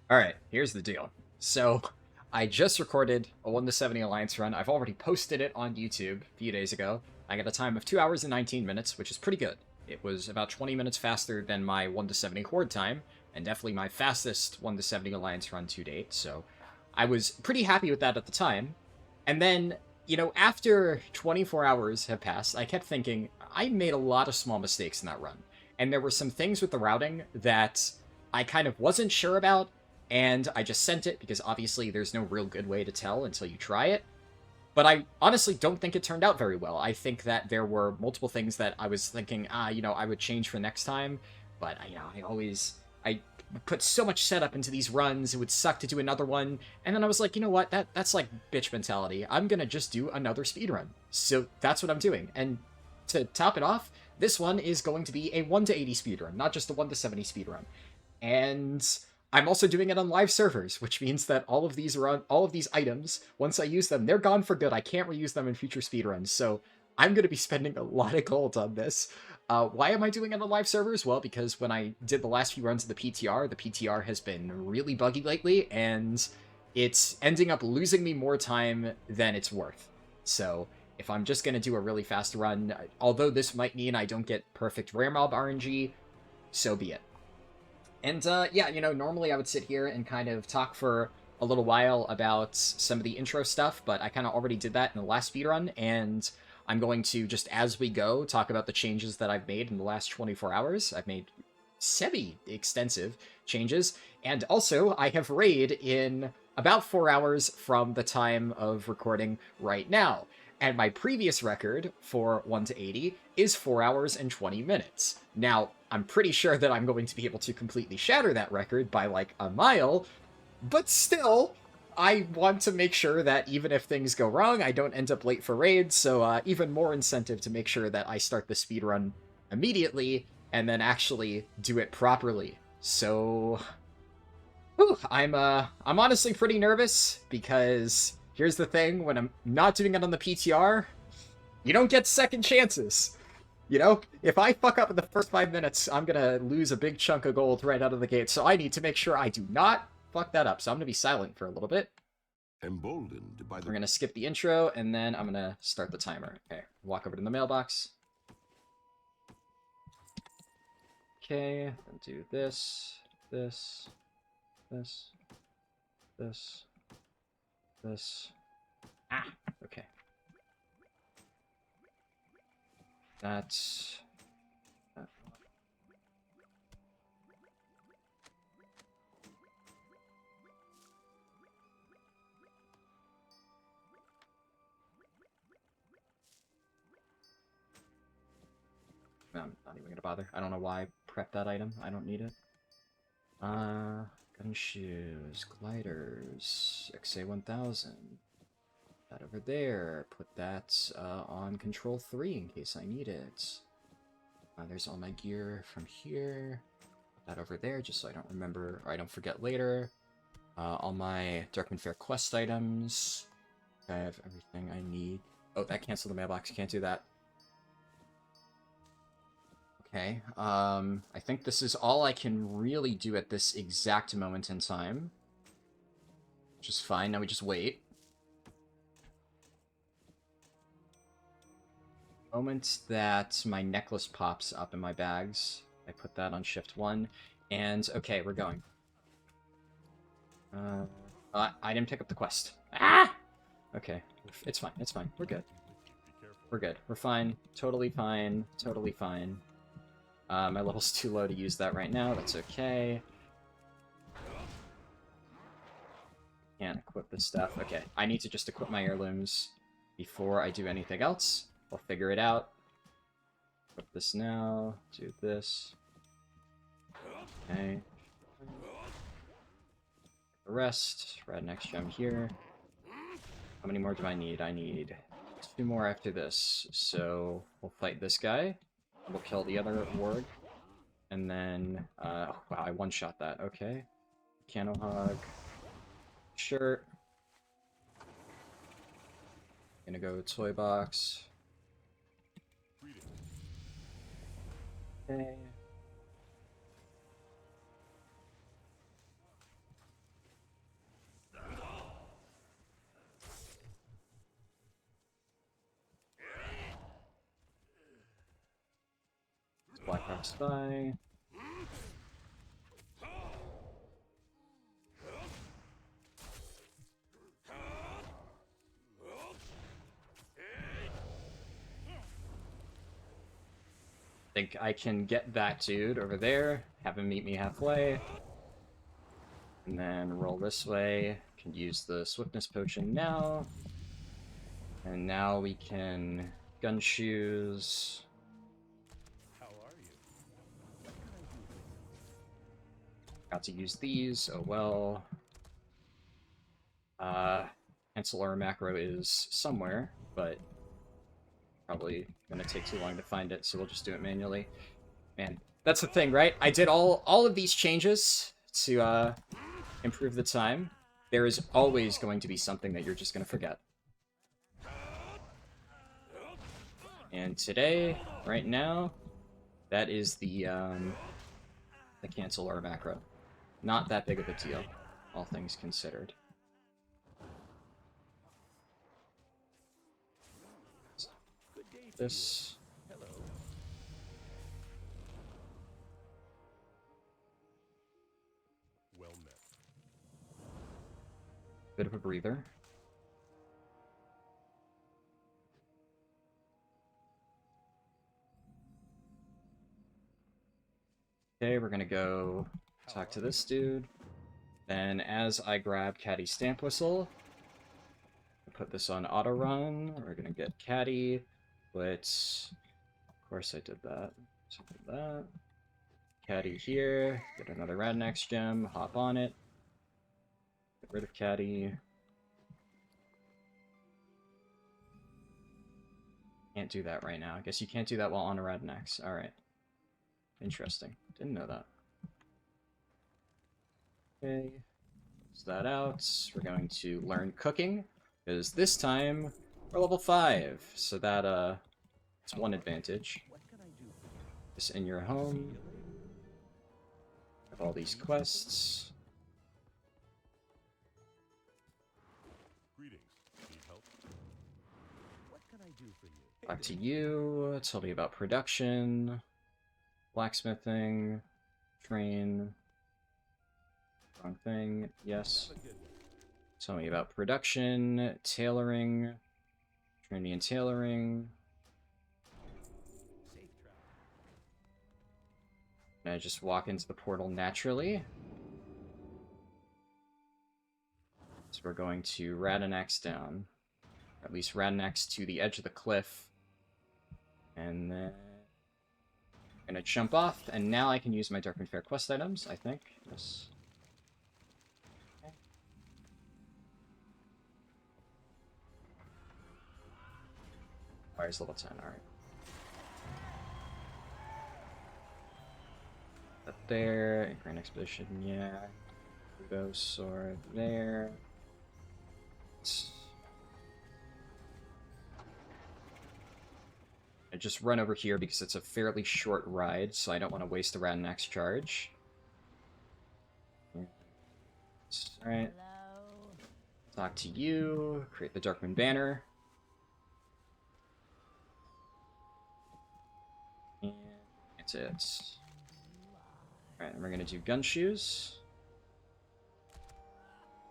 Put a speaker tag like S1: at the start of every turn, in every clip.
S1: Alright, here's the deal. So, I just recorded a 1 to 70 Alliance run. I've already posted it on YouTube a few days ago. I got a time of 2 hours and 19 minutes, which is pretty good. It was about 20 minutes faster than my 1 to 70 Horde time, and definitely my fastest 1 to 70 Alliance run to date, so I was pretty happy with that at the time. And then, after 24 hours have passed, I kept thinking, I made a lot of small mistakes in that run. And there were some things with the routing that I kind of wasn't sure about, and I just sent it because obviously there's no real good way to tell until you try it. But I honestly don't think it turned out very well. I think that there were multiple things that I was thinking, I would change for next time. But I put so much setup into these runs. It would suck to do another one. And then I was like, you know what? That's like bitch mentality. I'm gonna just do another speed run. So that's what I'm doing. And to top it off, this one is going to be a 1 to 80 speedrun, not just a 1 to 70 speedrun. And I'm also doing it on live servers, which means that all of these items, once I use them, they're gone for good. I can't reuse them in future speedruns, so I'm going to be spending a lot of gold on this. Why am I doing it on live servers? Well, because when I did the last few runs of the PTR has been really buggy lately, and it's ending up losing me more time than it's worth. So if I'm just going to do a really fast run, although this might mean I don't get perfect rare mob RNG, so be it. And yeah, normally I would sit here and kind of talk for a little while about some of the intro stuff, but I kind of already did that in the last speedrun, and I'm going to, just as we go, talk about the changes that I've made in the last 24 hours. I've made semi-extensive changes, and also I have raid in about 4 hours from the time of recording right now. And my previous record for 1 to 80 is 4 hours and 20 minutes. Now, I'm pretty sure that I'm going to be able to completely shatter that record by like a mile, but still, I want to make sure that even if things go wrong, I don't end up late for raids, so even more incentive to make sure that I start the speedrun immediately and then actually do it properly. So, whew, I'm honestly pretty nervous because here's the thing: when I'm not doing it on the PTR, you don't get second chances. If I fuck up in the first 5 minutes, I'm gonna lose a big chunk of gold right out of the gate. So I need to make sure I do not fuck that up. So I'm gonna be silent for a little bit.
S2: Emboldened by the
S1: We're gonna skip the intro and then I'm gonna start the timer. Okay, walk over to the mailbox. Okay, and do this, this, this, this, this. Ah, okay. That's... I'm not even gonna bother. I don't know why I prepped that item. I don't need it. Gun shoes, gliders, XA1000. That over there. Put that on control 3 in case I need it. There's all my gear from here. Put that over there just so I don't remember, or I don't forget later. All my Darkman Fair quest items. I have everything I need. Oh, that canceled the mailbox. Can't do that. Okay, I think this is all I can really do at this exact moment in time. Which is fine, now we just wait. Moment that my necklace pops up in my bags, I put that on shift 1, and okay, we're going. I didn't pick up the quest. Ah! Okay, it's fine, it's fine, we're good. We're good, we're fine, totally fine, totally fine. My level's too low to use that right now, that's okay. Can't equip this stuff. Okay, I need to just equip my heirlooms before I do anything else. I'll figure it out. Equip this now, do this. Okay. The rest, red next gem here. How many more do I need? I need 2 more after this. So we'll fight this guy. We'll kill the other ward. And then, wow, I one-shot that. Okay. Cano hog. Shirt. Gonna go toy box. Okay. by. Think I can get that dude over there, have him meet me halfway, and then roll this way. Can use the swiftness potion now, and now we can gun shoes.
S3: How are you?
S1: Got to use these. Oh well. Cancel our macro is somewhere, but probably gonna take too long to find it, so we'll just do it manually. Man, that's the thing, right? I did all of these changes to improve the time. There is always going to be something that you're just gonna forget. And today, right now, that is the cancel our macro. Not that big of a deal, all things considered. This.
S3: Hello. Well met.
S1: Bit of a breather. Okay, we're gonna go talk to this dude. Then as I grab Caddy's stamp whistle, put this on auto run. We're gonna get Caddy. But of course I did that. So I did that. Caddy here. Get another Radnax gem. Hop on it. Get rid of Caddy. Can't do that right now. I guess you can't do that while on a Radnax. Alright. Interesting. Didn't know that. Okay. Close that out. We're going to learn cooking. Because this time, we're level 5. So that, it's one advantage. This in your home. Have all these quests.
S3: Greetings. Need help? What can I do for you?
S1: Back to you. Tell me about production. Blacksmithing. Train. Wrong thing. Yes. Tell me about production. Tailoring. Training and tailoring. And I just walk into the portal naturally. So we're going to Radanax down. Or at least Radanax to the edge of the cliff. And then I'm gonna jump off, and now I can use my Dark and Fair quest items, I think. Yes. Okay. Fire's level 10, alright. Up there, Grand Expedition, yeah. Bow sword there. I just run over here because it's a fairly short ride, so I don't want to waste the Radanax charge. Alright. Talk to you, create the Darkmoon banner. And that's it. Alright, and we're gonna do gun shoes.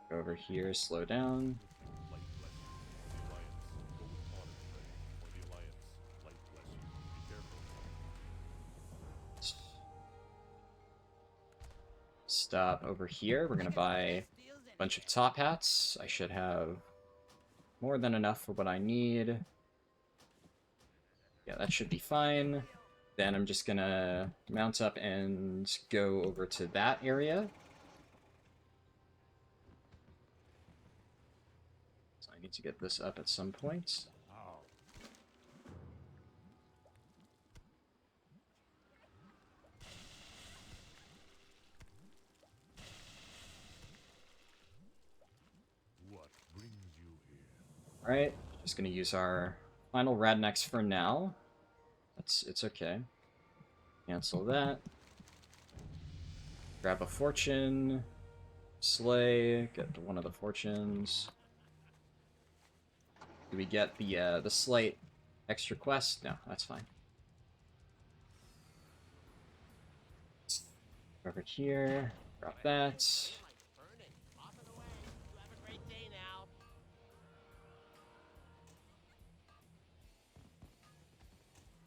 S1: Go over here, slow down. Stop over here. We're gonna buy a bunch of top hats. I should have more than enough for what I need. Yeah, that should be fine. Then I'm just gonna mount up and go over to that area. So I need to get this up at some point.
S3: What brings you here?
S1: Alright, just gonna use our final Radnex for now. It's okay. Cancel that. Grab a fortune. Slay. Get one of the fortunes. Do we get the slight extra quest? No, that's fine. Over here. Drop that.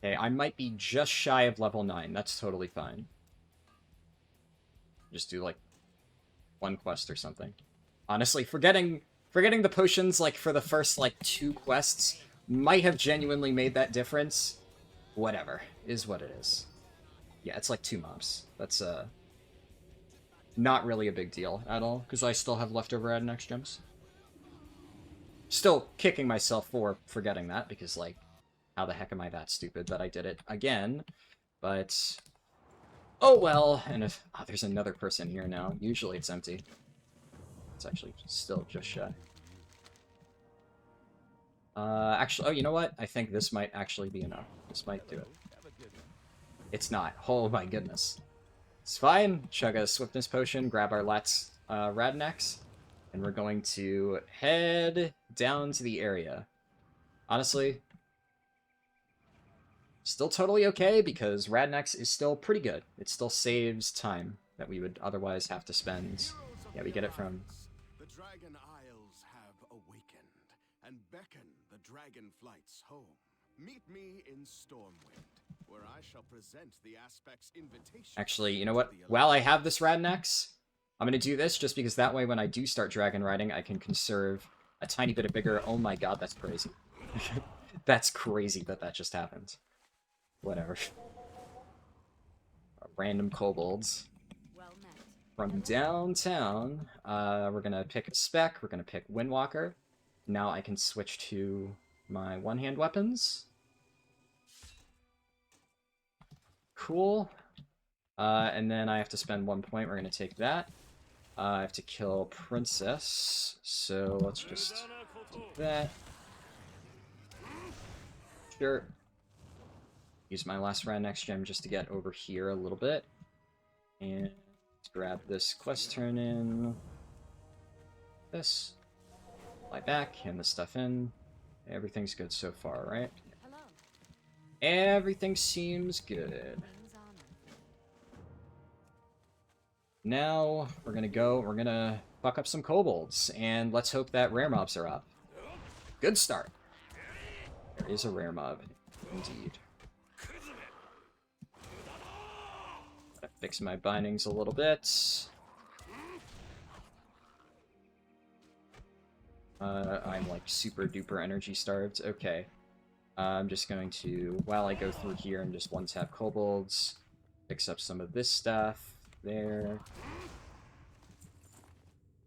S1: Okay, I might be just shy of level 9. That's totally fine. Just do, like, one quest or something. Honestly, forgetting the potions, like, for the first, like, 2 quests might have genuinely made that difference. Whatever. Is what it is. Yeah, it's like 2 mobs. That's, not really a big deal at all, because I still have leftover Adnex gems. Still kicking myself for forgetting that, because, like, how the heck am I that stupid that I did it again? But, oh well, and if... Oh, there's another person here now. Usually it's empty. It's actually still just shy. Actually, oh, you know what? I think this might actually be enough. This might do it. It's not. Oh my goodness. It's fine. Chug a swiftness potion, grab our lats Radnex, and we're going to head down to the area. Honestly, still totally okay, because Radnex is still pretty good. It still saves time that we would otherwise have to spend. Yeah, we get it from...
S2: The Dragon Isles have awakened and beckon the dragon flights home. Meet me in Stormwind, where I shall present the Aspect's invitation.
S1: Actually, you know what? While I have this Radnex, I'm going to do this just because that way when I do start dragon riding, I can conserve a tiny bit of bigger... Oh my god, that's crazy. That's crazy that that just happened. Whatever. Random kobolds. From downtown, we're going to pick a spec. We're going to pick Windwalker. Now I can switch to my one-hand weapons. Cool. And then I have to spend 1 point. We're going to take that. I have to kill Princess, so let's just do that. Sure. Use my last Radnex gem just to get over here a little bit. And let's grab this quest turn in. This. Fly back, hand the stuff in. Everything's good so far, right?
S4: Hello.
S1: Everything seems good. Now, we're gonna fuck up some kobolds, and let's hope that rare mobs are up. Good start. There is a rare mob, indeed. Gotta fix my bindings a little bit. I'm like super duper energy starved. Okay. I'm just going to, while I go through here and just one-tap kobolds, fix up some of this stuff. There.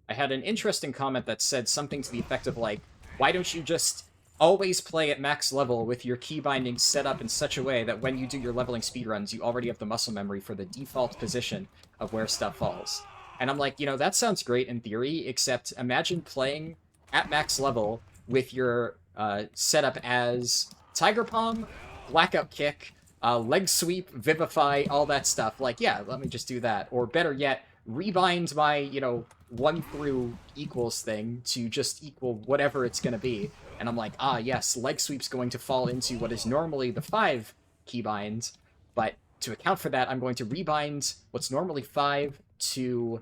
S1: I had an interesting comment that said something to the effect of like, why don't you just always play at max level with your key bindings set up in such a way that when you do your leveling speedruns, you already have the muscle memory for the default position of where stuff falls. And I'm like, you know, that sounds great in theory, except imagine playing at max level with your setup as Tiger Palm, Blackout Kick, leg sweep, vivify, all that stuff. Like, yeah, let me just do that. Or better yet, rebind my, you know, 1 through equals thing to just equal whatever it's going to be. And I'm like, ah, yes, leg sweep's going to fall into what is normally the 5 keybind, but to account for that, I'm going to rebind what's normally 5 to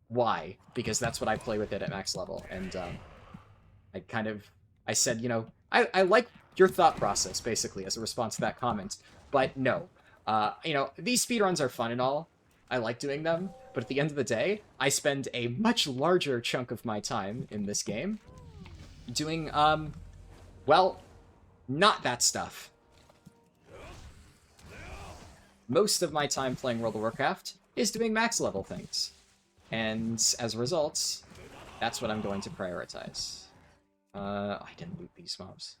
S1: Y, because that's what I play with it at max level. And I said, you know, I like your thought process, basically, as a response to that comment. But no. You know, these speedruns are fun and all. I like doing them. But at the end of the day, I spend a much larger chunk of my time in this game doing, well, not that stuff. Most of my time playing World of Warcraft is doing max level things. And as a result, that's what I'm going to prioritize. I didn't loot these mobs.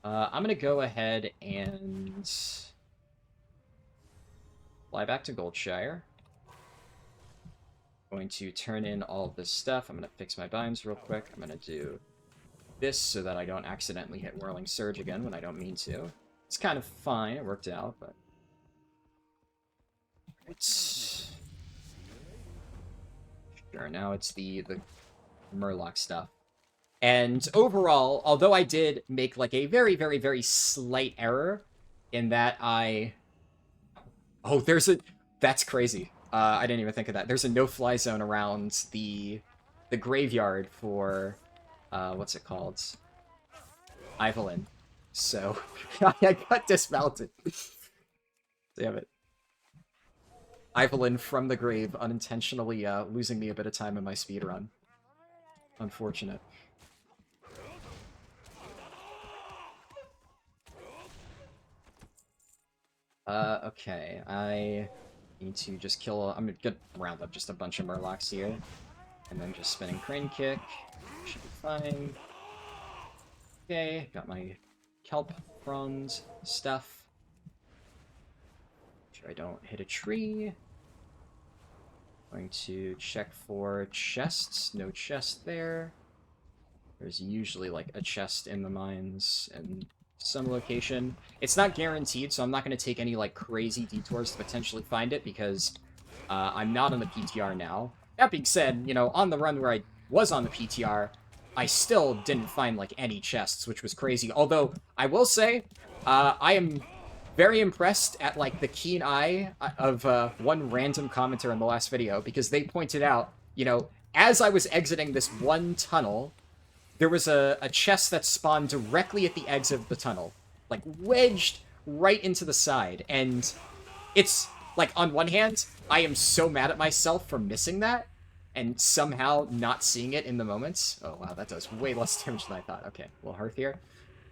S1: I'm gonna go ahead and fly back to Goldshire. Going to turn in all of this stuff. I'm gonna fix my binds real quick. I'm gonna do this so that I don't accidentally hit Whirling Surge again when I don't mean to. It's kind of fine. It worked out, but it's sure. Now it's the Murloc stuff. And overall, although I did make like a very, very, very slight error in that I Oh, there's a... That's crazy. I didn't even think of that. There's a no-fly zone around the graveyard for... what's it called? Evelyn. So, I got dismounted. Damn it. Evelyn from the grave, unintentionally losing me a bit of time in my speedrun. Unfortunate. Okay, I need to just kill... I'm gonna round up just a bunch of Murlocs here. And then just spinning Crane Kick. Should be fine. Okay, got my kelp fronds stuff. Make sure I don't hit a tree. Going to check for chests. No chest there. There's usually like a chest in the mines and some location. It's not guaranteed, so I'm not going to take any like crazy detours to potentially find it because I'm not on the PTR now. That being said, you know, on the run where I was on the PTR, I still didn't find like any chests, which was crazy. Although I will say, I am very impressed at like the keen eye of one random commenter in the last video, because they pointed out, you know, as I was exiting this one tunnel, there was a chest that spawned directly at the exit of the tunnel, like wedged right into the side. And it's like, on one hand, I am so mad at myself for missing that and somehow not seeing it in the moments. Oh wow, that does way less damage than I thought. Okay, little hearth here.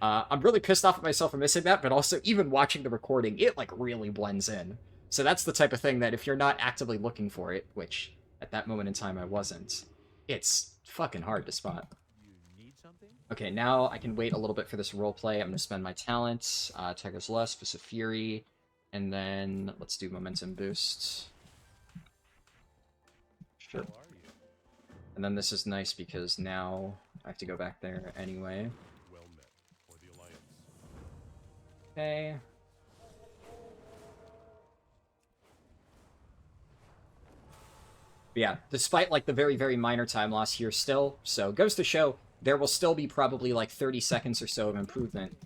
S1: I'm really pissed off at myself for missing that, but also even watching the recording, it like really blends in. So that's the type of thing that if you're not actively looking for it, which at that moment in time I wasn't, it's fucking hard to spot. Okay, now I can wait a little bit for this roleplay. I'm going to spend my talents, Tiger's Lust, Fist of Fury, and then let's do Momentum Boost. Sure. And then this is nice because now I have to go back there anyway. Okay. But yeah, despite like the very, very minor time loss here still, so goes to show there will still be probably like 30 seconds or so of improvement,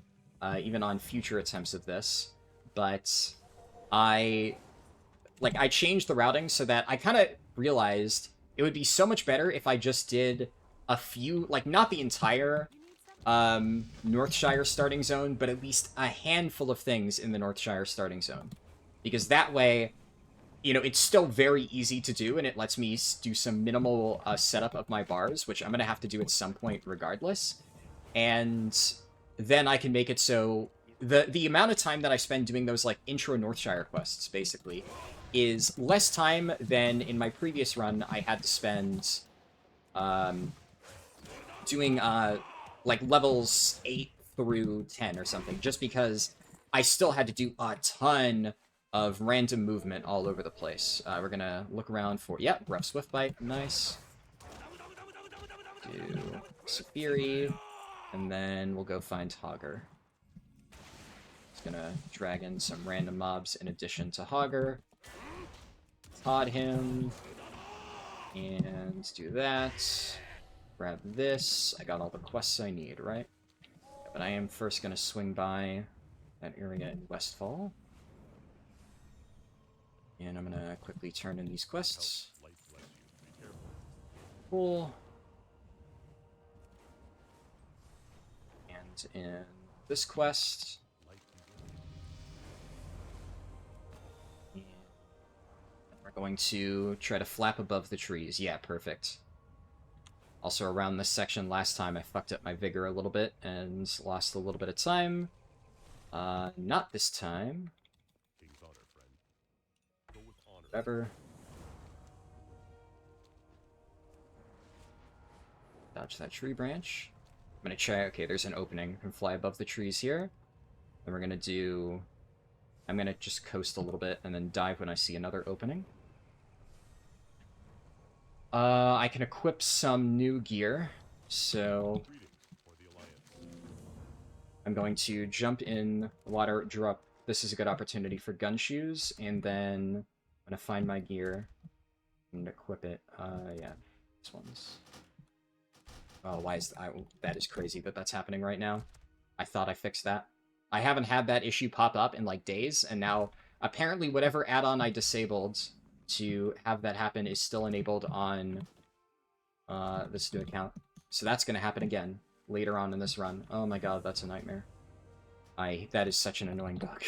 S1: even on future attempts of this. But I changed the routing so that I kind of realized it would be so much better if I just did a few, like not the entire Northshire starting zone, but at least a handful of things in the Northshire starting zone. Because that way, you know, it's still very easy to do, and it lets me do some minimal setup of my bars, which I'm going to have to do at some point regardless. And then I can make it so the amount of time that I spend doing those, like, intro Northshire quests, basically, is less time than in my previous run I had to spend doing, like, levels 8 through 10 or something, just because I still had to do a ton of random movement all over the place. We're gonna look around for... Yep, rough Swift Bite. Nice. Do Saphiri. And then we'll go find Hogger. Just gonna drag in some random mobs in addition to Hogger. Todd him. And do that. Grab this. I got all the quests I need, right? But I am first gonna swing by that area in Westfall. And I'm gonna quickly turn in these quests. Cool. And in this quest. And we're going to try to flap above the trees. Yeah, perfect. Also, around this section last time, I fucked up my vigor a little bit and lost a little bit of time. Not this time. Whatever. Dodge that tree branch. I'm gonna try... Okay, there's an opening. I can fly above the trees here. Then we're gonna do... I'm gonna just coast a little bit and then dive when I see another opening. I can equip some new gear. So... I'm going to jump in the water, drop... This is a good opportunity for gun shoes, and then... I'm gonna find my gear and equip it. Yeah, this one's... Oh, why is that is crazy that that's happening right now. I thought I fixed that. I haven't had that issue pop up in like days, and now Apparently, whatever add-on I disabled to have that happen is still enabled on this new account. So that's going to happen again later on in this run. Oh my god, that's a nightmare. That is such an annoying bug.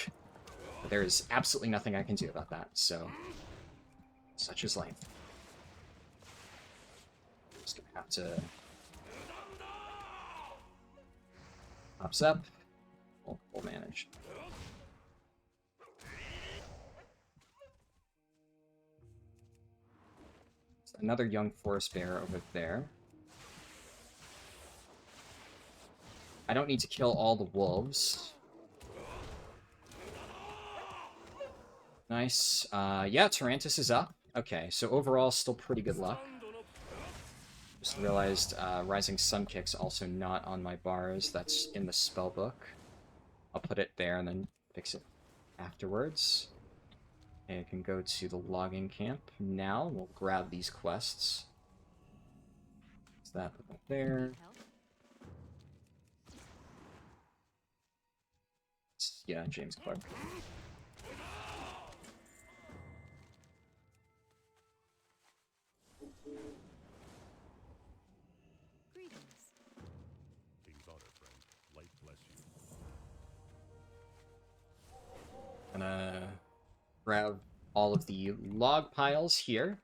S1: But there is absolutely nothing I can do about that, so... Such is life. Just gonna have to... Pops up. We'll manage. Another young forest bear over there. I don't need to kill all the wolves. Nice. Yeah, Tarantus is up. Okay, so overall, still pretty good luck. Just realized Rising Sun Kick's also not on my bars. That's in the spellbook. I'll put it there and then fix it afterwards. And I can go to the logging camp now. We'll grab these quests. Is that up there? Yeah, James Clark. Gonna grab all of the log piles here.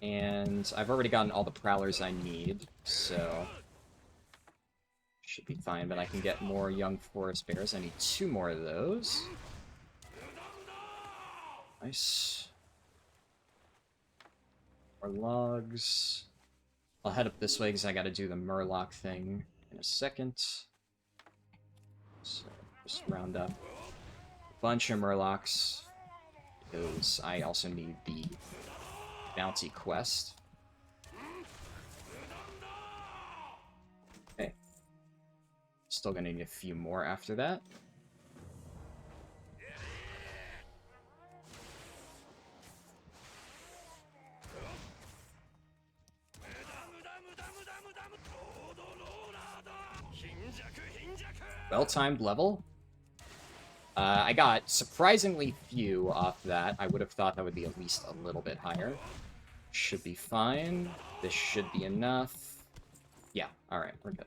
S1: And I've already gotten all the prowlers I need, so should be fine, but I can get more young forest bears. I need 2 more of those. Nice. More logs. I'll head up this way because I gotta do the Murloc thing in a second. So just round up a bunch of Murlocs, because I also need the bounty quest. Okay. Still gonna need a few more after that. Well-timed level. I got surprisingly few off that. I would have thought that would be at least a little bit higher. Should be fine. This should be enough. Yeah, alright, we're good.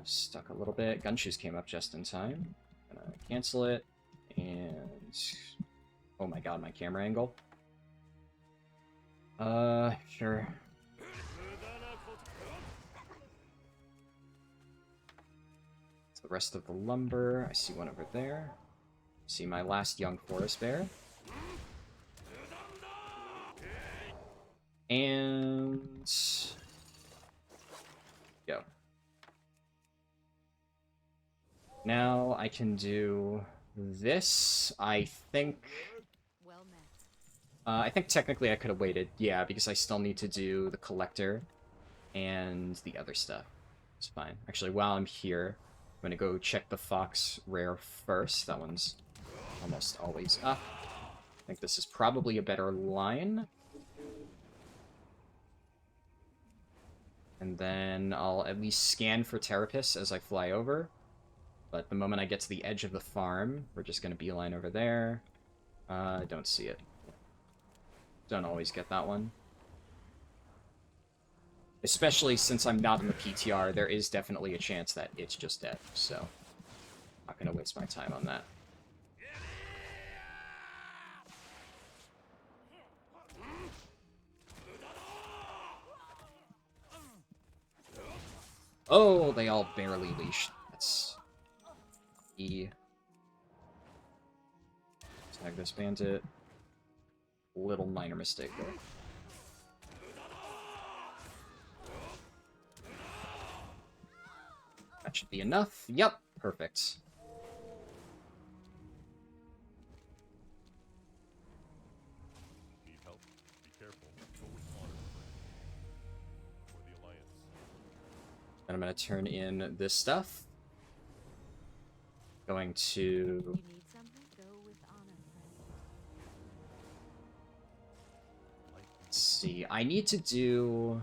S1: Stuck a little bit. Gunshoes came up just in time. Gonna cancel it. And... oh my god, my camera angle. Sure. The rest of the lumber. I see one over there. See my last young forest bear. And... go. Now I can do this. I think technically I could have waited. Yeah, because I still need to do the collector and the other stuff. It's fine. Actually, while I'm here, I'm gonna go check the fox rare first. That one's almost always up. I think this is probably a better line. And then I'll at least scan for Terrapis as I fly over. But the moment I get to the edge of the farm, we're just gonna beeline over there. I don't see it. Don't always get that one. Especially since I'm not in the PTR, there is definitely a chance that it's just dead, so not gonna waste my time on that. Oh, they all barely leashed. That's E. Tag this bandit. Little minor mistake there. That should be enough. Yep, perfect.
S4: Need help? Be careful. Go with honor, for the Alliance.
S1: And I'm gonna turn in this stuff. Going to...
S5: You need something? Go with honor, friend.
S1: let's see. I need to do...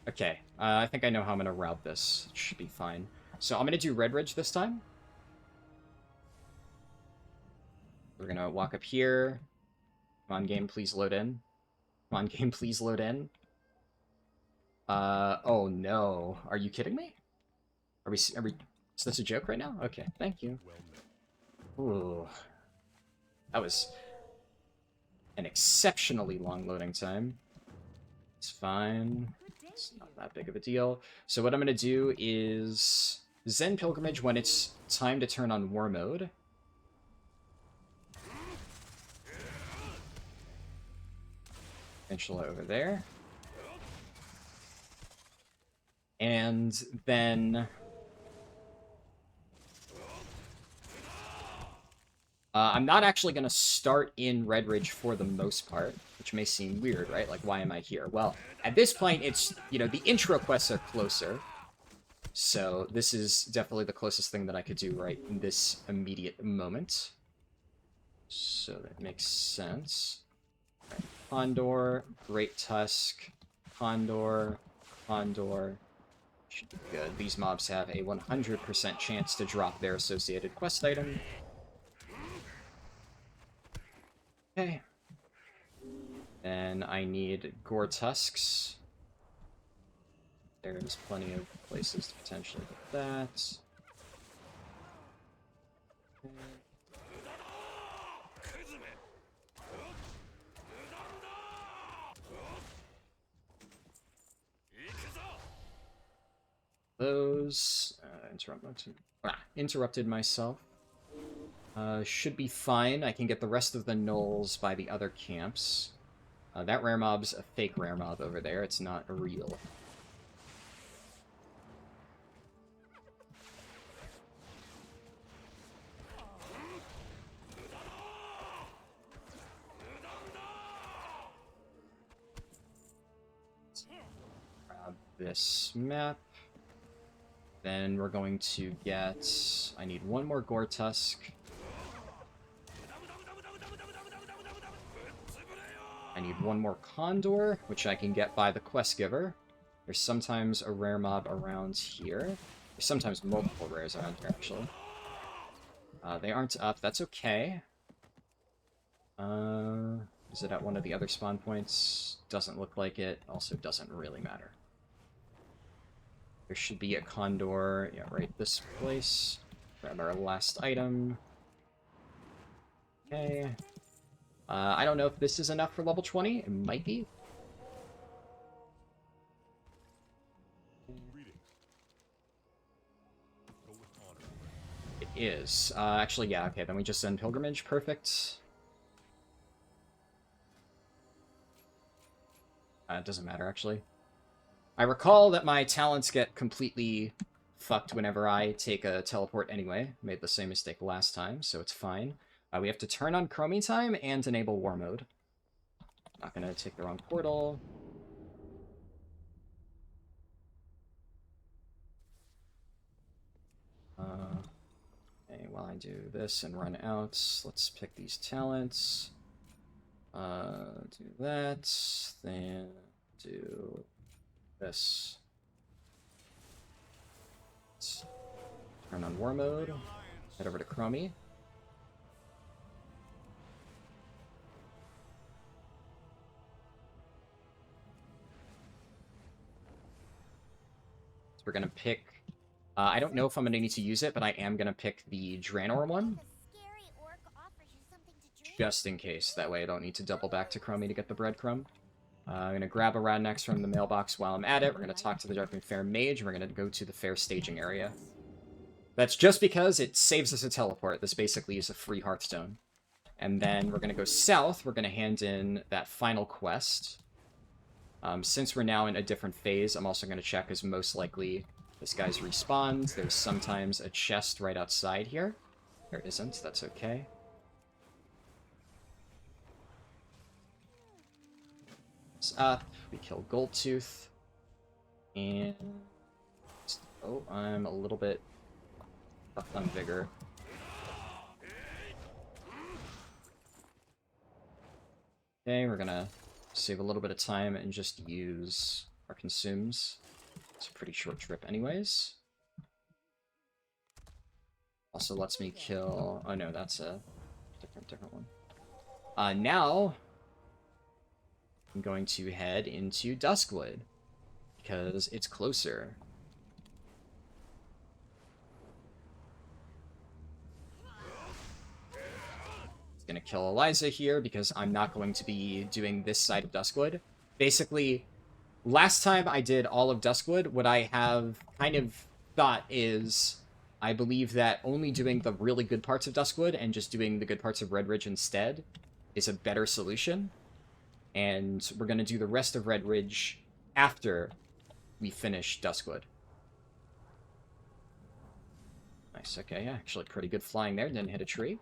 S1: okay, I think I know how I'm gonna route this. It should be fine. So I'm gonna do Red Ridge this time. We're gonna walk up here. Come on, game, please load in. Come on, game, please load in. Oh no. Are you kidding me? Are we, is this a joke right now? Okay, thank you.
S4: Well met.
S1: Ooh. That was an exceptionally long loading time. It's fine. It's not that big of a deal. So what I'm going to do is Zen Pilgrimage when it's time to turn on War Mode. Ventura over there. And then... I'm not actually going to start in Red Ridge for the most part, which may seem weird, right? Like, why am I here? Well, at this point, it's, you know, the intro quests are closer. So this is definitely the closest thing that I could do right in this immediate moment. So that makes sense. Right. Condor, Great Tusk, Condor, Condor. Should be good. These mobs have a 100% chance to drop their associated quest item. Okay. Then I need Gore Tusks. There's plenty of places to potentially get that. Those interrupted myself. Should be fine. I can get the rest of the gnolls by the other camps. That rare mob's a fake rare mob over there. It's not real. Grab this map. Then we're going to get... I need one more Gore Tusk. I need one more Condor, which I can get by the Quest Giver. There's sometimes a rare mob around here. There's sometimes multiple rares around here, actually. They aren't up. That's okay. Is it at one of the other spawn points? Doesn't look like it. Also doesn't really matter. There should be a Condor, yeah, right this place. Grab our last item. Okay. I don't know if this is enough for level 20. It might be.
S4: Greetings. Go with honor.
S1: It is. Actually, yeah, okay, then we just send Pilgrimage. Perfect. It doesn't matter, actually. I recall that my talents get completely fucked whenever I take a teleport anyway. Made the same mistake last time, so it's fine. We have to turn on Chromie time and enable War Mode. Not gonna take the wrong portal. Okay, while I do this and run out, let's pick these talents. Do that, then do this. Let's turn on War Mode. Head over to Chromie. So we're gonna pick... I don't know if I'm gonna need to use it, but I am gonna pick the Draenor one. Just in case. That way I don't need to double back to Chromie to get the breadcrumb. I'm gonna grab a Radnex from the mailbox while I'm at it. We're gonna talk to the Darkmoon Fair Mage, and we're gonna go to the Fair staging area. That's just because it saves us a teleport. This basically is a free Hearthstone. And then we're gonna go south. We're gonna hand in that final quest. Since we're now in a different phase, I'm also gonna check, as most likely this guy's respawned. There's sometimes a chest right outside here. There isn't. That's okay. Up, we kill Goldtooth, and oh, I'm a little bit up on vigor. Okay, we're gonna save a little bit of time and just use our consumes. It's a pretty short trip anyways. Also lets me kill... oh no, that's a different one. Now, I'm going to head into Duskwood, because it's closer. Gonna kill Eliza here because I'm not going to be doing this side of Duskwood. Basically, last time I did all of Duskwood, what I have kind of thought is I believe that only doing the really good parts of Duskwood and just doing the good parts of Red Ridge instead is a better solution. And we're gonna do the rest of Red Ridge after we finish Duskwood. Nice, okay, yeah, actually pretty good flying there, didn't hit a tree.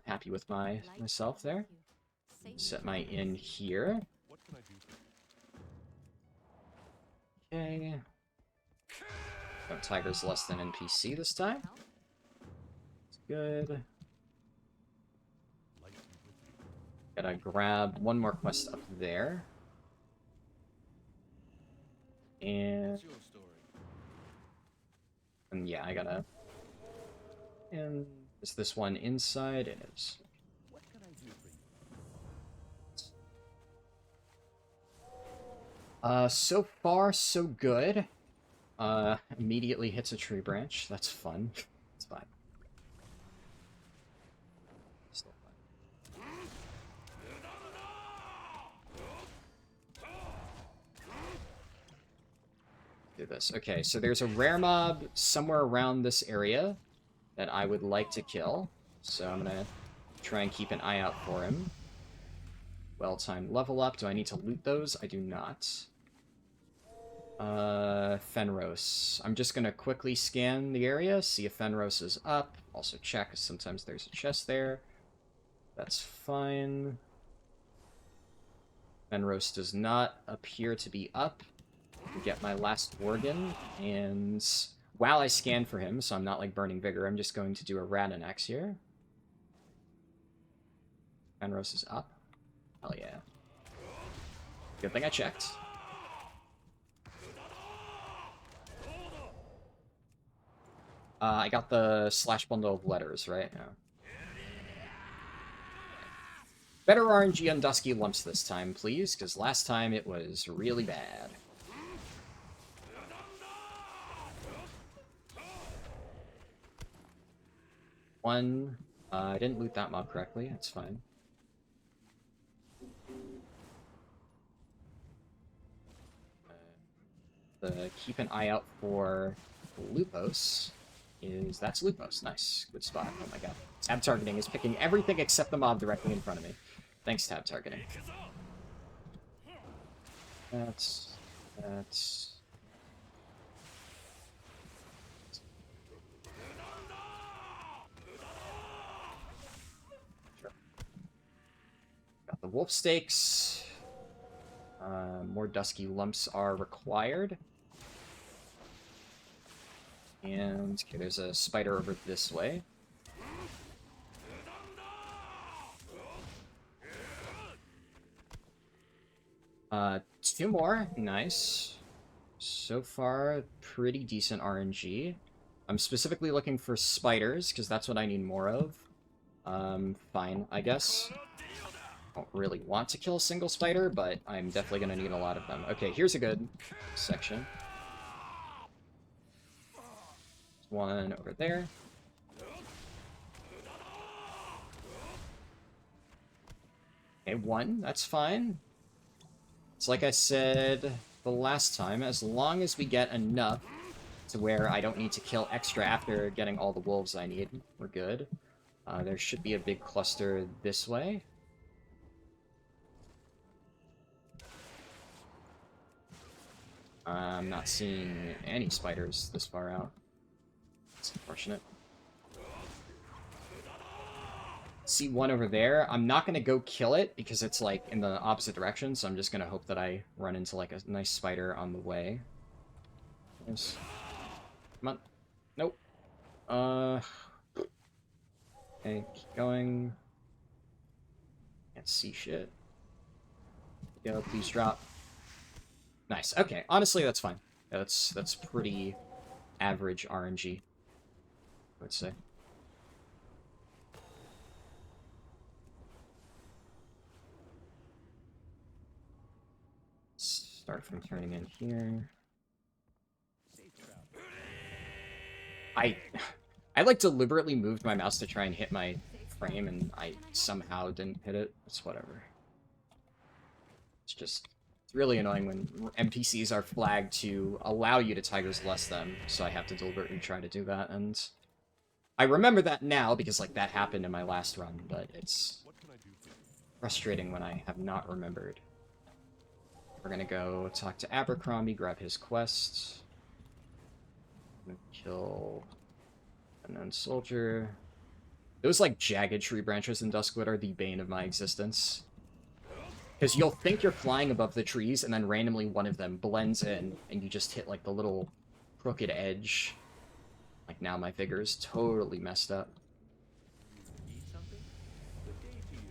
S1: Happy with myself there. Set my inn here.
S4: What can I do for you?
S1: Okay. No tigers less than NPC this time. It's good.
S4: Light be with you.
S1: Gotta grab one more quest up there. And
S2: What's your story?
S1: yeah, I gotta... And is this one inside? It is.
S3: What can I do for you?
S1: So far, so good. Immediately hits a tree branch. That's fun. It's fine. Still fine. Do this. Okay, so there's a rare mob somewhere around this area that I would like to kill. So I'm gonna try and keep an eye out for him. Well-timed level up. Do I need to loot those? I do not. Fenros. I'm just gonna quickly scan the area, see if Fenros is up. Also check, because sometimes there's a chest there. That's fine. Fenros does not appear to be up. Get my last organ, and while I scan for him, so I'm not like burning vigor, I'm just going to do a Radin X here. Fenros is up. Hell yeah. Good thing I checked. I got the slash bundle of letters, right? Yeah. Better RNG on Dusky Lumps this time, please, because last time it was really bad. One. I didn't loot that mob correctly. That's fine. Keep an eye out for Lupos. That's Lupos. Nice. Good spot. Oh my god. Tab targeting is picking everything except the mob directly in front of me. Thanks, tab targeting. That's... Sure. Got the wolf stakes. More dusky lumps are required. And, okay, there's a spider over this way. Two more. Nice. So far, pretty decent RNG. I'm specifically looking for spiders, because that's what I need more of. Fine, I guess. Don't really want to kill a single spider, but I'm definitely going to need a lot of them. Okay, here's a good section. One over there. Okay, one. That's fine. It's like I said the last time, as long as we get enough to where I don't need to kill extra after getting all the wolves I need, we're good. There should be a big cluster this way. I'm not seeing any spiders this far out. It's unfortunate. See one over there. I'm not going to go kill it because it's like in the opposite direction, so I'm just going to hope that I run into like a nice spider on the way. Yes. Come on. Nope. Okay, keep going. Can't see shit. Go, please drop. Nice. Okay, honestly, that's fine. Yeah, that's pretty average RNG, I would say. Start from turning in here.
S3: Safe travel.
S1: I like deliberately moved my mouse to try and hit my frame, and I somehow didn't hit it. It's whatever. It's really annoying when NPCs are flagged to allow you to Tiger's Less them, so I have to deliberately try to do that, and I remember that now because, like, that happened in my last run, but it's
S4: What can I do for you?
S1: frustrating when I have not remembered. We're gonna go talk to Abercrombie, grab his quest. Kill an unknown soldier. Those, like, jagged tree branches in Duskwood are the bane of my existence. Because you'll think you're flying above the trees, and then randomly one of them blends in, and you just hit, like, the little crooked edge. Like, now my figure is totally messed up.
S3: Need something? Good day to you.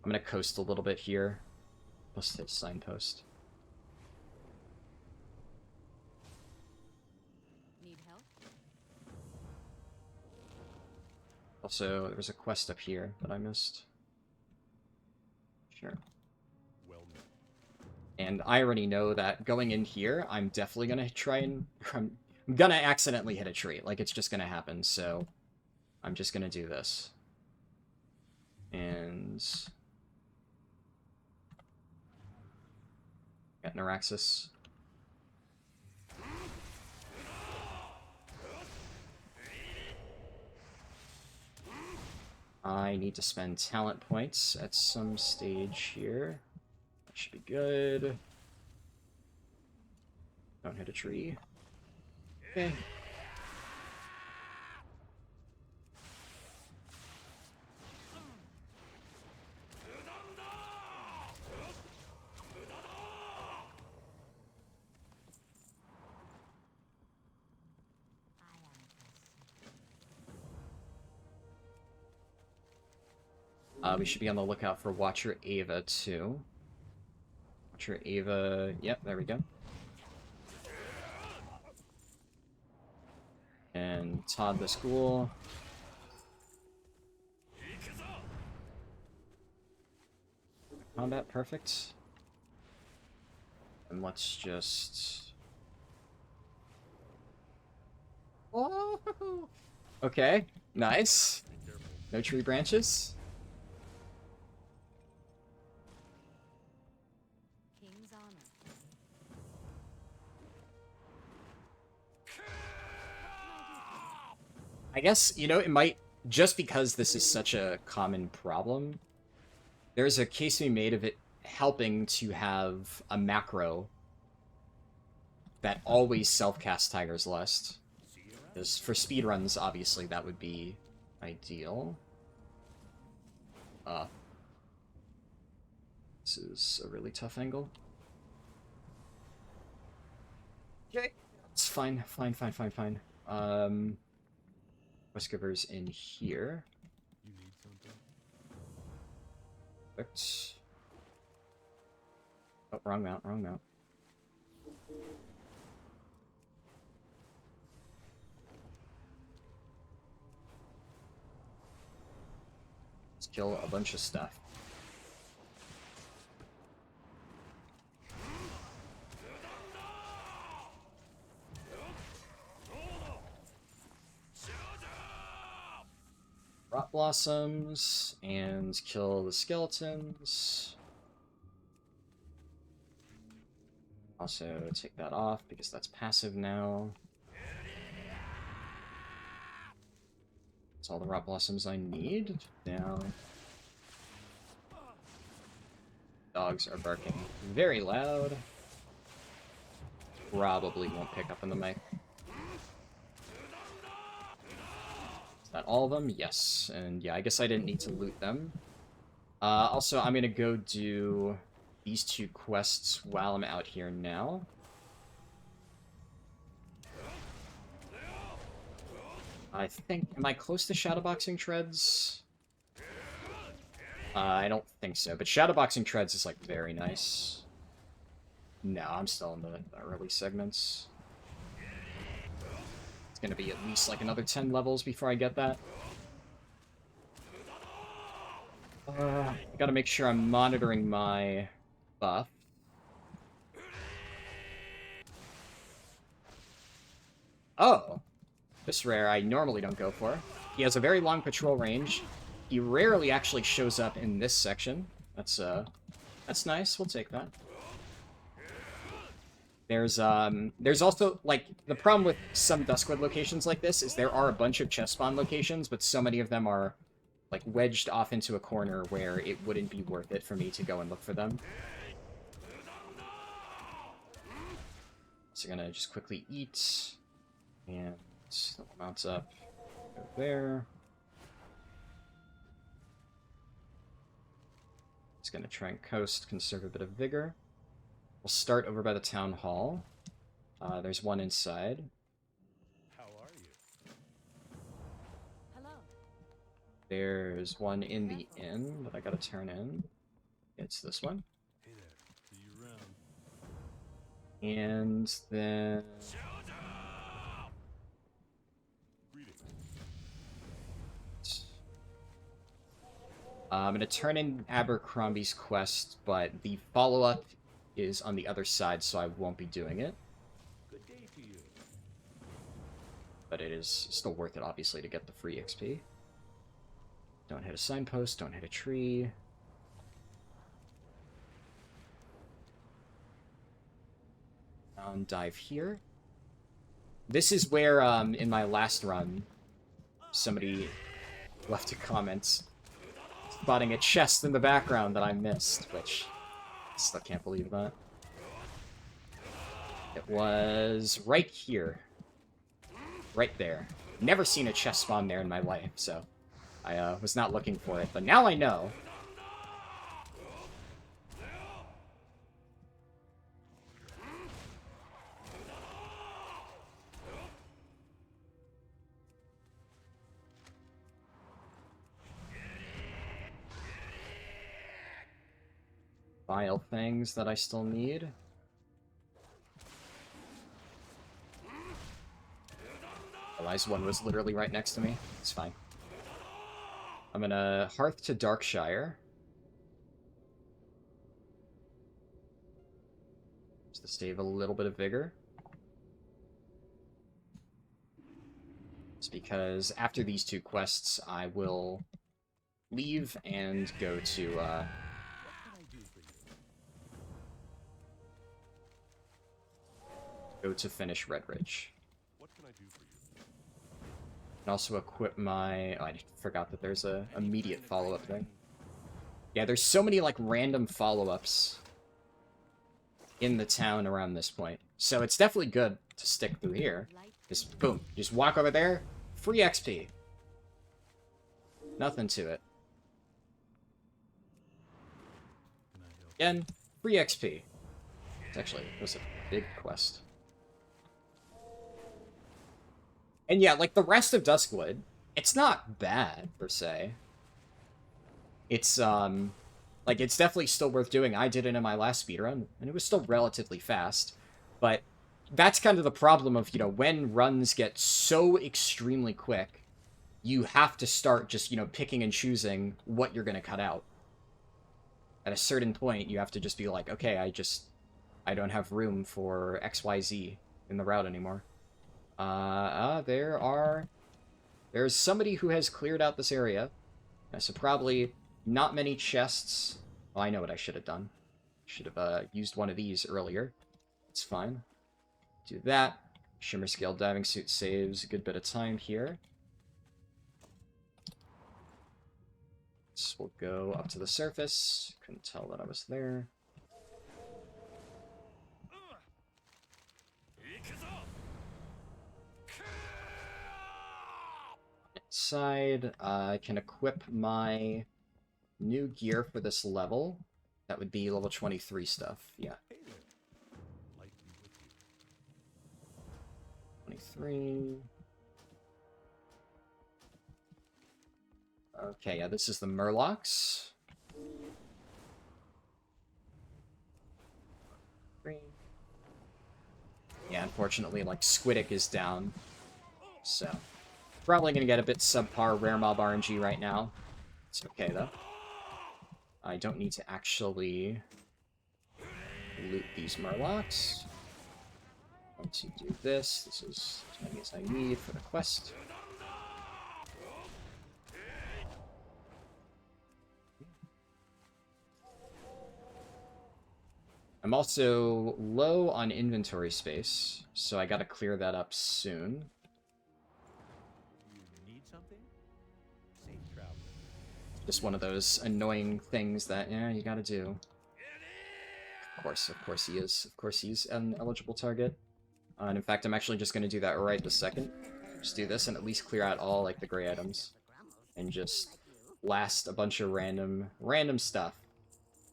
S1: I'm gonna coast a little bit here. Plus hit signpost.
S5: Need help?
S1: Also, there was a quest up here that I missed. Sure.
S4: Well met.
S1: And I already know that going in here, I'm definitely gonna try and... I'm gonna accidentally hit a tree. Like, it's just gonna happen, so... I'm just gonna do this. And... Got Neuraxis. I need to spend talent points at some stage here. That should be good. Don't hit a tree. Okay.
S5: I am
S1: We should be on the lookout for Watcher Ava, too. Watcher Ava... Yep, there we go. And Todd the School. Combat, perfect. And let's just... Oh! Okay, nice.
S4: Be careful.
S1: No tree branches.
S5: King's honor.
S1: I guess, you know, it might... Just because this is such a common problem, there's a case to be made of it helping to have a macro that always self-casts Tiger's Lust. Because for speedruns, obviously, that would be ideal. This is a really tough angle. Okay. It's fine, fine. Questgiver's in here.
S4: You need something?
S1: Perfect. Oh, wrong mount. Let's kill a bunch of stuff. Rot Blossoms, and kill the skeletons. Also, take that off, because that's passive now. That's all the Rot Blossoms I need. Now... Dogs are barking very loud. Probably won't pick up in the mic. Is that all of them? Yes. And yeah, I guess I didn't need to loot them. Also, I'm gonna go do these two quests while I'm out here now. I think... Am I close to shadowboxing treads? I don't think so, but shadowboxing treads is, like, very nice. No, I'm still in the early segments. It's gonna be at least, like, another 10 levels before I get that. I gotta make sure I'm monitoring my buff. Oh! This rare I normally don't go for. He has a very long patrol range. He rarely actually shows up in this section. That's nice. We'll take that. There's also, like, the problem with some Duskwood locations like this is there are a bunch of chest spawn locations, but so many of them are, like, wedged off into a corner where it wouldn't be worth it for me to go and look for them. So I'm gonna just quickly eat, and mount up, go there. Just gonna try and coast, conserve a bit of vigor. We'll start over by the town hall. There's one inside.
S4: How are you?
S5: Hello.
S1: There's one in the inn that I gotta turn in. It's this one.
S4: Hey there. See you around.
S1: And then...
S4: Greetings.
S1: I'm gonna turn in Abercrombie's quest, but the follow-up is on the other side, so I won't be doing it.
S3: Good day to you.
S1: But it is still worth it, obviously, to get the free XP. Don't hit a signpost, don't hit a tree. Dive here. This is where, in my last run, somebody left a comment spotting a chest in the background that I missed, which I still can't believe that. It was right here. Right there. Never seen a chest spawn there in my life, so I was not looking for it, but now I know. Vile things that I still need. Realized one was literally right next to me. It's fine. I'm gonna Hearth to Darkshire. Just to save a little bit of vigor. It's because after these two quests, I will leave and go to, finish Redridge.
S4: What can I do for you?
S1: And also equip my... Oh, I forgot that there's a immediate follow-up thing. Yeah, there's so many, like, random follow-ups in the town around this point. So it's definitely good to stick through here. Just, boom, just walk over there, free XP. Nothing to it.
S4: Can I help?
S1: Again, free XP. It's actually, it was a big quest. And yeah, like the rest of Duskwood, it's not bad, per se. It's, like, it's definitely still worth doing. I did it in my last speedrun, and it was still relatively fast. But that's kind of the problem of, you know, when runs get so extremely quick, you have to start just, you know, picking and choosing what you're going to cut out. At a certain point, you have to just be like, okay, I don't have room for XYZ in the route anymore. There's somebody who has cleared out this area. So probably not many chests. Oh, I know what I should have done. Should have, used one of these earlier. It's fine. Do that. Shimmer Scale Diving Suit saves a good bit of time here. So we'll go up to the surface. Couldn't tell that I was there. Inside, I can equip my new gear for this level. That would be level 23 stuff, yeah.
S4: Hey there. Light be with you.
S1: 23. Okay, yeah, this is the Murlocs. Yeah, unfortunately, like, Squiddick is down. So, probably gonna get a bit subpar rare mob RNG right now. It's okay, though. I don't need to actually loot these Murlocs. I'm going to do this. This is as many as I need for the quest. I'm also low on inventory space, so I gotta clear that up soon.
S3: You need something? Safe travel.
S1: Just one of those annoying things that, yeah, you gotta do. Of course he is. Of course he's an eligible target. And in fact, I'm actually just gonna do that right this second. Just do this and at least clear out all, like, the gray items. And just blast a bunch of random stuff.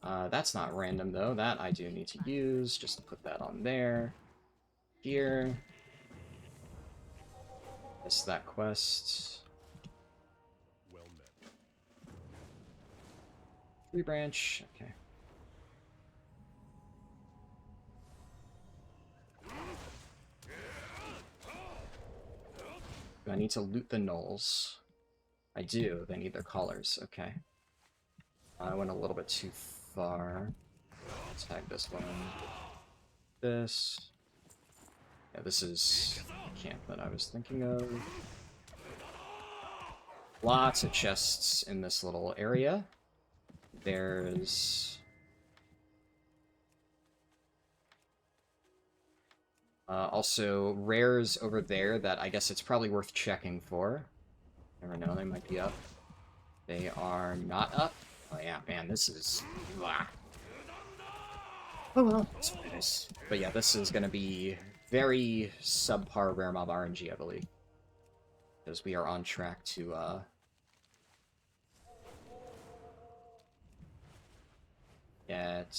S1: That's not random, though. That I do need to use, just to put that on there. Here. Missed that quest.
S4: Well met.
S1: Tree branch, okay. Do I need to loot the gnolls? I do, they need their collars, okay. I went a little bit too far. Let's tag this one. This. Yeah, this is the camp that I was thinking of. Lots of chests in this little area. There's... also, rares over there that I guess it's probably worth checking for. Never know, they might be up. They are not up. Oh yeah, man, this is... Blah. Oh well, that's what it is. But yeah, this is gonna be very subpar rare mob RNG, I believe. Because we are on track to, get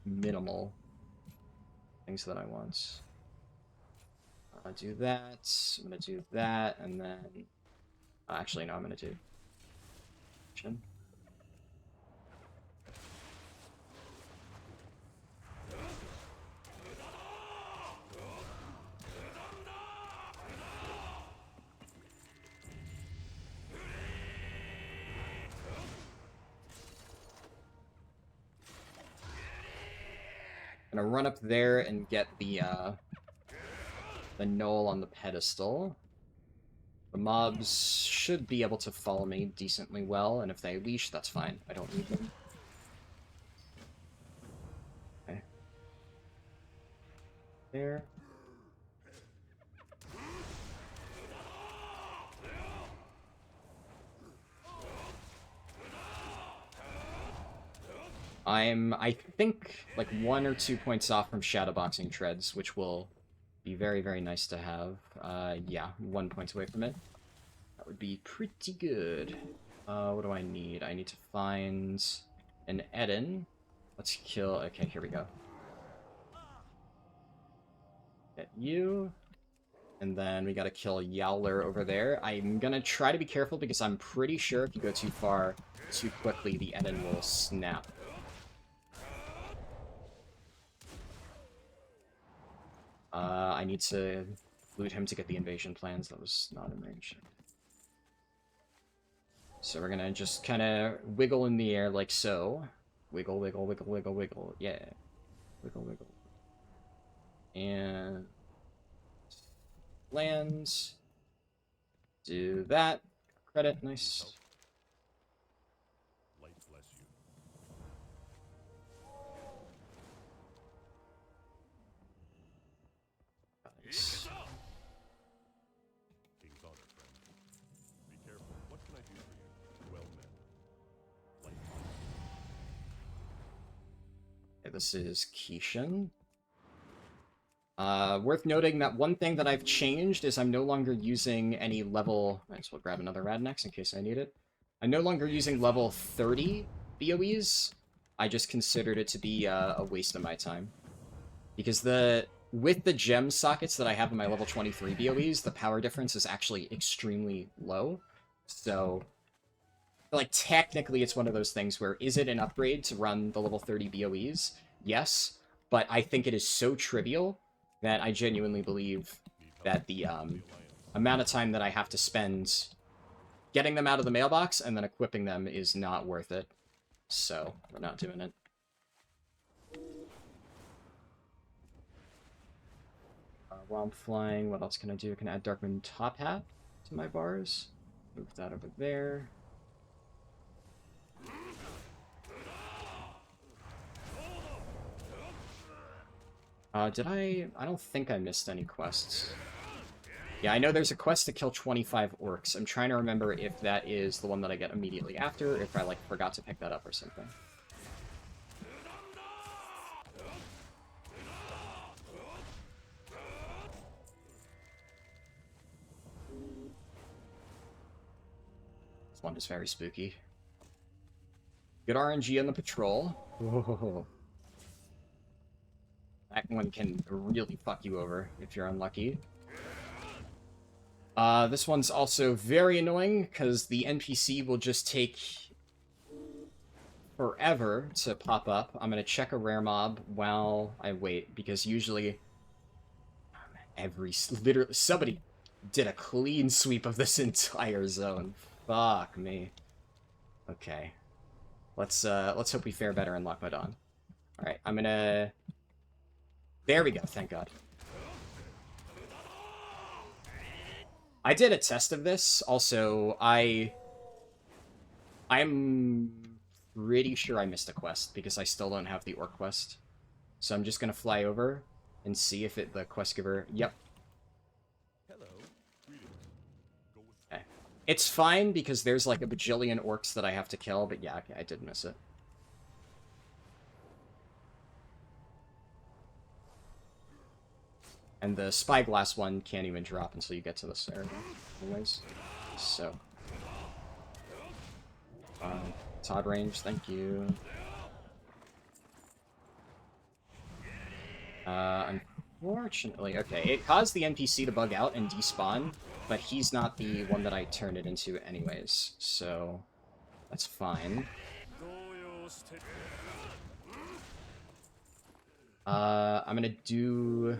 S1: minimal things that I want. I'll do that, I'm gonna do that, and then... actually, no, I'm gonna do... I'm gonna run up there and get the gnoll on the pedestal. The mobs should be able to follow me decently well, and if they leash, that's fine. I don't need them. Okay. There. I think, like 1 or 2 points off from shadowboxing treads, which will be very, very nice to have. Yeah, 1 point away from it. That would be pretty good. What do I need? I need to find an Eden. Let's kill... Okay, here we go. Get you. And then we gotta kill Yowler over there. I'm gonna try to be careful because I'm pretty sure if you go too far, too quickly, the Eden will snap. I need to loot him to get the invasion plans. That was not in range. So we're gonna just kind of wiggle in the air like so. Wiggle, wiggle, wiggle, wiggle, wiggle. Yeah. Wiggle, wiggle. And... lands. Do that. Credit, nice.
S4: Light bless you.
S1: Nice.
S4: King's honor, friend. Be careful. What can I do for you? Well met. Light.
S1: Okay, this is Kishan. Worth noting that one thing that I've changed is I'm no longer using any level... I just will grab another Radnex in case I need it. I'm no longer using level 30 BOEs. I just considered it to be a waste of my time. Because with the gem sockets that I have in my level 23 BOEs, the power difference is actually extremely low. So, like, technically it's one of those things where, is it an upgrade to run the level 30 BOEs? Yes, but I think it is so trivial that I genuinely believe that the amount of time that I have to spend getting them out of the mailbox and then equipping them is not worth it. so we're not doing it. While I'm flying, what else can I do? I can add Darkmoon Top Hat to my bars. Move that over there. I don't think I missed any quests. Yeah, I know there's a quest to kill 25 orcs. I'm trying to remember if that is the one that I get immediately after, or if I, like, forgot to pick that up or something. This one is very spooky. Good RNG on the patrol. Whoa. That one can really fuck you over if you're unlucky. This one's also very annoying, because the NPC will just take forever to pop up. I'm gonna check a rare mob while I wait, because usually literally, somebody did a clean sweep of this entire zone. Fuck me. Okay. Let's hope we fare better in Lockmodon. Alright, I'm gonna... There we go, thank God. I did a test of this. Also, I'm pretty sure I missed a quest because I still don't have the orc quest. So I'm just gonna fly over and see if the quest giver. Yep.
S4: Hello. Greetings. Go with
S1: Okay. It's fine because there's like a bajillion orcs that I have to kill, but yeah, okay, I did miss it. And the spyglass one can't even drop until you get to this area, anyways. So, Todd range, thank you. Unfortunately, okay, it caused the NPC to bug out and despawn, but he's not the one that I turned it into anyways, so that's fine. I'm gonna do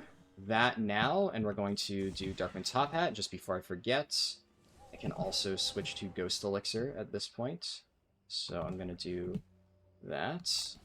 S1: that now, and we're going to do Darkmoon Top Hat just before I forget. I can also switch to Ghost Elixir at this point, so I'm gonna do that.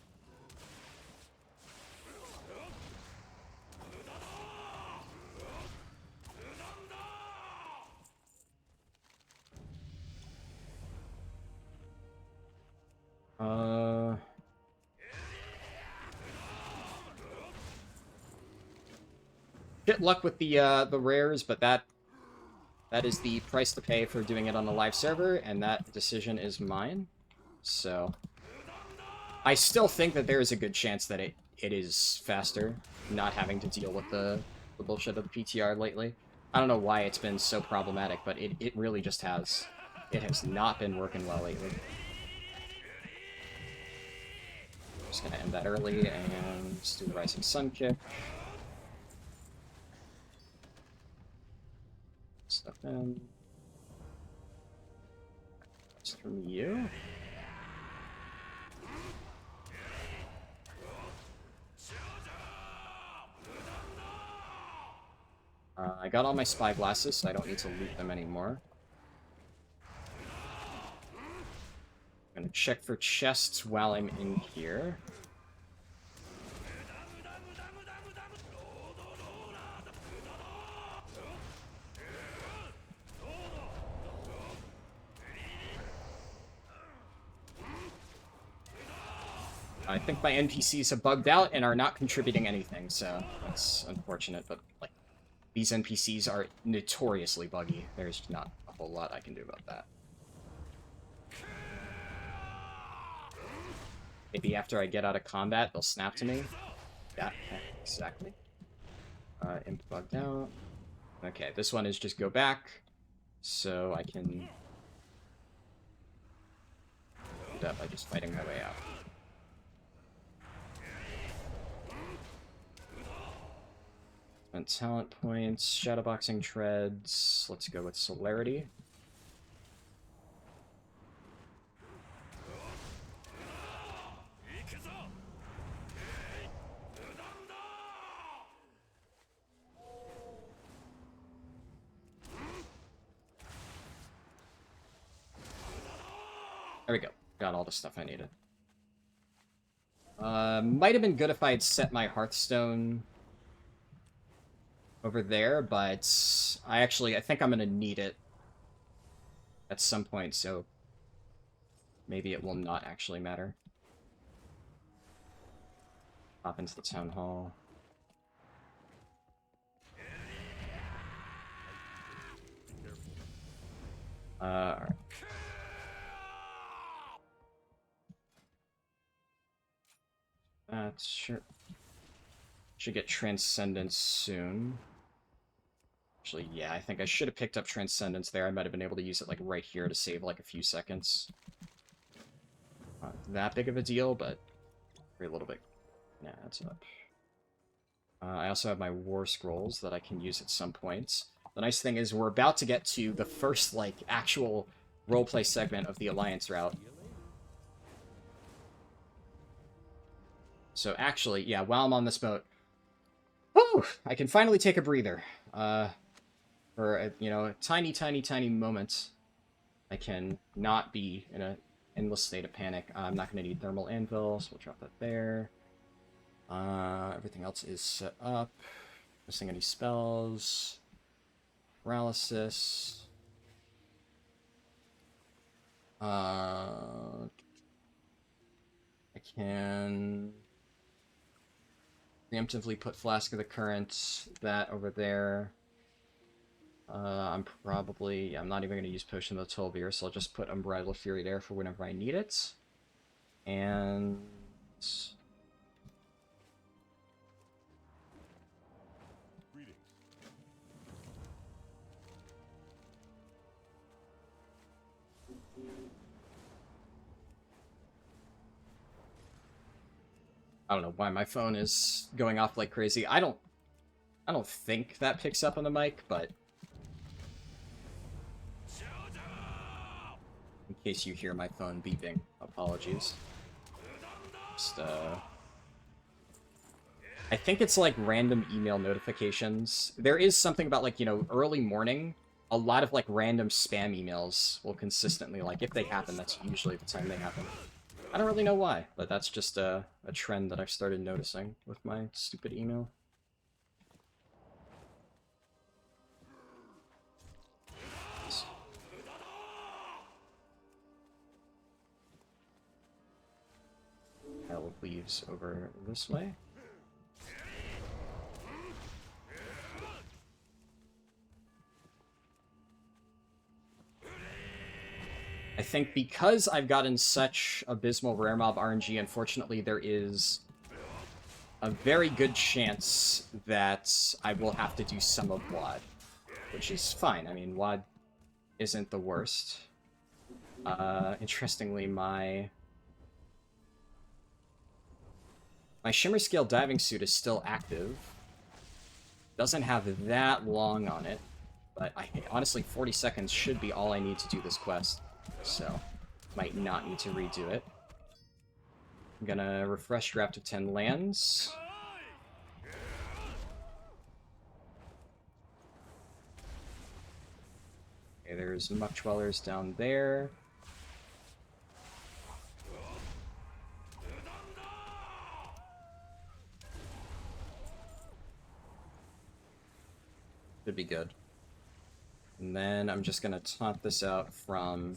S1: Shit luck with the rares, but that is the price to pay for doing it on a live server, and that decision is mine. So I still think that there is a good chance that it is faster, not having to deal with the bullshit of the PTR lately. I don't know why it's been so problematic, but it really just has. It has not been working well lately. Just gonna end that early and just do the Rising Sun kick. Stuff in. That's from you. I got all my spy glasses, so I don't need to loot them anymore. I'm gonna check for chests while I'm in here. I think my NPCs have bugged out and are not contributing anything, so that's unfortunate, but, like, these NPCs are notoriously buggy. There's not a whole lot I can do about that. Maybe after I get out of combat, they'll snap to me. Yeah, exactly. Imp bugged out. Okay, this one is just go back, so I can do that by just fighting my way out. And talent points, shadowboxing treads. Let's go with celerity. There we go. Got all the stuff I needed. Might have been good if I had set my Hearthstone over there, but I think I'm gonna need it at some point, so maybe it will not actually matter. Hop into the town hall. Alright. That's sure. Should get Transcendence soon. Actually, yeah, I think I should have picked up Transcendence there. I might have been able to use it, like, right here to save, like, a few seconds. Not that big of a deal, but a little bit. Yeah, that's up. I also have my War Scrolls that I can use at some point. The nice thing is we're about to get to the first, like, actual roleplay segment of the Alliance route. So actually, yeah, while I'm on this boat, whew, I can finally take a breather. For a, a tiny, tiny, tiny moment, I can not be in an endless state of panic. I'm not going to need Thermal Anvil, so we'll drop that there. Everything else is set up. Missing any spells. Paralysis. I can preemptively put Flask of the Current, that over there. I'm not even going to use Potion of the Tolbir, so I'll just put Unbridled Fury there for whenever I need it. And
S4: Greetings.
S1: I don't know why my phone is going off like crazy. I don't think that picks up on the mic, but in case you hear my phone beeping, apologies. Just, I think it's like random email notifications. There is something about, like, early morning, a lot of, like, random spam emails will consistently, like, if they happen, that's usually the time they happen. I don't really know why, but that's just a trend that I've started noticing with my stupid email. Pile of leaves over this way. I think because I've gotten such abysmal rare mob RNG, unfortunately, there is a very good chance that I will have to do some of WAD, which is fine. I mean, WAD isn't the worst. Interestingly, my Shimmer Scale diving suit is still active. Doesn't have that long on it, but honestly, 40 seconds should be all I need to do this quest. So, might not need to redo it. I'm gonna refresh draft of 10 lands. Okay, there's Muck Dwellers down there. Should be good. And then I'm just gonna taunt this out from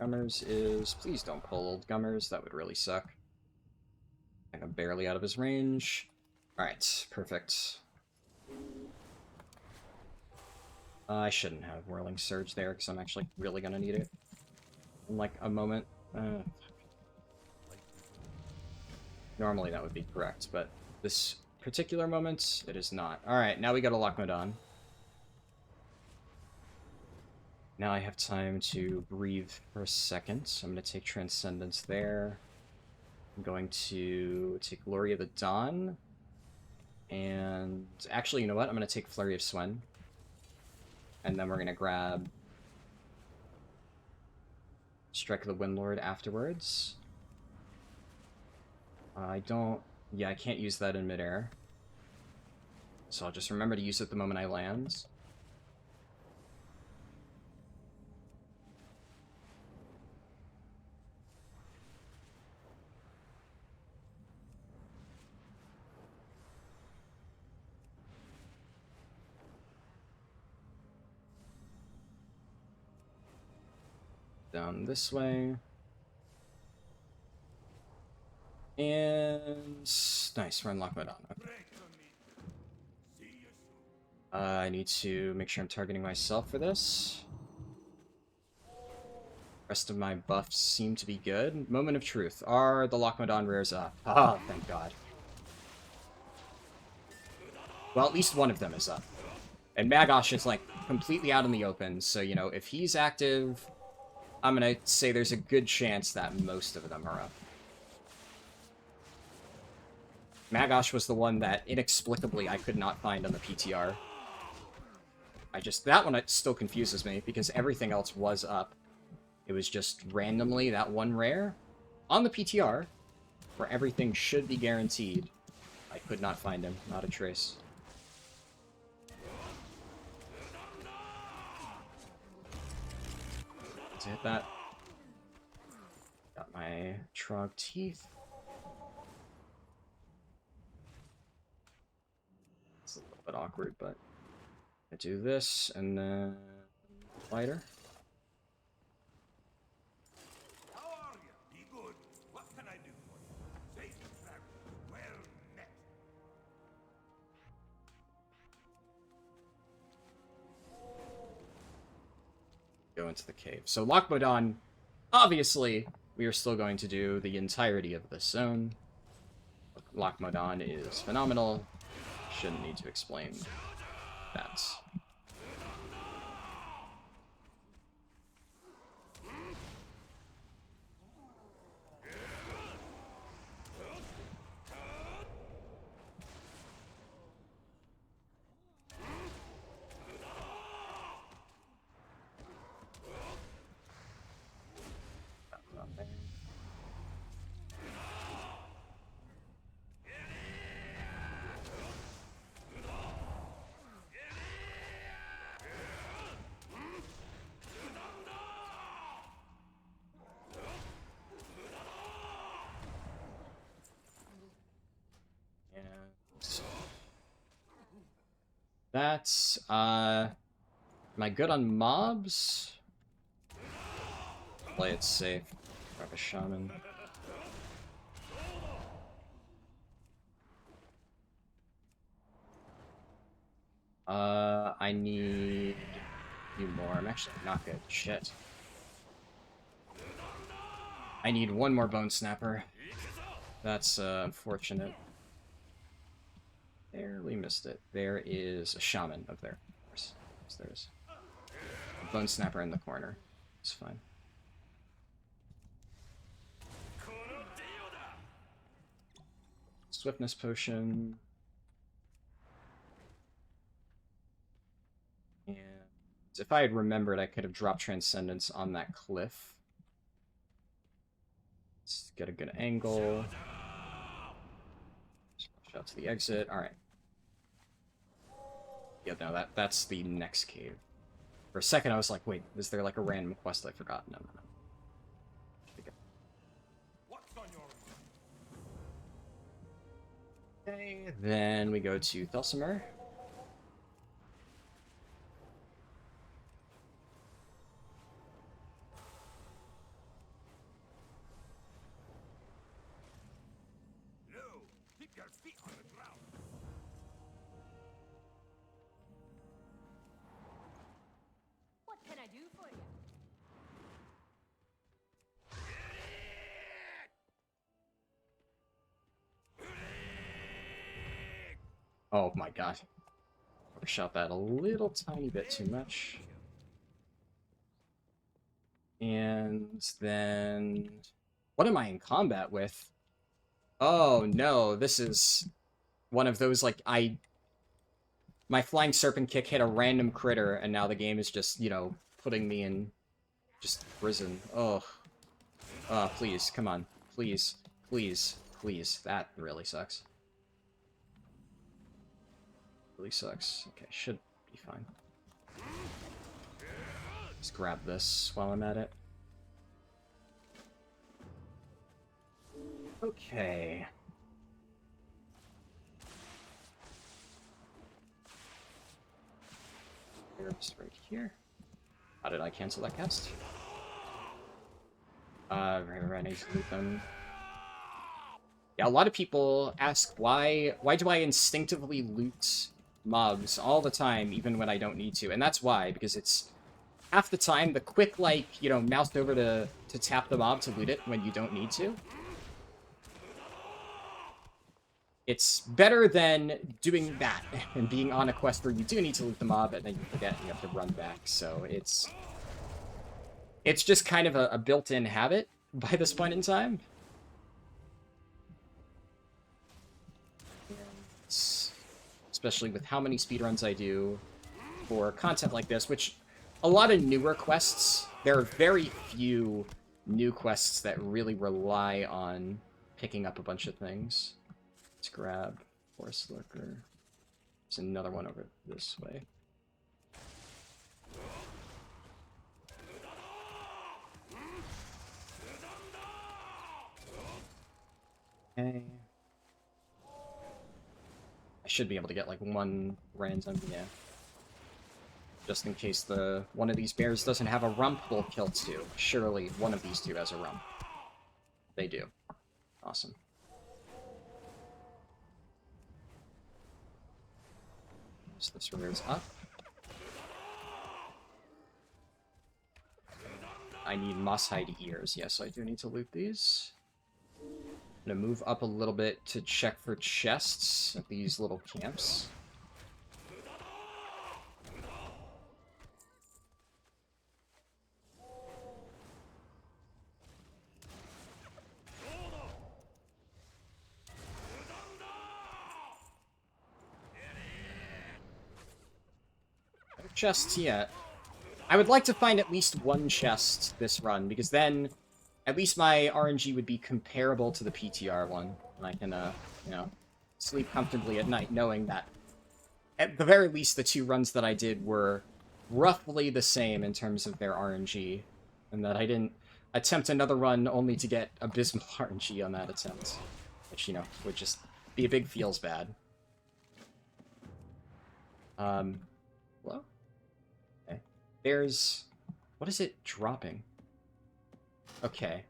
S1: Gummers is... Please don't pull old Gummers, that would really suck. I'm barely out of his range. Alright, perfect. I shouldn't have Whirling Surge there, because I'm actually really gonna need it in, like, a moment. Normally that would be correct, but this particular moment, it is not. Alright, now we got a Lochmadon. Now I have time to breathe for a second. So I'm going to take Transcendence there. I'm going to take Glory of the Dawn. And actually, you know what? I'm going to take Flurry of Swen. And then we're going to grab Strike of the Windlord afterwards. I can't use that in midair. So I'll just remember to use it the moment I land. Down this way. And nice, we're in Lockwood. Okay. I need to make sure I'm targeting myself for this. Rest of my buffs seem to be good. Moment of truth. Are the Lockmodon rares up? Ah, thank God. Well, at least one of them is up. And Magosh is, like, completely out in the open, so, you know, if he's active, I'm gonna say there's a good chance that most of them are up. Magosh was the one that, inexplicably, I could not find on the PTR. That one it still confuses me, because everything else was up. It was just randomly that one rare on the PTR, where everything should be guaranteed. I could not find him, not a trace. Let's hit that. Got my Trog teeth. It's a little bit awkward, but I do this and then lighter.
S3: How are you? Be good. What can I do for you? Safe and travel. Well met.
S1: Go into the cave. So Lockmodon, obviously, we are still going to do the entirety of this zone. Lockmodon is phenomenal. Shouldn't need to explain that. That's, am I good on mobs? Play it safe. Grab a shaman. I need a few more. I'm actually not good. Shit. I need one more Bone Snapper. That's, unfortunate. Barely missed it. There is a shaman up there. Of course. Yes, there is. A Bone Snapper in the corner. It's fine. Swiftness potion. And if I had remembered, I could have dropped Transcendence on that cliff. Let's get a good angle. Just rush out to the exit. Alright. Yeah, no, that's the next cave. For a second, I was like, wait, is there like a random quest I forgot? No, no, no.
S3: What's on your mind?
S1: Okay, then we go to Thelsimer.
S3: No, keep your feet on the ground.
S5: What can I do for you?
S1: Oh my god. Overshot that a little tiny bit too much. And then... What am I in combat with? Oh no, this is one of those, like, my Flying Serpent kick hit a random critter, and now the game is just, you know, putting me in just prison. Ugh. Please, come on. Please, please, please. That really sucks. Really sucks. Okay, should be fine. Just grab this while I'm at it. Okay. Herbs right here. How did I cancel that cast? I need to loot them. Yeah, a lot of people ask why do I instinctively loot mobs all the time, even when I don't need to? And that's why, because it's half the time the quick, like, you know, mouse over to tap the mob to loot it when you don't need to. It's better than doing that and being on a quest where you do need to loot the mob and then you forget and you have to run back. So it's just kind of a built-in habit by this point in time. Especially with how many speedruns I do for content like this, which a lot of newer quests, there are very few new quests that really rely on picking up a bunch of things. Let's grab Forest Lurker. There's another one over this way. Okay. I should be able to get like one random, yeah. Just in case one of these bears doesn't have a rump, we'll kill two. Surely one of these two has a rump. They do. Awesome. So this rears up. I need moss-hide ears. Yes, I do need to loot these. I'm gonna move up a little bit to check for chests at these little camps. No chests yet. I would like to find at least one chest this run, because then at least my RNG would be comparable to the PTR one, and I can, you know, sleep comfortably at night knowing that at the very least the two runs that I did were roughly the same in terms of their RNG, and that I didn't attempt another run only to get abysmal RNG on that attempt, which, you know, would just be a big feels bad. Hello? Okay. There's... what is it dropping? Okay.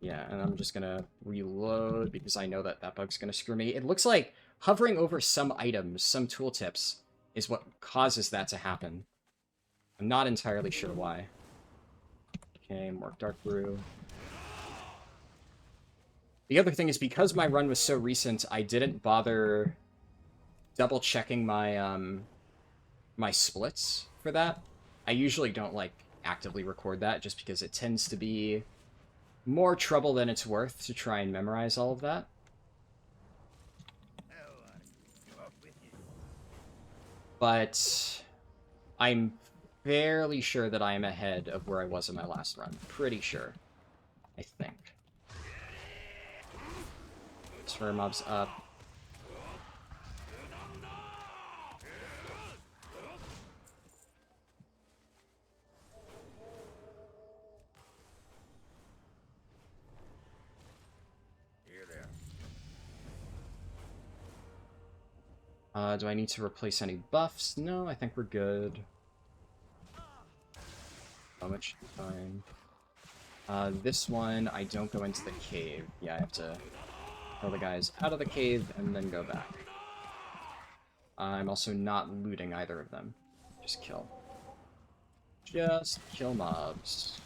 S1: Yeah, and I'm just gonna reload because I know that that bug's gonna screw me. It looks like hovering over some items, some tooltips, is what causes that to happen. I'm not entirely sure why. Okay, more Dark Brew. The other thing is, because my run was so recent, I didn't bother double-checking my, my splits for that. I usually don't, like, actively record that, just because it tends to be more trouble than it's worth to try and memorize all of that. But I'm fairly sure that I am ahead of where I was in my last run. Pretty sure. I think. Spur mobs up. Do I need to replace any buffs? No, I think we're good. How much should be fine. This one, I don't go into the cave. Yeah, I have to throw the guys out of the cave and then go back. I'm also not looting either of them. Just kill. Just kill mobs.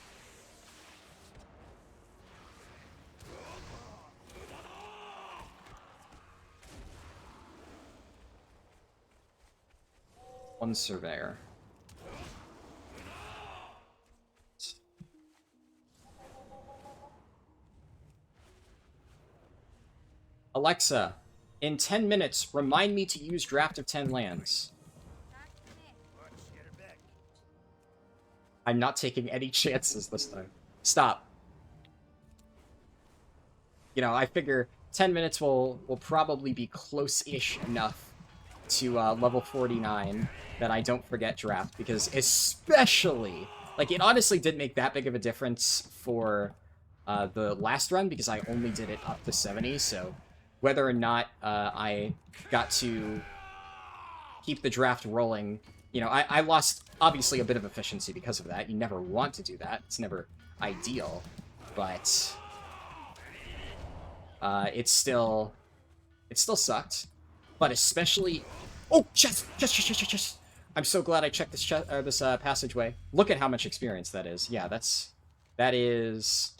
S1: One surveyor. Alexa, in 10 minutes, remind me to use Draft of 10 lands. I'm not taking any chances this time. Stop. You know, I figure 10 minutes will probably be close-ish enough to level 49 that I don't forget draft, because especially, like, it honestly didn't make that big of a difference for the last run, because I only did it up to 70, so whether or not I got to keep the draft rolling You know, I lost, obviously, a bit of efficiency because of that. You never want to do that. It's never ideal. But... it still sucked. But especially... Oh, chest! Chest! I'm so glad I checked this passageway. Look at how much experience that is. Yeah, that is...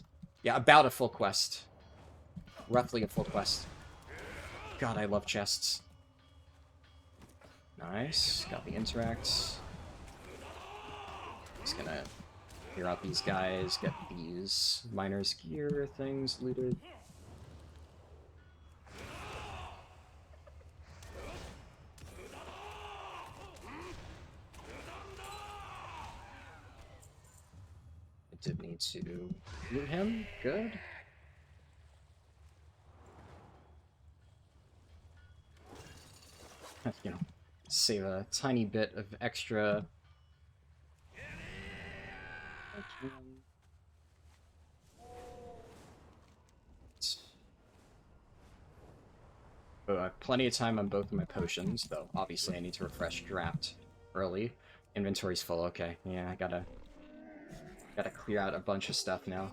S1: Yeah, about a full quest. Roughly a full quest. God, I love chests. Nice. Got the interacts. Just gonna clear out these guys, get these miners' gear things looted. I did need to loot him. Good. You know, save a tiny bit of extra. Oh, I have plenty of time on both of my potions, though obviously I need to refresh draft early. Inventory's full, okay. Yeah, I gotta clear out a bunch of stuff now.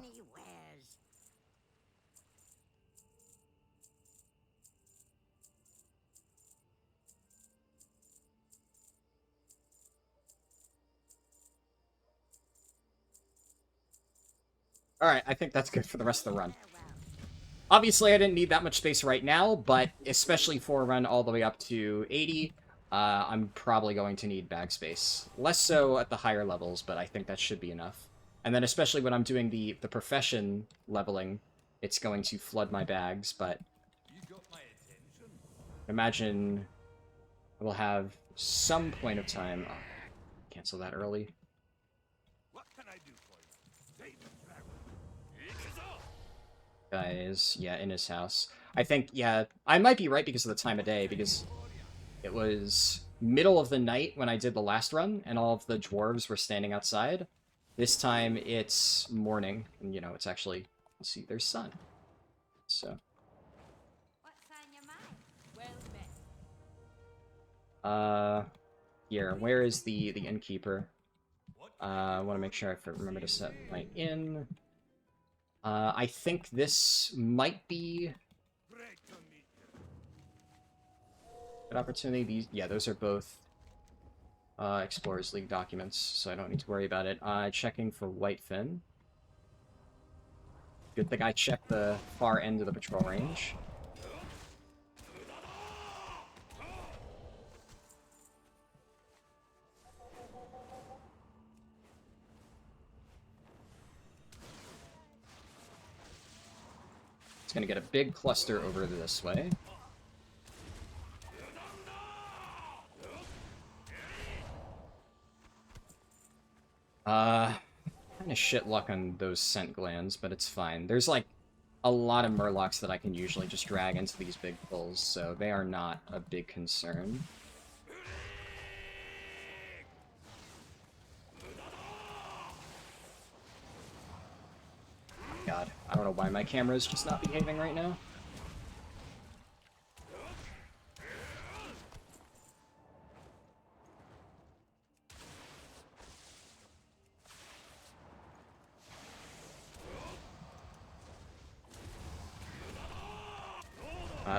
S1: Alright, I think that's good for the rest of the run. Obviously, I didn't need that much space right now, but especially for a run all the way up to 80, I'm probably going to need bag space. Less so at the higher levels, but I think that should be enough. And then especially when I'm doing the profession leveling, it's going to flood my bags, but imagine we'll have some point of time. Oh, cancel that early.
S3: What can I do for you? Save the dragon.
S1: Guys, yeah, in his house. I think, yeah, I might be right because of the time of day, because it was middle of the night when I did the last run, and all of the dwarves were standing outside. This time, it's morning, and, you know, it's actually, let's see, there's sun. So.
S5: What's on your mind? Well met.
S1: Here, where is the innkeeper? I want to make sure I remember to set my inn. I think this might be good opportunity. These, yeah, those are both Explorers League documents, so I don't need to worry about it. Checking for Whitefin. Good thing I checked the far end of the patrol range. It's gonna get a big cluster over this way. Kind of shit luck on those scent glands, but it's fine. There's like a lot of murlocs that I can usually just drag into these big pulls, so they are not a big concern. God, I don't know why my camera is just not behaving right now.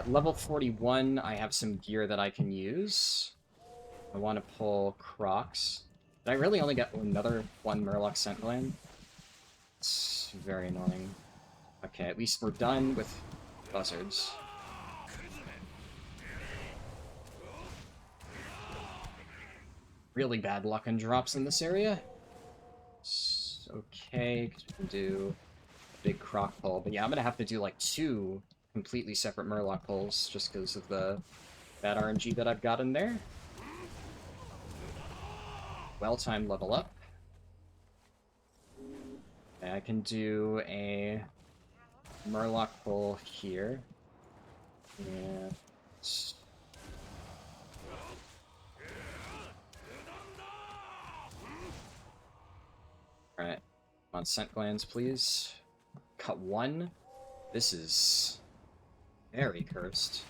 S1: Level 41, I have some gear that I can use. I want to pull Crocs. Did I really only get another one Murloc Scent Gland? It's very annoying. Okay, at least we're done with buzzards. Really bad luck on drops in this area. It's okay, because we can do a big croc pull. But yeah, I'm gonna have to do like 2 completely separate Murloc pulls just because of the bad RNG that I've got in there. Well-timed level up. Okay, I can do a Murloc pull here. Yeah. Alright. On scent glands, please. Cut 1. This is very cursed.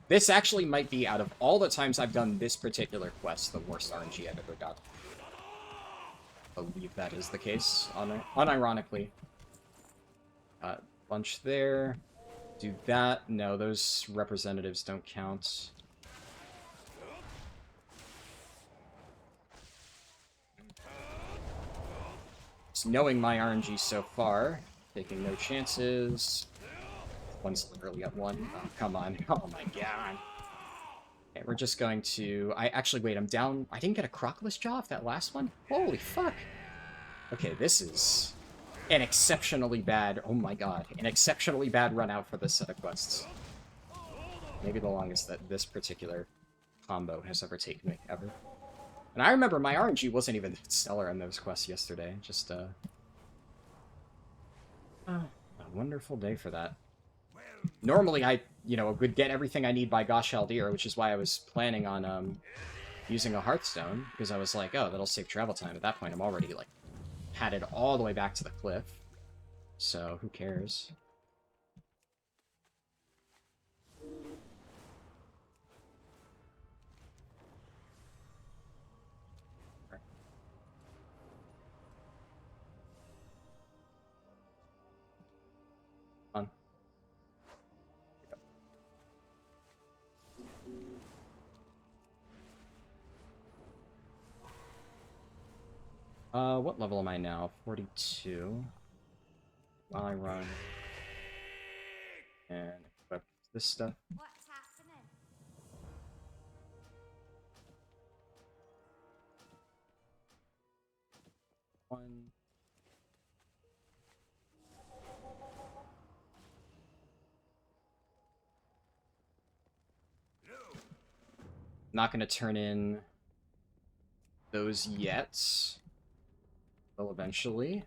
S1: This actually might be, out of all the times I've done this particular quest, the worst RNG I've ever got. I believe that is the case, unironically. Bunch there. Do that. No, those representatives don't count. Just knowing my RNG so far, taking no chances. One's literally at 1. Oh, come on. Oh my god. Okay, we're just going to... wait, I'm down... I didn't get a Crockless Jaw off that last one? Holy fuck. Okay, this is an exceptionally bad... Oh my god. An exceptionally bad run out for this set of quests. Maybe the longest that this particular combo has ever taken me, ever. And I remember my RNG wasn't even stellar in those quests yesterday. Just, a wonderful day for that. Normally, I, would get everything I need by Gosh Haldir, which is why I was planning on, using a Hearthstone, because I was like, oh, that'll save travel time. At that point, I'm already, like, padded all the way back to the cliff. So, who cares? On. What level am I now? 42. While I run and equip this stuff.
S5: What's happening?
S1: One. Not gonna turn in those yet. Will eventually.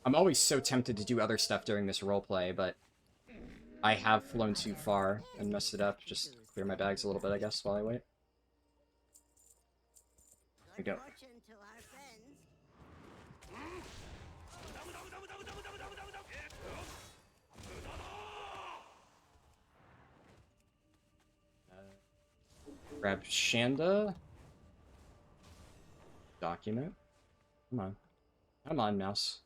S1: I'm always so tempted to do other stuff during this roleplay, but I have flown too far and messed it up. Just clear my bags a little bit, I guess, while I wait. There we go. Grab Shanda. Document. Come on. Come on, mouse.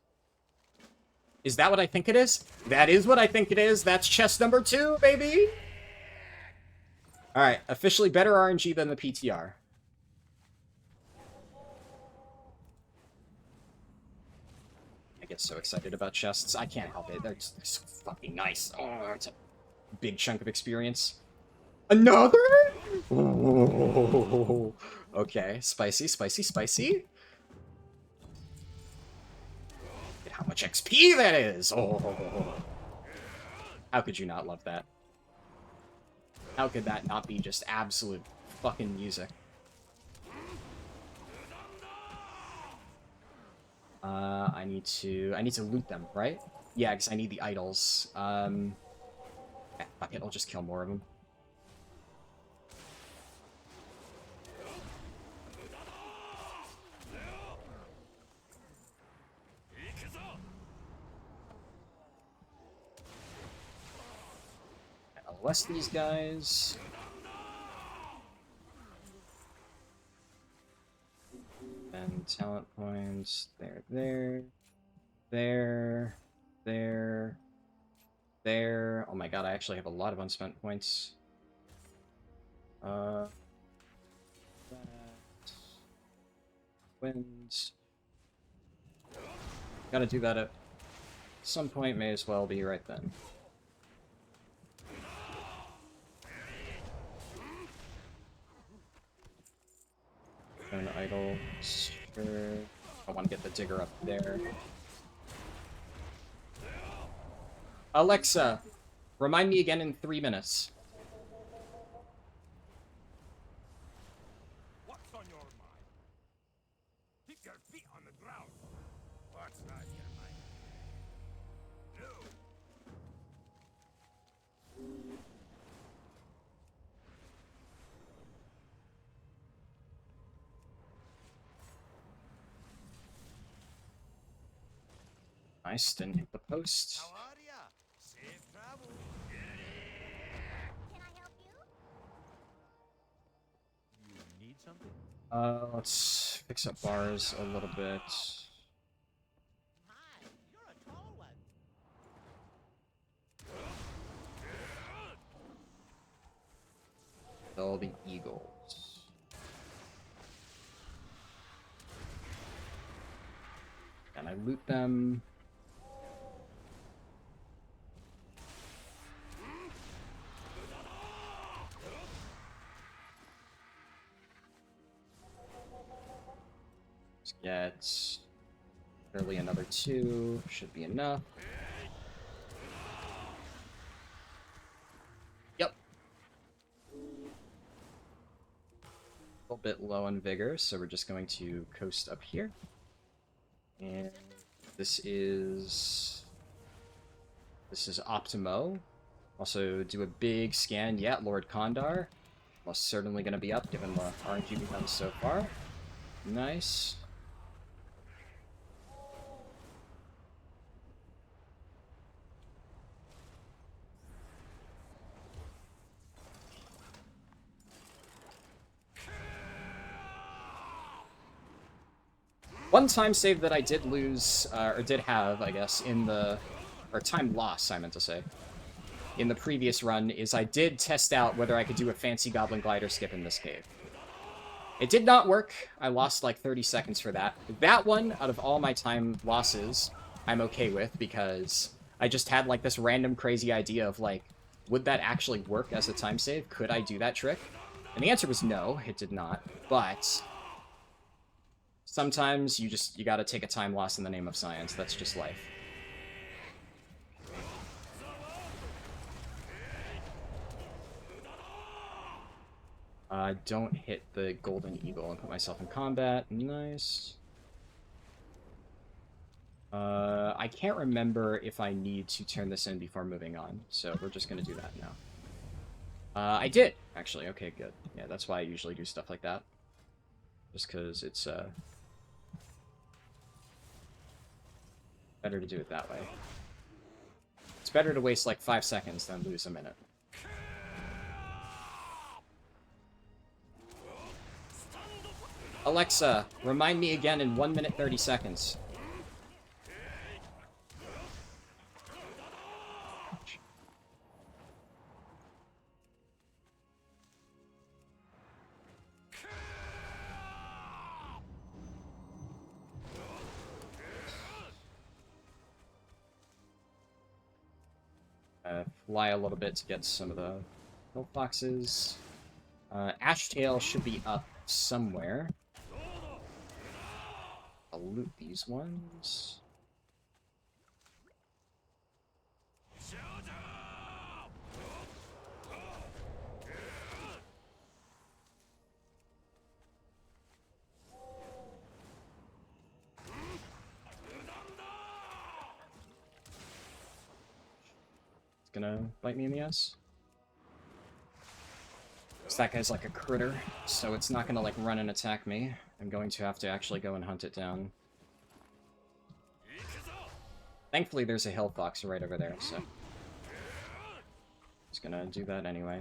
S1: Is that what I think it is? That is what I think it is. That's chest number 2, baby! Alright, officially better RNG than the PTR. I get so excited about chests. I can't help it. They're just so fucking nice. Oh, it's a big chunk of experience. Another? Oh, okay, spicy, spicy, spicy. Look at how much XP that is. Oh, how could you not love that? How could that not be just absolute fucking music? I need to loot them, right? Yeah, because I need the idols. Fuck it, I'll just kill more of them. LS these guys. And talent points. There. Oh my god, I actually have a lot of unspent points. That. Wins. Gotta do that at some point, may as well be right then. An idol, sure. I want to get the digger up there. Alexa, remind me again in 3 minutes.
S3: What's on your mind? Keep your feet on the ground. What's on your mind? No.
S1: Nice, didn't hit the post.
S3: How are ya? Safe travel.
S5: Can I help you?
S3: You need something?
S1: Let's fix up bars a little bit.
S3: My, you're a tall one.
S1: All the eagles. And I loot them. Let's get barely another 2. Should be enough. Yep. A little bit low on vigor, so we're just going to coast up here. And this is Optimo. Also do a big scan. Yeah, Lord Kondar. Most certainly going to be up given the RNG we've done so far. Nice. One time save that I did lose, or did have, I guess, in the... or time loss, I meant to say. In the previous run, is I did test out whether I could do a fancy Goblin Glider skip in this cave. It did not work. I lost like 30 seconds for that. That one, out of all my time losses, I'm okay with, because I just had like this random crazy idea of like, would that actually work as a time save? Could I do that trick? And the answer was no, it did not. But sometimes you gotta take a time loss in the name of science. That's just life. Don't hit the golden eagle and put myself in combat. Nice. I can't remember if I need to turn this in before moving on, so we're just gonna do that now. I did, actually. Okay, good. Yeah, that's why I usually do stuff like that. Just because it's, better to do it that way. It's better to waste like 5 seconds than lose a minute. Alexa, remind me again in 1 minute 30 seconds. Fly a little bit to get some of the health boxes. Ashtail should be up somewhere. I'll loot these ones. It's gonna bite me in the ass. So that guy's like a critter, so it's not gonna like run and attack me. I'm going to have to actually go and hunt it down. Thankfully there's a hill fox right over there, so just gonna do that anyway.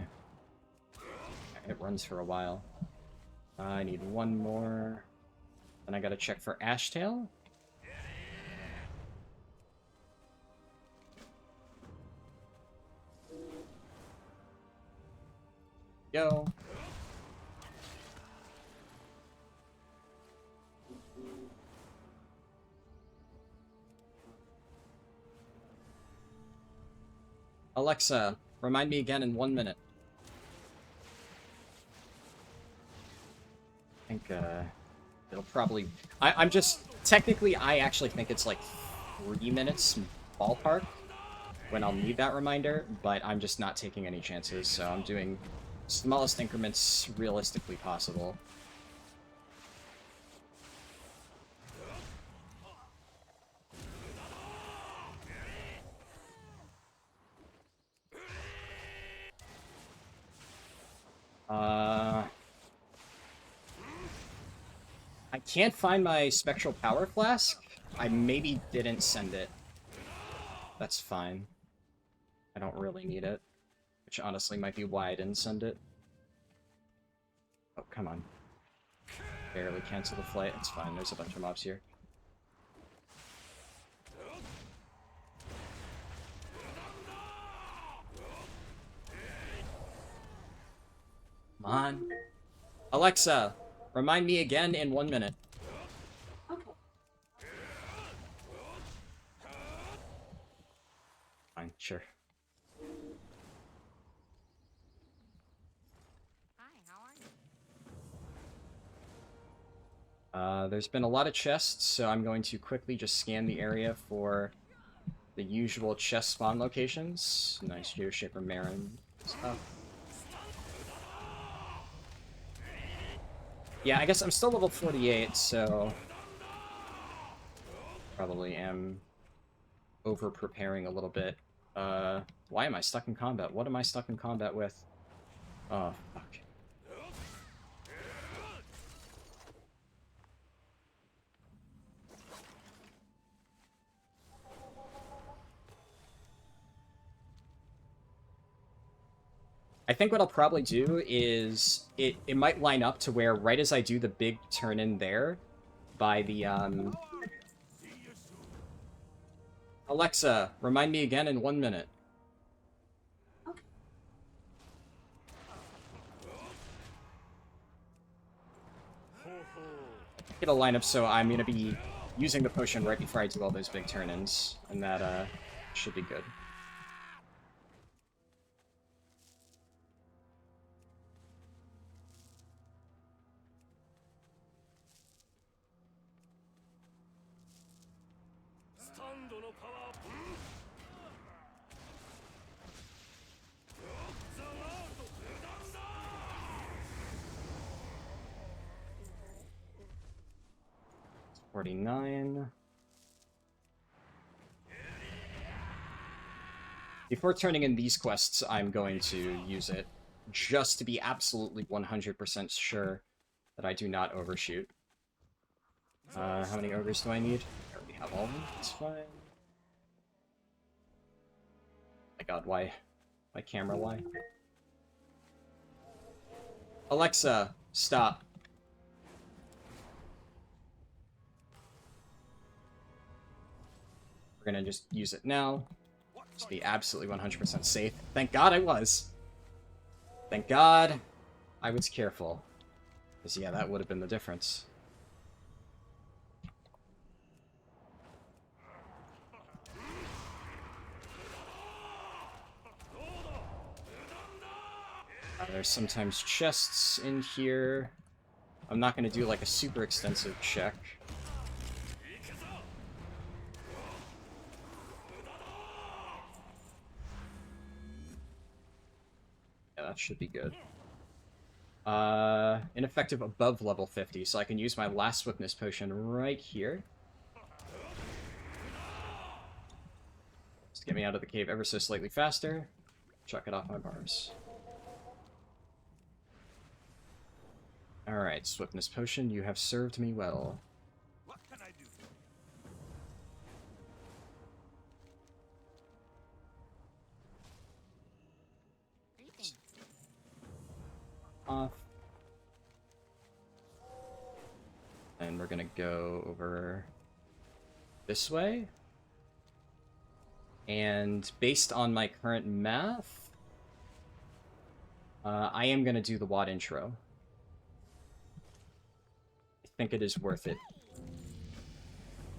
S1: It runs for a while. I need one more. Then I gotta check for Ashtail. Go. Alexa, remind me again in 1 minute. I think, it'll probably... I'm just... Technically, I actually think it's like 3 minutes ballpark when I'll need that reminder, but I'm just not taking any chances, so I'm doing smallest increments realistically possible. I can't find my Spectral Power Flask. I maybe didn't send it. That's fine. I don't really need it. Which honestly might be why I didn't send it. Oh, come on. Barely cancel the flight. It's fine. There's a bunch of mobs here. Come on. Alexa, remind me again in 1 minute.
S5: Okay.
S1: Fine, sure.
S5: Hi, how are you?
S1: There's been a lot of chests, so I'm going to quickly just scan the area for the usual chest spawn locations. Nice Geoshaper Marin stuff. Yeah, I guess I'm still level 48, so probably am over-preparing a little bit. Why am I stuck in combat? What am I stuck in combat with? Oh, fuck. I think what I'll probably do is it might line up to where right as I do the big turn in there by the Alexa, remind me again in 1 minute.
S5: Okay.
S1: It'll line up so I'm gonna be using the potion right before I do all those big turn-ins, and that should be good. It's 49. Before turning in these quests, I'm going to use it just to be absolutely 100% sure that I do not overshoot. How many ogres do I need? I already have all of them. It's fine. My god, why? My camera, why? Alexa, stop. We're gonna just use it now. Just be absolutely 100% safe. Thank God I was. Thank God I was careful. Because, yeah, that would have been the difference. There's sometimes chests in here. I'm not going to do, like, a super extensive check. Yeah, that should be good. Ineffective above level 50, so I can use my last swiftness potion right here. Just get me out of the cave ever so slightly faster. Chuck it off my bars. Alright, swiftness potion, you have served me well.
S3: What can I do?
S5: Greetings.
S1: Off. And we're gonna go over this way. And based on my current math, I am gonna do the WAD intro. I think it is worth it.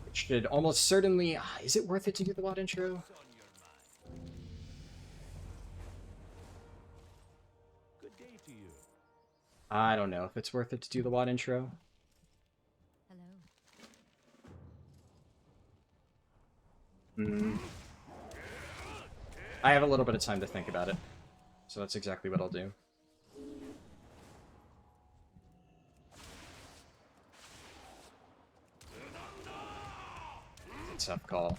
S1: It should almost certainly... Is it worth it to do the WAD intro?
S3: Good day to you.
S1: I don't know if it's worth it to do the WAD intro.
S5: Hello.
S1: I have a little bit of time to think about it. So that's exactly what I'll do. It's a tough call.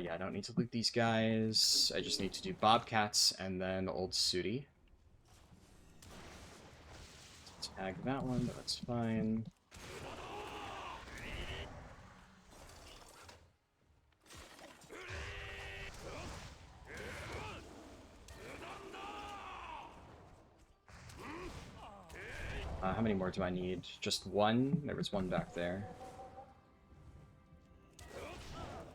S1: Yeah, I don't need to loot these guys. I just need to do Bobcats and then Old Sooty. Tag that one, but that's fine. many more do I need? Just one? There was one back there.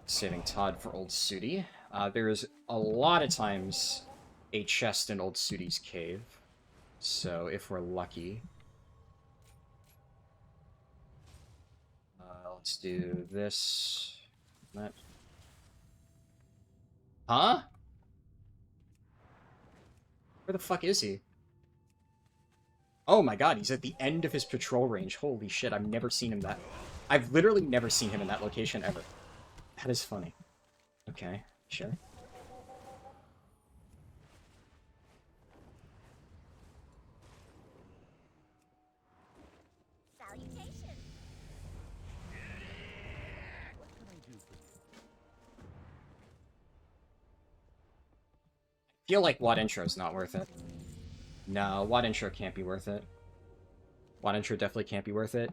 S1: Saving Todd for Old Sooty. There's a lot of times a chest in Old Sooty's cave. So, if we're lucky... let's do this... That... Huh? Where the fuck is he? Oh my god, he's at the end of his patrol range. Holy shit, I've never seen him that... I've literally never seen him in that location ever. That is funny. Okay, sure.
S5: Salutations.
S1: I feel like WAD intro is not worth it. No, WAD intro can't be worth it. WAD intro definitely can't be worth it.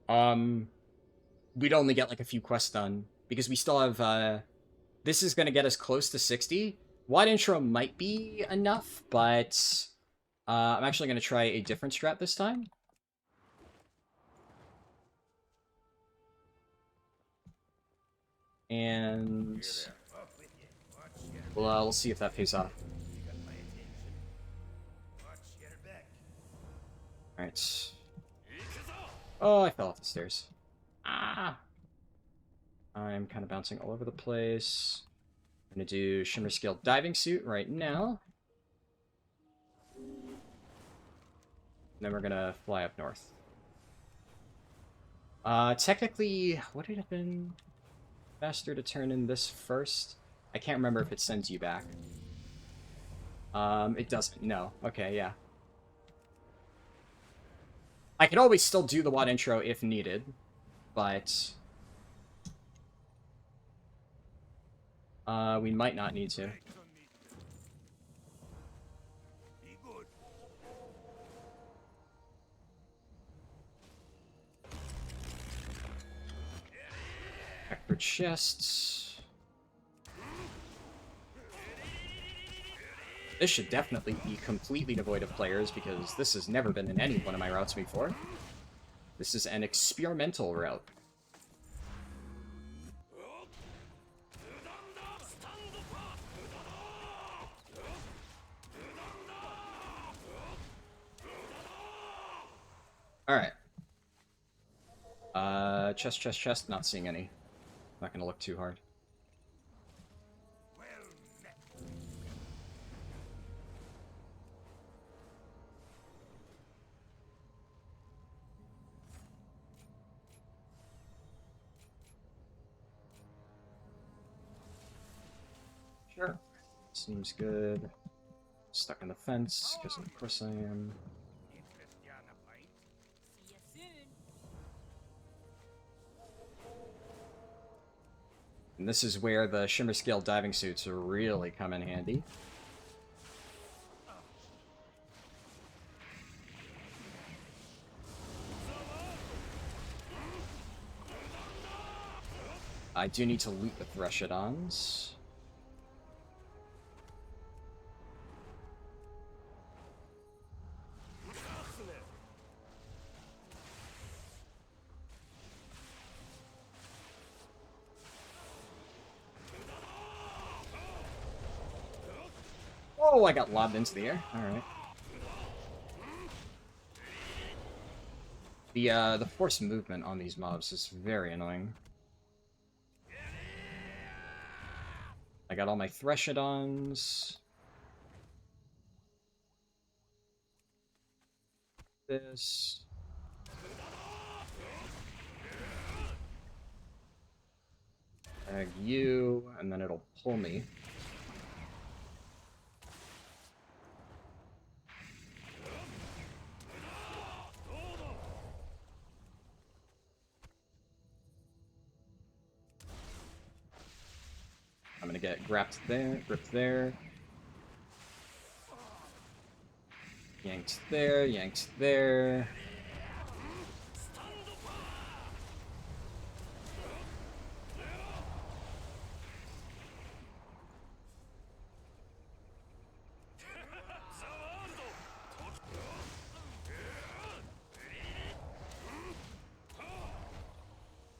S1: We'd only get like a few quests done because we still have this is gonna get us close to 60. WAD intro might be enough, but I'm actually gonna try a different strat this time. And well, we'll see if that pays off. Alright. Oh, I fell off the stairs. Ah! I'm kind of bouncing all over the place. I'm gonna do Shimmer Scale Diving Suit right now. And then we're gonna fly up north. Technically, would it have been faster to turn in this first? I can't remember if it sends you back. It doesn't. No. Okay, yeah. I could always still do the WAD intro if needed, but... we might not need to. Back for chests. This should definitely be completely devoid of players, because this has never been in any one of my routes before. This is an experimental route. Alright. Chest, not seeing any. Not gonna look too hard. Sure. Seems good. Stuck in the fence, because of course I am.
S5: See you soon.
S1: And this is where the Shimmer Scale diving suits really come in handy. I do need to loot the Threshadons. Oh, I got lobbed into the air. Alright. The forced movement on these mobs is very annoying. I got all my Threshadons. This. Tag you, and then it'll pull me. I'm gonna get gripped there. Yanked there, yanked there.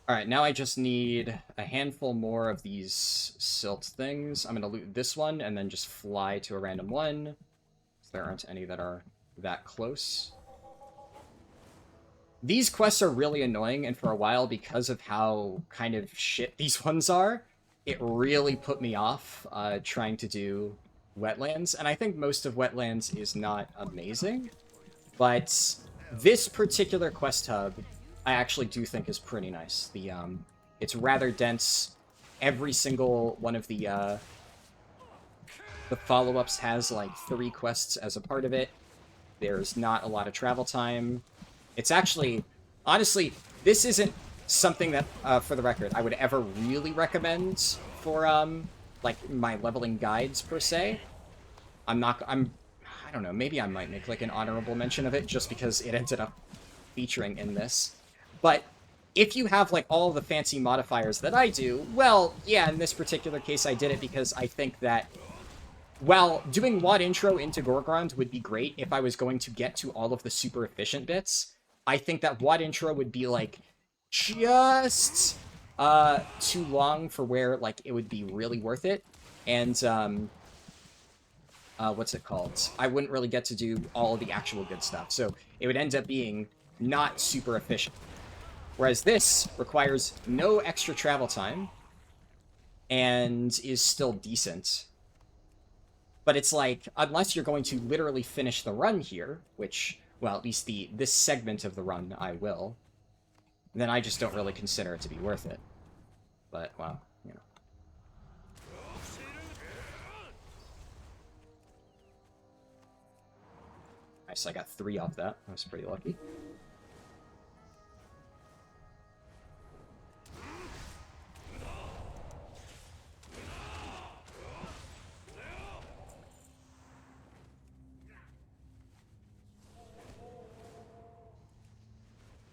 S1: Alright, now I just need a handful more of these silt things. I'm gonna loot this one and then just fly to a random one. There aren't any that are that close. These quests are really annoying, and for a while, because of how kind of shit these ones are, it really put me off trying to do Wetlands. And I think most of Wetlands is not amazing, but this particular quest hub I actually do think is pretty nice. It's rather dense. Every single one of the follow-ups has like 3 quests as a part of it. There's not a lot of travel time. It's actually, honestly, this isn't something that, for the record, I would ever really recommend for like my leveling guides per se. I don't know, maybe I might make like an honorable mention of it just because it ended up featuring in this. But if you have, like, all the fancy modifiers that I do, well, yeah, in this particular case I did it because I think that, while doing WAD intro into Gorgrond would be great if I was going to get to all of the super efficient bits, I think that WAD intro would be, like, just too long for where, like, it would be really worth it. And, what's it called? I wouldn't really get to do all of the actual good stuff. So it would end up being not super efficient. Whereas this requires no extra travel time and is still decent. But it's like, unless you're going to literally finish the run here, which, well, at least this segment of the run I will, then I just don't really consider it to be worth it. But, well, you know. Nice, I got 3 off that. I was pretty lucky.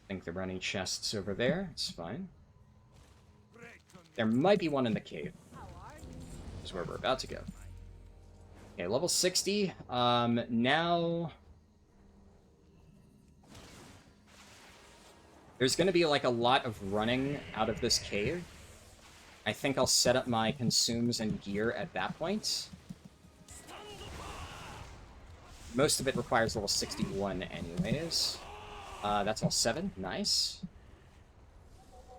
S1: I think there are any chests over there. It's fine. There might be one in the cave. Which is where we're about to go. Okay, level 60. Now... there's going to be, like, a lot of running out of this cave. I think I'll set up my consumes and gear at that point. Most of it requires level 61 anyways. That's all 7. Nice.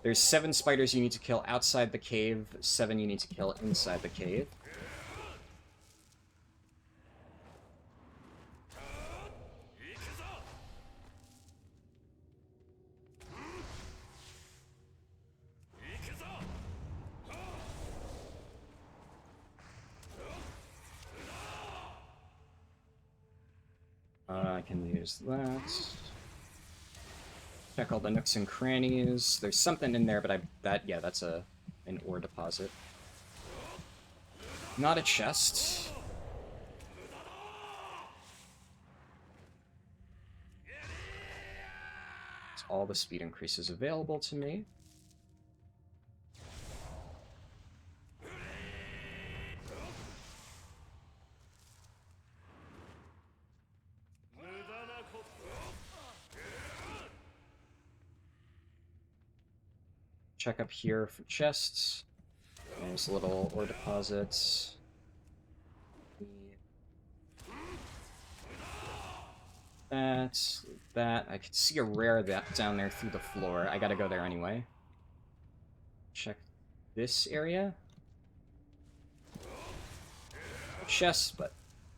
S1: There's 7 spiders you need to kill outside the cave, 7 you need to kill inside the cave. I can use that. Check all the nooks and crannies. There's something in there, but yeah, that's an ore deposit. Not a chest. It's all the speed increases available to me. Check up here for chests. There's little ore deposits. That. I could see a rare down there through the floor. I gotta go there anyway. Check this area. Chests, but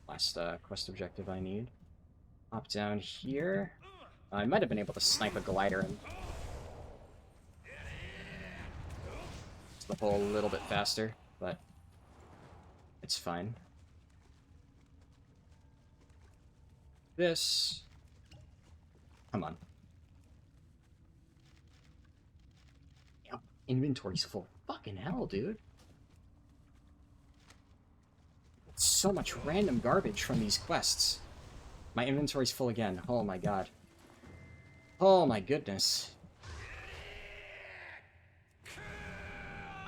S1: last quest objective I need. Hop down here. I might have been able to snipe a glider and the hole a little bit faster, but it's fine. This... come on. Yep, inventory's full. Fucking hell, dude. So much random garbage from these quests. My inventory's full again. Oh my god. Oh my goodness.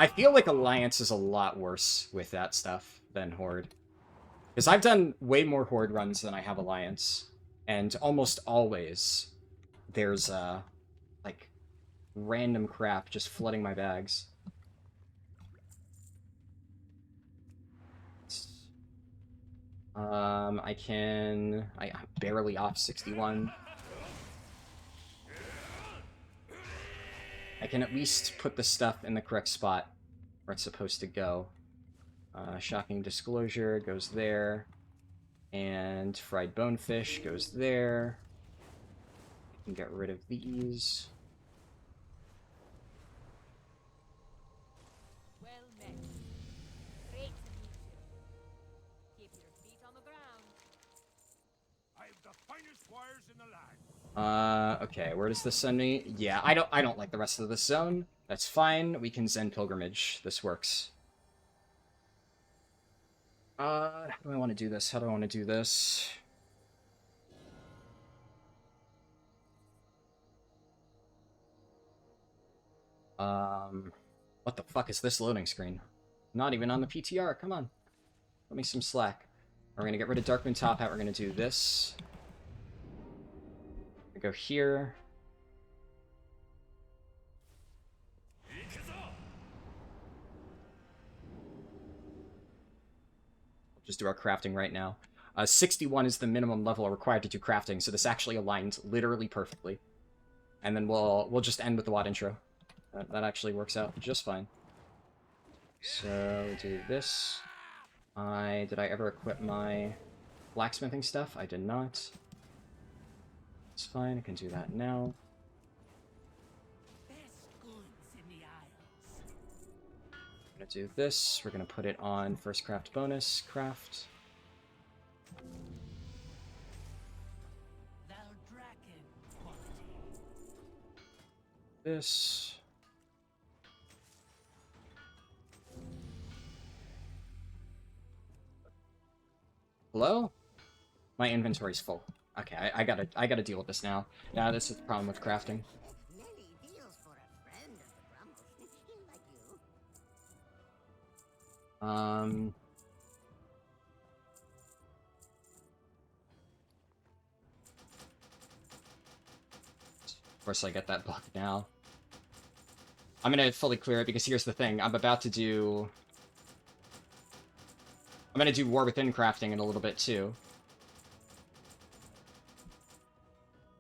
S1: I feel like Alliance is a lot worse with that stuff than Horde. Because I've done way more Horde runs than I have Alliance. And almost always, there's, like, random crap just flooding my bags. I'm barely off 61. I can at least put the stuff in the correct spot where it's supposed to go. Shocking Disclosure goes there. And Fried Bonefish goes there. I can get rid of these.
S5: Well met. Great to meet you. Keep your feet on the ground.
S3: I have the finest wires in the land.
S1: Okay, where does this send me? Yeah, I don't like the rest of the zone. That's fine. We can Zen Pilgrimage. This works. How do I want to do this? How do I want to do this? What the fuck is this loading screen? Not even on the PTR, come on. Let me some slack. We're gonna get rid of Darkmoon Top Hat, we're gonna do this. We go here. Just do our crafting right now. 61 is the minimum level required to do crafting, so this actually aligns literally perfectly. And then we'll just end with the WAD intro. That actually works out just fine. So we do this. Did I ever equip my blacksmithing stuff? I did not. It's fine, I can do that now.
S5: Best goods in the Isles.
S1: I'm gonna do this. We're gonna put it on first craft bonus craft.
S5: Thou dragon quality.
S1: This. Hello? My inventory's full. Okay, I gotta deal with this now. Yeah, this is the problem with crafting.
S6: Many deals for a friend of the Grumbles, like you.
S1: Of course I get that bug now. I'm gonna fully clear it because here's the thing. I'm gonna do War Within crafting in a little bit too.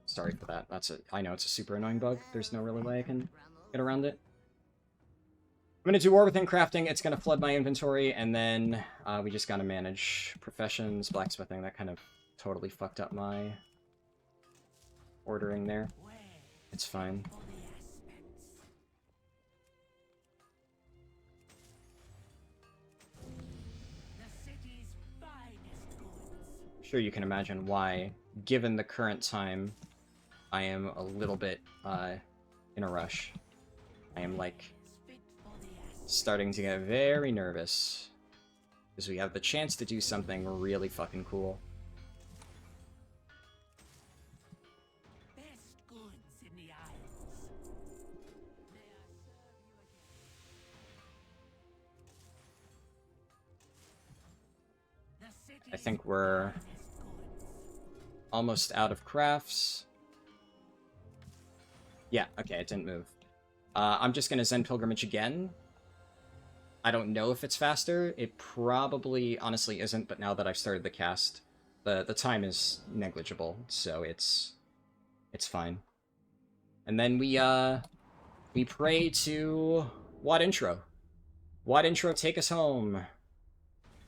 S1: Sorry for that. I know it's a super annoying bug. There's no really way I can get around it. I'm gonna do War Within crafting. It's gonna flood my inventory, and then we just gotta manage professions, blacksmithing. That kind of totally fucked up my ordering there. It's fine. I'm sure you can imagine why, given the current time, I am a little bit in a rush. I am like starting to get very nervous because we have the chance to do something really fucking cool.
S5: Best goods in the Isles. May I serve you again? The
S1: I think we're almost out of crafts. Yeah, okay, it didn't move. I'm just gonna Zen Pilgrimage again. I don't know if it's faster. It probably honestly isn't, but now that I've started the cast, the time is negligible, so it's fine. And then we pray to WAD intro. WAD intro, take us home.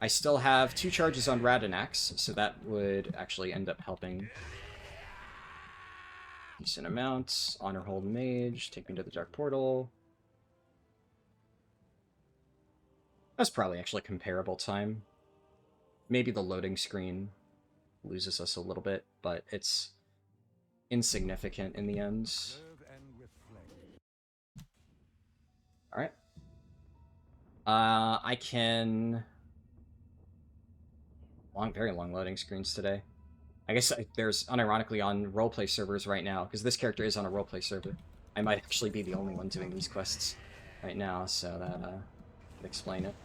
S1: I still have 2 charges on Radinax, so that would actually end up helping. Decent amounts. Honor Hold Mage, take me to the Dark Portal. That's probably actually comparable time. Maybe the loading screen loses us a little bit, but it's insignificant in the end. Alright. I can... very long loading screens today. I guess there's, unironically, on roleplay servers right now, because this character is on a roleplay server. I might actually be the only one doing these quests right now, so that would explain it.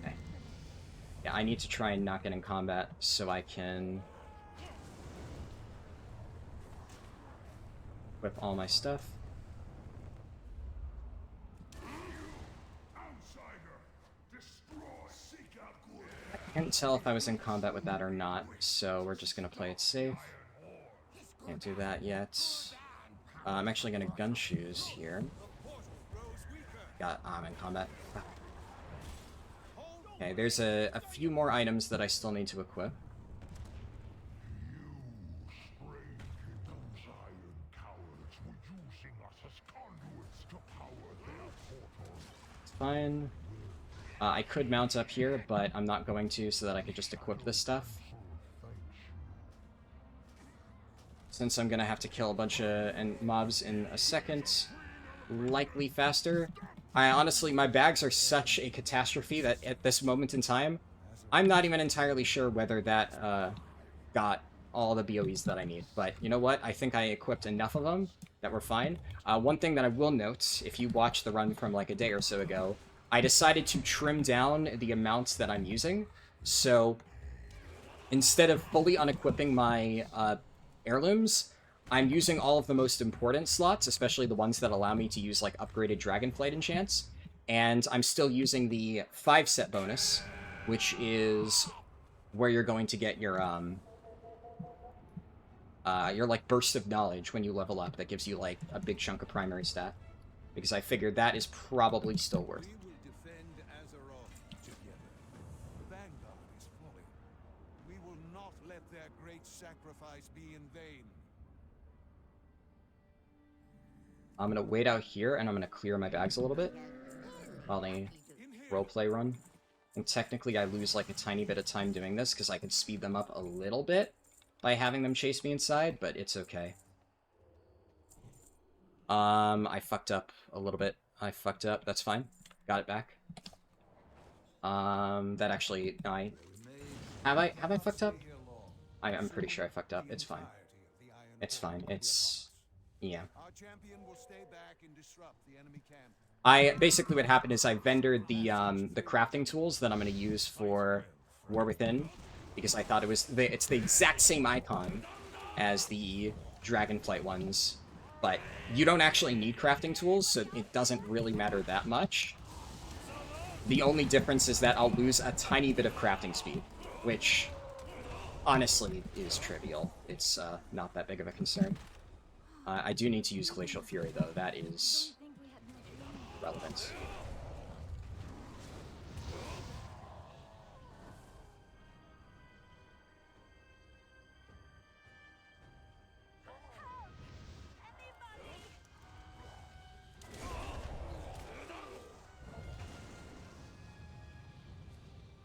S1: Okay. Yeah, I need to try and not get in combat so I can equip all my stuff. I can't tell if I was in combat with that or not, so we're just gonna play it safe. Can't do that yet. I'm actually gonna gun shoes here. I'm in combat. Okay, there's a few more items that I still need to equip. It's fine. I could mount up here, but I'm not going to, so that I could just equip this stuff. Since I'm gonna have to kill a bunch of mobs in a second, likely faster. Honestly, my bags are such a catastrophe that at this moment in time, I'm not even entirely sure whether that got all the BOEs that I need. But you know what? I think I equipped enough of them that we're fine. One thing that I will note, if you watch the run from like a day or so ago, I decided to trim down the amounts that I'm using. So instead of fully unequipping my heirlooms, I'm using all of the most important slots, especially the ones that allow me to use like upgraded Dragonflight enchants. And I'm still using the 5-set bonus, which is where you're going to get your like burst of knowledge when you level up. That gives you like a big chunk of primary stat, because I figured that is probably still worth.
S3: We will defend Azeroth together. The Vanguard is falling. We will not let their great sacrifice be in vain.
S1: I'm gonna wait out here, and I'm gonna clear my bags a little bit while they roleplay run. And technically I lose like a tiny bit of time doing this, because I could speed them up a little bit by having them chase me inside, but it's okay. I fucked up a little bit. I fucked up. That's fine. Got it back. That actually... Have I fucked up? I'm pretty sure I fucked up. It's fine. It's fine. It's... yeah.
S3: Our champion will stay back and disrupt the enemy camp.
S1: Basically what happened is I vendored the crafting tools that I'm going to use for War Within, because I thought it was... it's the exact same icon as the Dragonflight ones, but you don't actually need crafting tools, so it doesn't really matter that much. The only difference is that I'll lose a tiny bit of crafting speed, which honestly is trivial. It's not that big of a concern. I do need to use Glacial Fury, though. That is relevant.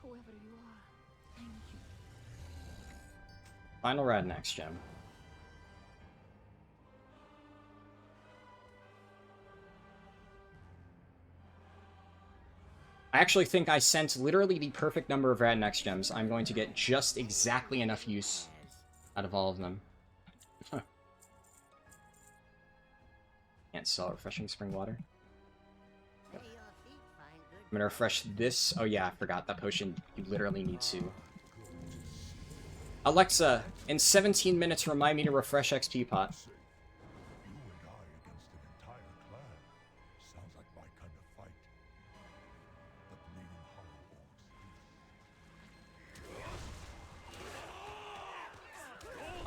S5: Whoever you are, thank you.
S1: Final Radnax gem. I actually think I sent literally the perfect number of Radnax gems. I'm going to get just exactly enough use out of all of them. Can't sell refreshing spring water. Yep. I'm gonna refresh this. Oh yeah, I forgot that potion. You literally need to. Alexa, in 17 minutes, remind me to refresh XP pot.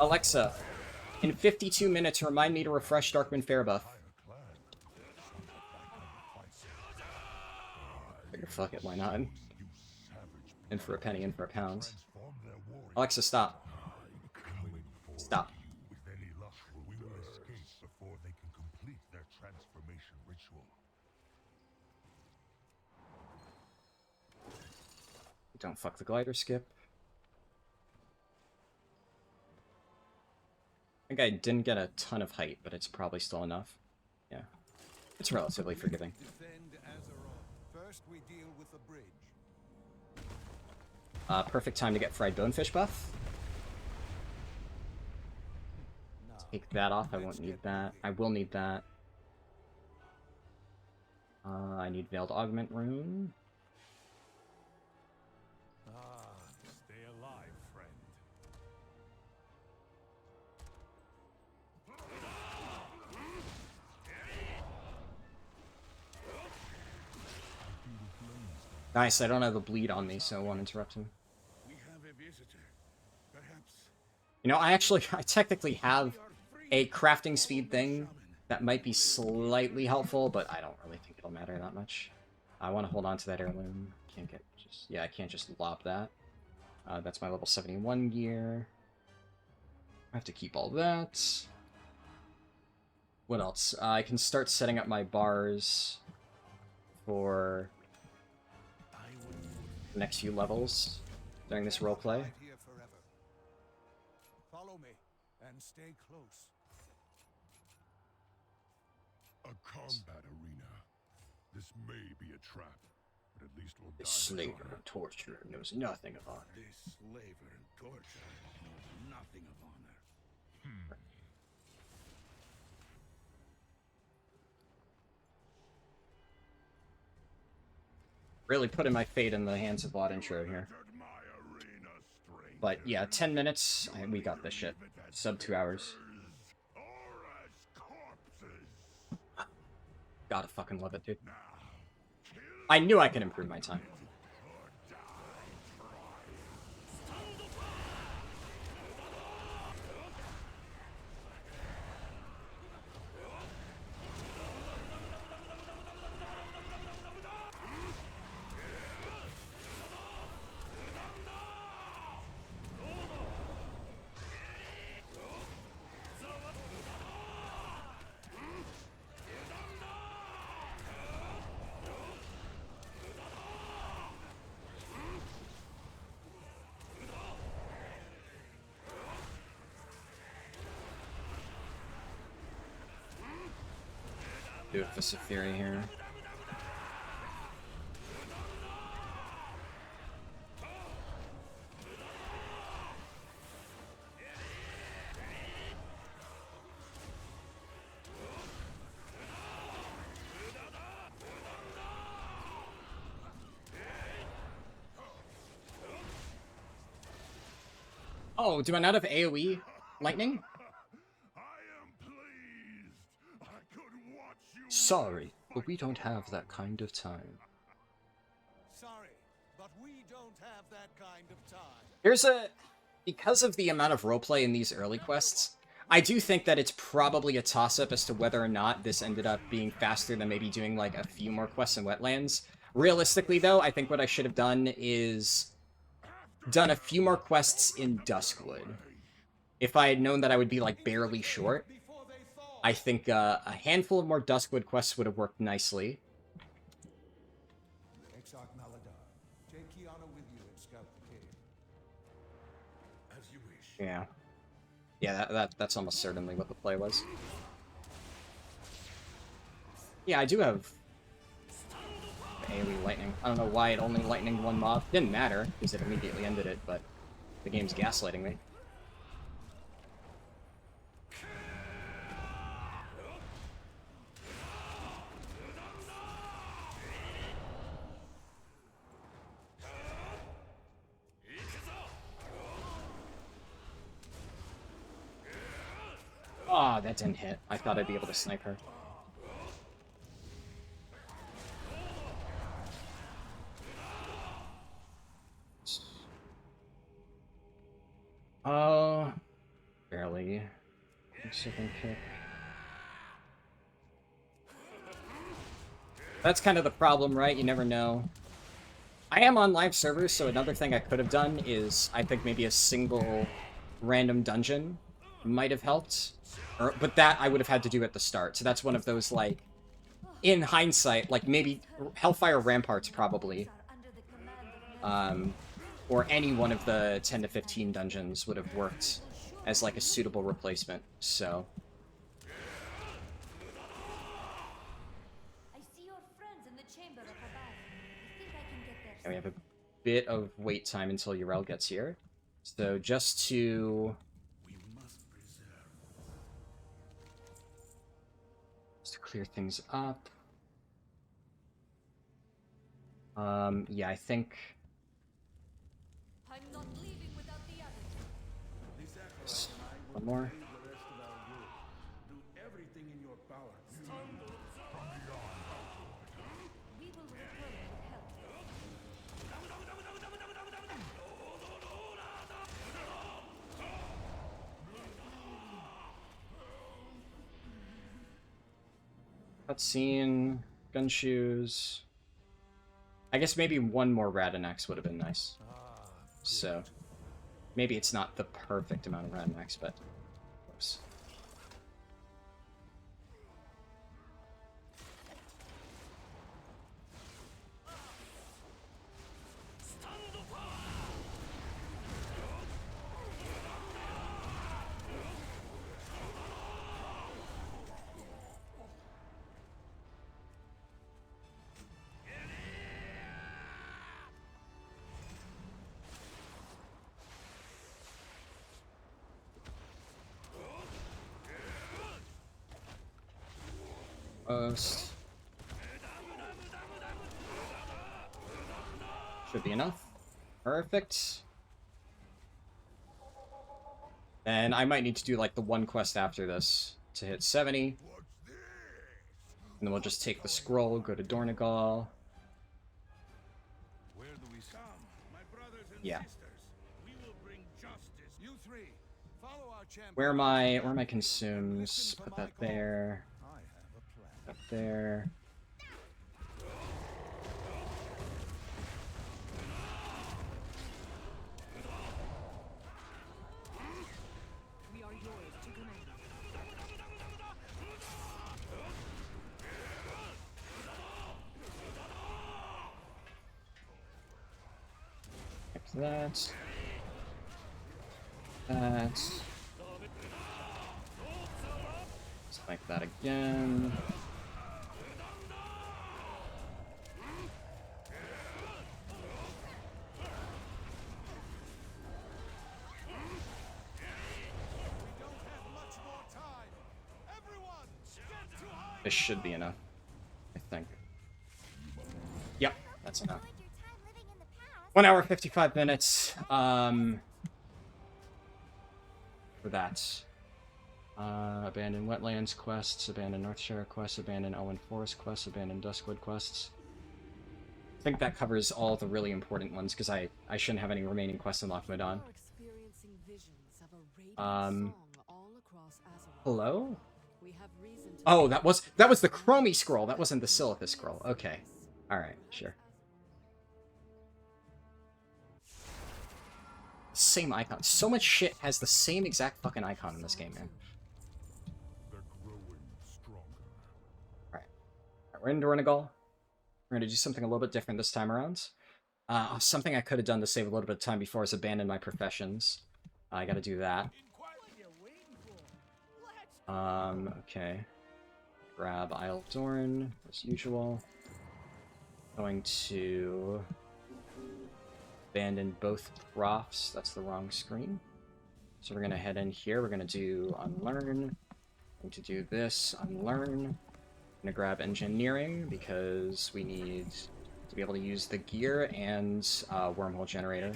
S1: Alexa, in 52 minutes, remind me to refresh Darkwind Fair buff. Figure, fuck it, why not? In for a penny, in for a pound. Alexa, stop. Stop. Don't fuck the glider skip. I think I didn't get a ton of height, but it's probably still enough. Yeah. It's relatively forgiving.
S3: Defend Azeroth. First we deal with the bridge.
S1: Perfect time to get Fried Bonefish buff. Take that off, I won't need that. I will need that. I need Veiled Augment Rune.
S3: Stay alive, friend.
S1: Nice, I don't have a bleed on me, so I won't interrupt him.
S3: We have a visitor. Perhaps
S1: You know, I technically have a crafting speed thing that might be slightly helpful, but I don't really think it'll matter that much. I want to hold on to that heirloom. Can't get just, yeah, I can't just lob that. That's my level 71 gear. I have to keep all that. What else? I can start setting up my bars for the next few levels during this roleplay.
S3: Right here forever. Follow me and stay close.
S4: A combat arena. This may be a trap, but at least we'll die.
S1: This slaver and torturer knows nothing of honor.
S3: This slaver and torturer knows nothing of honor.
S1: Really putting my fate in the hands of Bot Intro here. But yeah, 10 minutes, we got this shit. Sub 2 hours. Gotta fucking love it, dude. I knew I could improve my time. Do a Fist of Fury here. Oh, do I not have AoE lightning? Sorry, but we don't have that kind of time.
S3: Sorry, but we don't have that kind of time.
S1: Because of the amount of roleplay in these early quests, I do think that it's probably a toss-up as to whether or not this ended up being faster than maybe doing like a few more quests in Wetlands. Realistically though, I think what I should have done is done a few more quests in Duskwood. If I had known that I would be like barely short, I think a handful of more Duskwood quests would have worked nicely.
S3: Exarch Maladar, take Kiana with you and scout the cave. As you wish.
S1: Yeah. Yeah, that's almost certainly what the play was. Yeah, I do have AoE lightning. I don't know why it only lightninged one mob. Didn't matter, because it immediately ended it, but the game's gaslighting me. Ah, that didn't hit. I thought I'd be able to snipe her. Oh, barely. Second kick. That's kind of the problem, right? You never know. I am on live servers, so another thing I could have done is I think maybe a single random dungeon might have helped. But that I would have had to do at the start. So that's one of those, like, in hindsight, like maybe Hellfire Ramparts probably. Or any one of the 10 to 15 dungeons would have worked as like a suitable replacement. So
S5: I see your friends in the chamber up above. I think I can get there.
S1: and we have a bit of wait time until Yrel gets here. So just to clear things up. Yeah, I think
S5: I'm not leaving without the others.
S1: one more.
S3: Do everything in your power.
S5: We will return with help.
S1: Cutscene, gun shoes. I guess maybe one more Radinax would have been nice. So, maybe it's not the perfect amount of Radinax, but close. Should be enough. Perfect. And I might need to do like the one quest after this to hit 70. And then we'll just take the scroll, go to Dornegal.
S3: Where do we come? My brothers and
S1: Yeah.
S3: sisters, we will bring justice. You three, follow our champion.
S1: Where are my consumes? Put that there.
S3: I have a plan.
S1: Up there.
S5: We are yours to command.
S1: That. That. Spike that again.
S3: We don't have much more time. Everyone, get to hide.
S1: This should be enough, I think. Yep, that's enough.
S6: Enjoyed your time living in the past.
S1: 1 hour, 55 minutes, for that. Abandoned Wetlands quests, Abandoned Northshire quests, Abandoned Elwyn Forest quests, Abandoned Duskwood quests. I think that covers all the really important ones, because I shouldn't have any remaining quests in Lochmadon.
S7: Experiencing visions of a radiant
S1: Um,
S7: song all across Azeroth.
S1: Hello?
S7: We have reason to
S1: Oh, that was the Chromie scroll, that wasn't the Silithus scroll. Okay. Alright, sure. Same icon. So much shit has the same exact fucking icon in this game, man.
S4: They're growing stronger.
S1: Alright, we're in Dornegal. We're gonna do something a little bit different this time around. Something I could have done to save a little bit of time before is abandon my professions. I gotta do that. Okay. Grab Isle of Dorn, as usual. Going to abandon both profs. That's the wrong screen. So we're gonna head in here. We're gonna do unlearn. Going to do this, unlearn. Gonna grab engineering because we need to be able to use the gear and wormhole generator.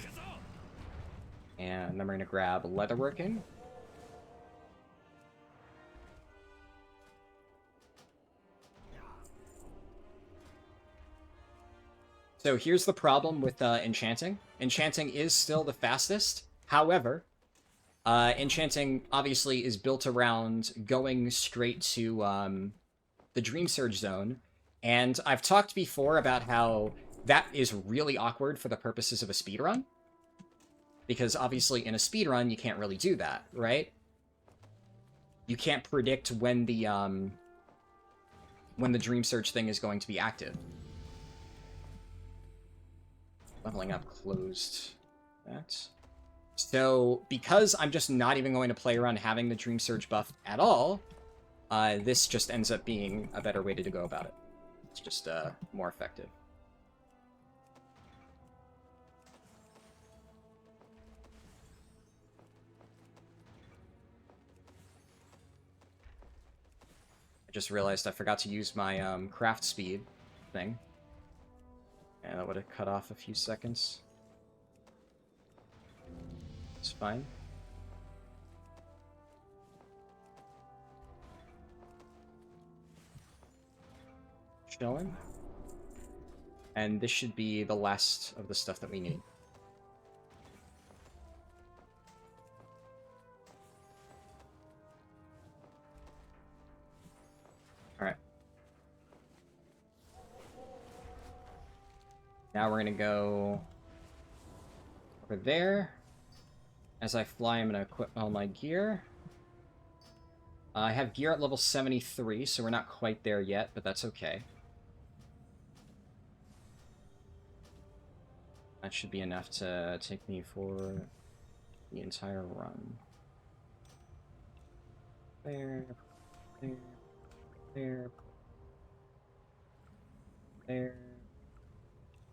S1: And then we're gonna grab leatherworking. So here's the problem with enchanting. Enchanting is still the fastest. However, enchanting obviously is built around going straight to the Dream Surge zone. And I've talked before about how that is really awkward for the purposes of a speedrun. Because obviously in a speedrun, you can't really do that, right? You can't predict when the Dream Surge thing is going to be active. Leveling up closed that. So, because I'm just not even going to play around having the Dream Surge buff at all, this just ends up being a better way to go about it. It's just more effective. I just realized I forgot to use my craft speed thing. And that would have cut off a few seconds. It's fine. Chilling. And this should be the last of the stuff that we need. Alright. Now we're gonna go over there. As I fly, I'm gonna equip all my gear. I have gear at level 73, so we're not quite there yet, but that's okay. That should be enough to take me for the entire run. There, there, there,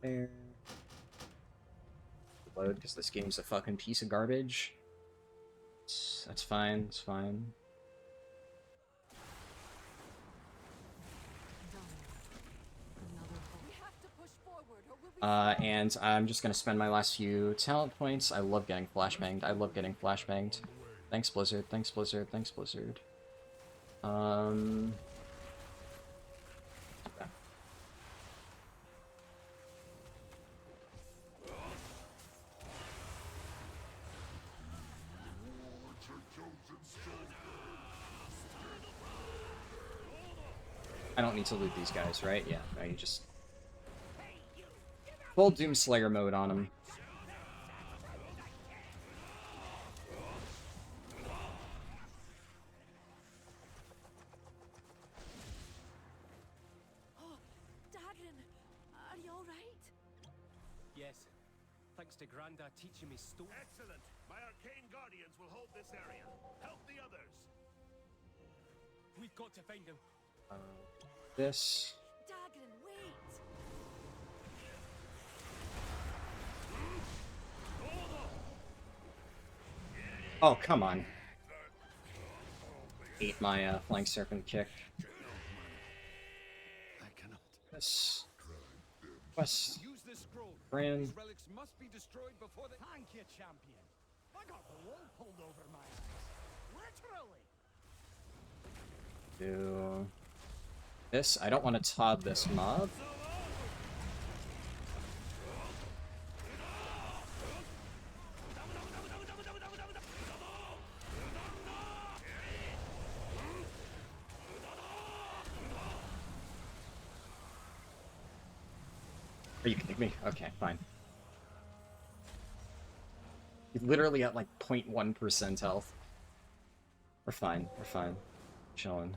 S1: there. Load, because this game's a fucking piece of garbage. That's fine, it's fine. And I'm just gonna spend my last few talent points. I love getting flashbanged. I love getting flashbanged. Thanks, Blizzard. Thanks, Blizzard. Thanks, Blizzard. Yeah. I don't need to loot these guys, right? Yeah, no, you just... Full Doomslayer mode on him.
S7: Oh, Dagon, are you all right?
S8: Yes. Thanks to Grandad teaching me stone.
S2: Excellent! My arcane guardians will hold this area. Help the others!
S8: We've got to find him.
S1: This.
S7: Dagon, wait!
S1: Oh, come on. Ate my flying serpent kick.
S2: I cannot.
S1: This. West.
S3: Use this scroll.
S1: Brand.
S3: These relics must be destroyed before they... Thank you, champion. I got the wool pulled over my eyes. Literally.
S1: Do this. I don't want to Todd this mob. Are you kidding me? Okay, fine. He's literally at like 0.1% health. We're fine, we're fine. Chilling.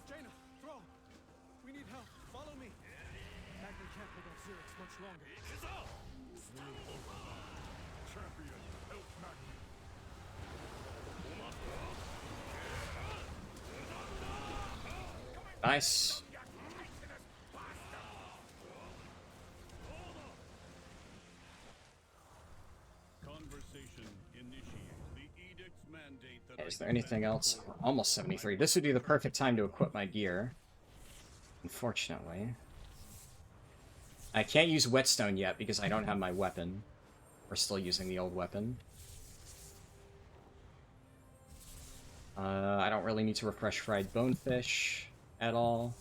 S3: Jaina, throw! We need help. Follow me. Dagon can't hold off Xerix much longer.
S4: Champion, help Magni.
S1: Nice.
S4: Conversation initiated. The edict's mandate that
S1: Is there anything else? We're almost 73. This would be the perfect time to equip my gear. Unfortunately. I can't use whetstone yet because I don't have my weapon. We're still using the old weapon. I don't really need to refresh fried bonefish at all.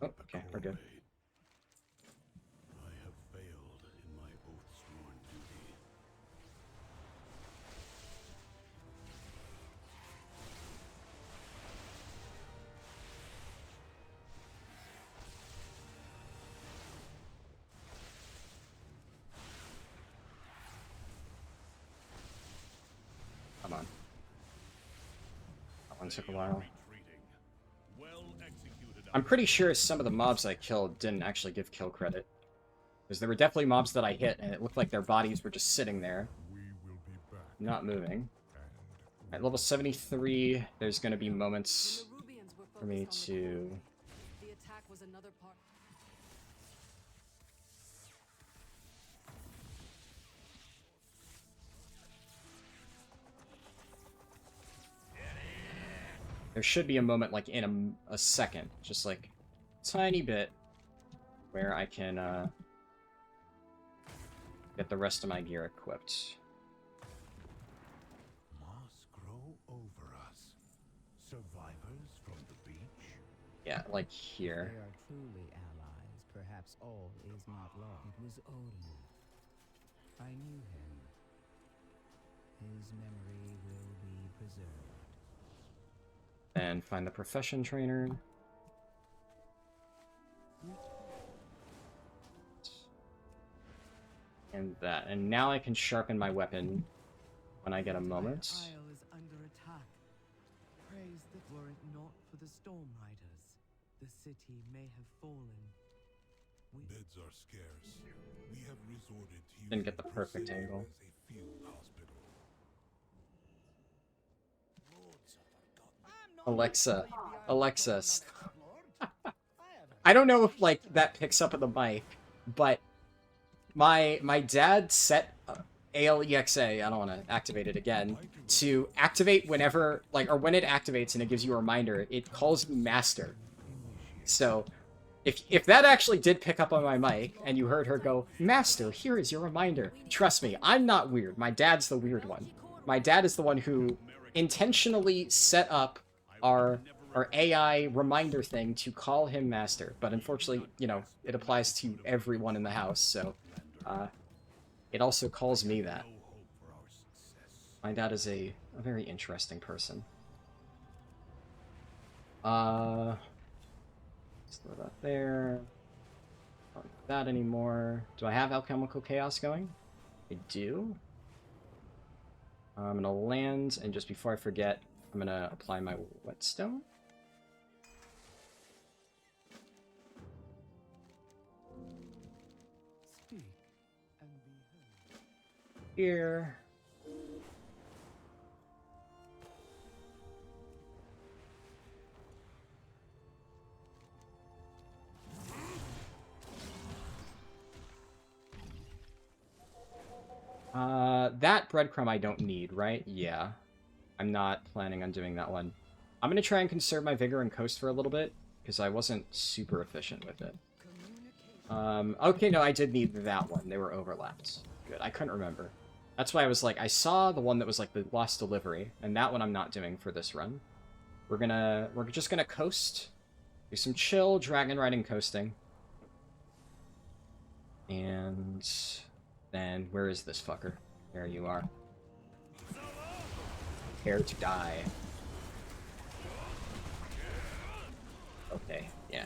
S1: Oh, okay, we're good.
S2: I have failed in my oath-sworn duty.
S1: Come on. That one took a while.
S4: retreating. Well executed.
S1: I'm pretty sure some of the mobs I killed didn't actually give kill credit. Because there were definitely mobs that I hit, and it looked like their bodies were just sitting there,
S4: We will be back.
S1: not moving.
S4: And
S1: At level 73, there's going to be moments
S7: The Rubians were
S1: for me
S7: focused on the
S1: to...
S7: gold. The attack was another part.
S1: There should be a moment, like, in a second, just, like, tiny bit, where I can, get the rest of my gear equipped.
S2: Moss grow over us. Survivors from the beach?
S1: Yeah, like here.
S9: They are truly allies. Perhaps all is not lost. It was only I knew him. His memory will be preserved.
S1: And find the profession trainer. And that. And now I can sharpen my weapon when I get a moment.
S10: Isle is under attack. Praise that were it not for the Storm Riders, the city may have fallen.
S3: Beds are scarce. We have resorted to
S1: Didn't get the perfect angle.
S3: as a field hospital.
S1: Alexa. I don't know if like that picks up at the mic, but my dad set ALEXA, I don't want to activate it again, to activate whenever, like, or when it activates and it gives you a reminder, it calls you master. So, if that actually did pick up on my mic, and you heard her go, Master, here is your reminder, trust me, I'm not weird. My dad's the weird one. My dad is the one who intentionally set up our AI reminder thing to call him Master. But unfortunately, you know, it applies to everyone in the house, so, it also calls me that. My dad is a very interesting person. Let's throw that there. Don't need that anymore. Do I have Alchemical Chaos going? I do. I'm gonna land, and just before I forget, I'm gonna apply my whetstone.
S10: Speak and be heard.
S1: Here. That breadcrumb I don't need, right? Yeah. I'm not planning on doing that one. I'm gonna try and conserve my vigor and coast for a little bit, because I wasn't super efficient with it. Okay, no, I did need that one. They were overlapped. Good, I couldn't remember. That's why I was like, I saw the one that was like the Lost Delivery, and that one I'm not doing for this run. We're just gonna coast, do some chill dragon riding coasting. And then, where is this fucker? There you are. Prepare to die. Okay, yeah.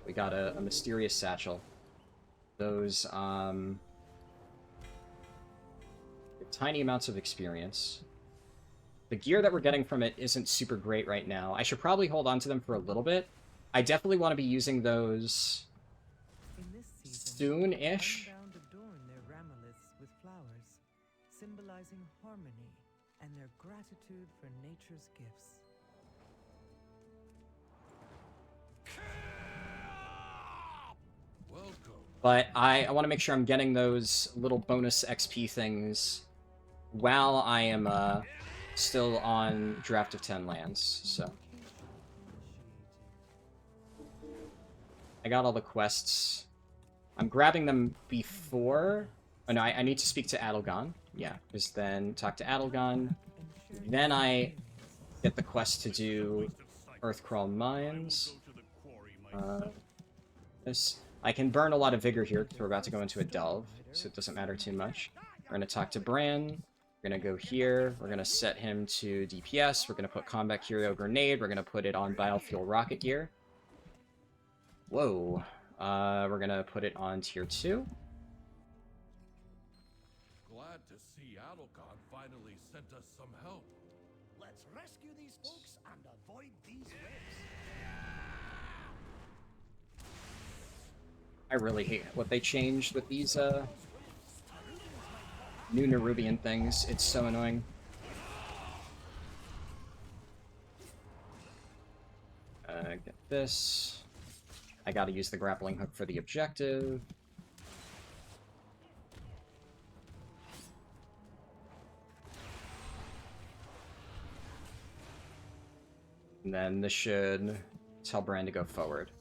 S1: We got a mysterious satchel. Those, tiny amounts of experience. The gear that we're getting from it isn't super great right now. I should probably hold on to them for a little bit. I definitely want to be using those soon-ish.
S10: Unbound adorn their ramiliths with flowers, symbolizing harmony and their gratitude for nature's gifts.
S1: But I want to make sure I'm getting those little bonus XP things while I am still on Draft of 10 lands, so. I got all the quests. I'm grabbing them before... Oh no, I need to speak to Harldan. Yeah, because then talk to Harldan. Then I get the quest to do Earthcrawl Mines. I can burn a lot of vigor here because we're about to go into a delve, so it doesn't matter too much. We're going to talk to Bran. We're going to go here. We're going to set him to DPS. We're going to put Combat Curio Grenade. We're going to put it on Biofuel Rocket Gear. Whoa. We're going to put it on Tier 2.
S3: Glad to see Harldan finally sent us some help.
S6: Let's rescue these folks and avoid these risks.
S1: I really hate what they changed with these new Nerubian things. It's so annoying. Get this. I gotta use the grappling hook for the objective. And then this should tell Bran to go forward.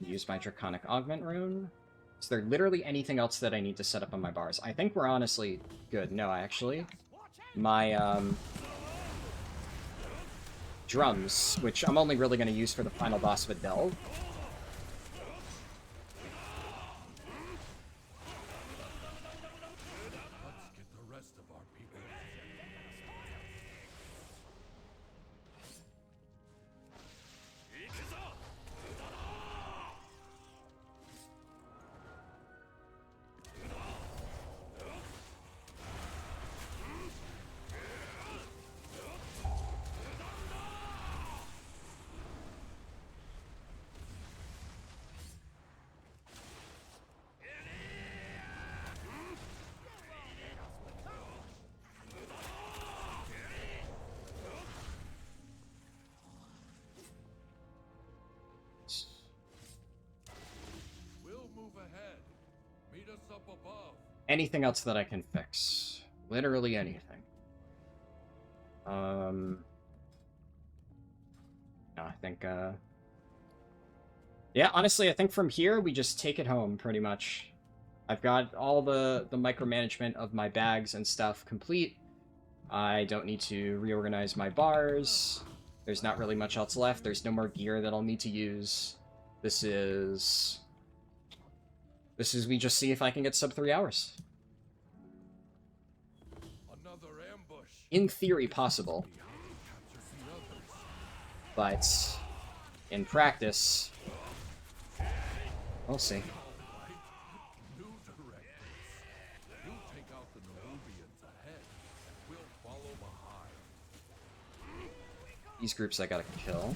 S1: Use my Draconic Augment rune. Is there literally anything else that I need to set up on my bars? I think we're honestly good. No, actually. My, drums, which I'm only really going to use for the final boss of a delve. anything else that I can fix. Literally anything. No, I think, yeah, honestly, I think from here, we just take it home, pretty much. I've got all the micromanagement of my bags and stuff complete. I don't need to reorganize my bars. There's not really much else left. There's no more gear that I'll need to use. This is we just see if I can get sub 3 hours.
S3: Another ambush.
S1: In theory, possible. But in practice, we'll see.
S3: New directives. You take out the Nerubians ahead. We'll follow behind.
S1: These groups I gotta kill.